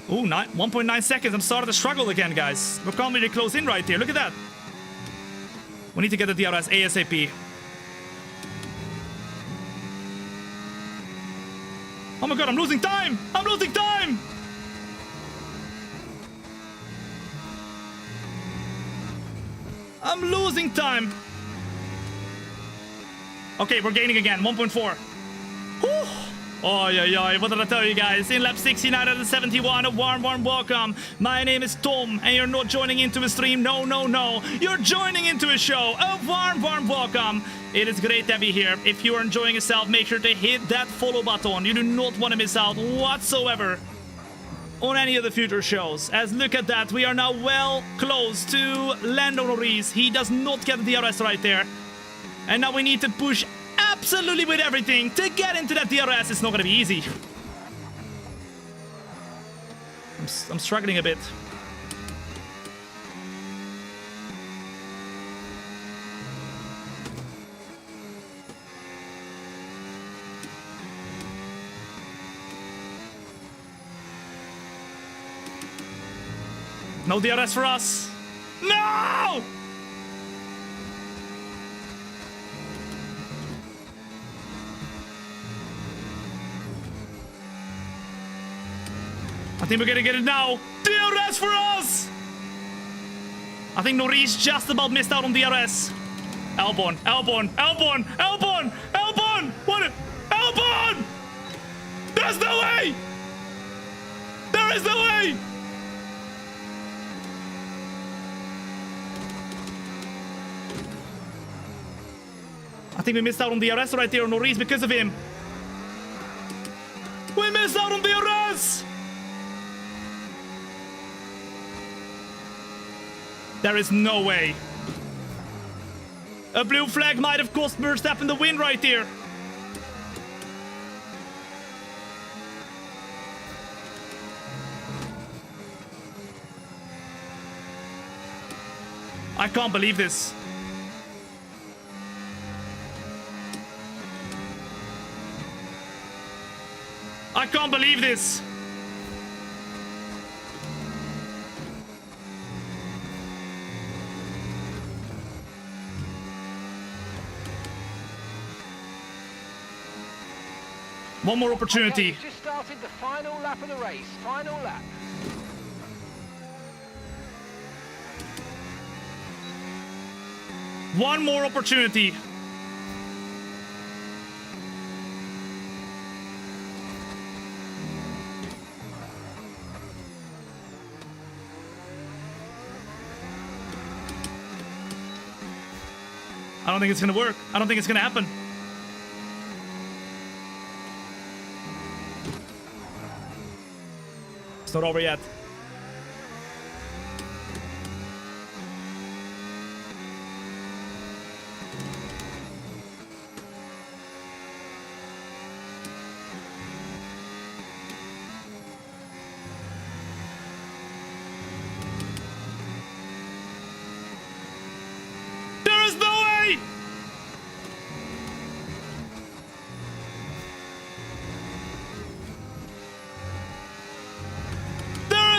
Oh, 1.9 seconds. I'm starting to struggle again, guys. We're coming really close in right here. Look at that. We need to get the DRS ASAP. Oh my god, I'm losing time! I'm losing time! I'm losing time! Okay, we're gaining again. 1.4. Whew. Oh, yeah, what did I tell you guys? In lap 69 out of 71, a warm welcome. My name is Tom, and you're not joining into a stream. No. You're joining into a show. A warm welcome. It is great to be here. If you are enjoying yourself, make sure to hit that follow button. You do not want to miss out whatsoever on any of the future shows. As look at that, we are now well close to Lando Norris. He does not get the DRS right there. And now we need to push absolutely with everything to get into that DRS. It's not going to be easy. I'm struggling a bit. No DRS for us. No! I think we're gonna get it now. DRS for us! I think Norris just about missed out on DRS. Albon. What? Albon! There's no way! There is no way! I think we missed out on DRS right there on Norris because of him. We missed out on DRS! There is no way. A blue flag might have cost Verstappen the win right here. I can't believe this. I can't believe this. One more opportunity. Okay, just started the final lap of the race. Final lap. One more opportunity. I don't think it's gonna work. I don't think it's gonna happen. It's not over yet. There is no way! There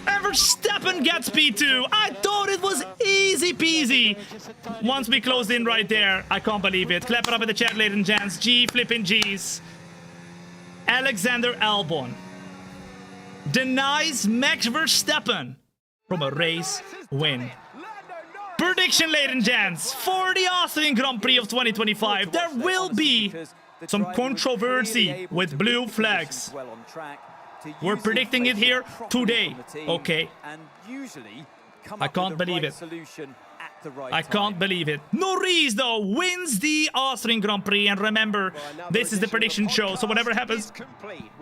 And Verstappen gets P2. I thought it was easy peasy. Once we closed in right there, I can't believe it. Clap it up in the chat, ladies and gents. G flipping G's. Alexander Albon denies Max Verstappen from a race win. Prediction, ladies and gents, for the Austrian Grand Prix of 2025, there will be some controversy with blue flags. We're predicting it here today, okay? I can't believe it. I can't believe it. Norris, though, wins the Austrian Grand Prix. And remember, this is the prediction show. So whatever happens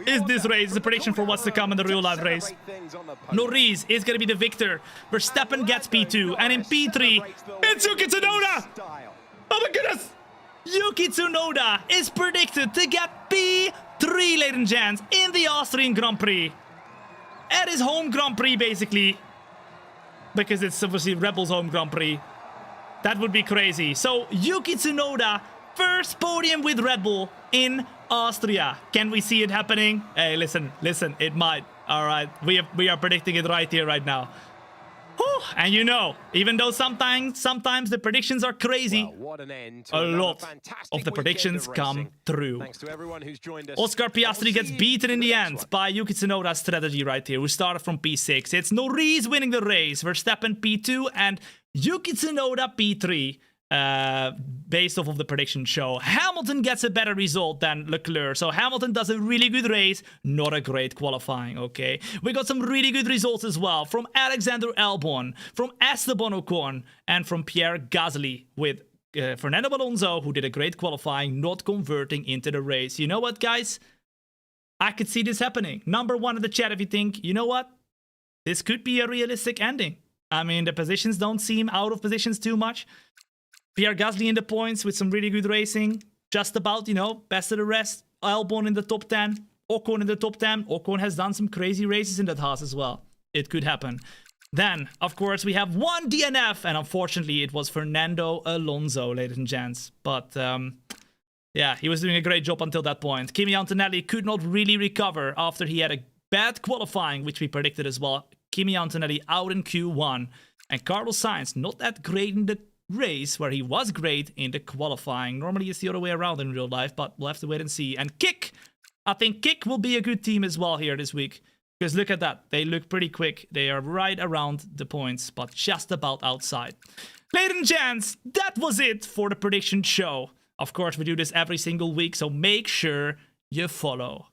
is this race. Is a prediction for what's to come in the real-life race. Norris is going to be the victor. Verstappen gets P2. And in P3, it's Yuki Tsunoda! Oh my goodness! Yuki Tsunoda is predicted to get P3, ladies and gents, in the Austrian Grand Prix. At his home Grand Prix, basically. Because it's obviously Red Bull's home Grand Prix. That would be crazy. So, Yuki Tsunoda, first podium with Red Bull in Austria. Can we see it happening? Hey, listen, it might. All right, we are predicting it right here, right now. Whew. And you know, even though sometimes the predictions are crazy, what an end a lot of the predictions come true. Thanks to everyone who's joined us. Oscar Piastri gets beaten in the end by Yuki Tsunoda's strategy right here. We started from P6. It's Norris winning the race, Verstappen P2 and Yuki Tsunoda P3. Based off of the prediction show. Hamilton gets a better result than Leclerc. So Hamilton does a really good race, not a great qualifying, okay? We got some really good results as well from Alexander Albon, from Esteban Ocon, and from Pierre Gasly with Fernando Alonso, who did a great qualifying, not converting into the race. You know what, guys? I could see this happening. Number one in the chat if you think, you know what? This could be a realistic ending. I mean, the positions don't seem out of positions too much. Pierre Gasly in the points with some really good racing. Just about, you know, best of the rest. Albon in the top 10. Ocon in the top 10. Ocon has done some crazy races in that Haas as well. It could happen. Then, of course, we have one DNF. And unfortunately, it was Fernando Alonso, ladies and gents. But, yeah, he was doing a great job until that point. Kimi Antonelli could not really recover after he had a bad qualifying, which we predicted as well. Kimi Antonelli out in Q1. And Carlos Sainz not that great in the race where he was great in the qualifying. Normally it's the other way around in real life, but we'll have to wait and see. And Kick, I think Kick will be a good team as well here this week. Because look at that, they look pretty quick. They are right around the points, but just about outside. Ladies and gents, that was it for the prediction show. Of course, we do this every single week, so make sure you follow.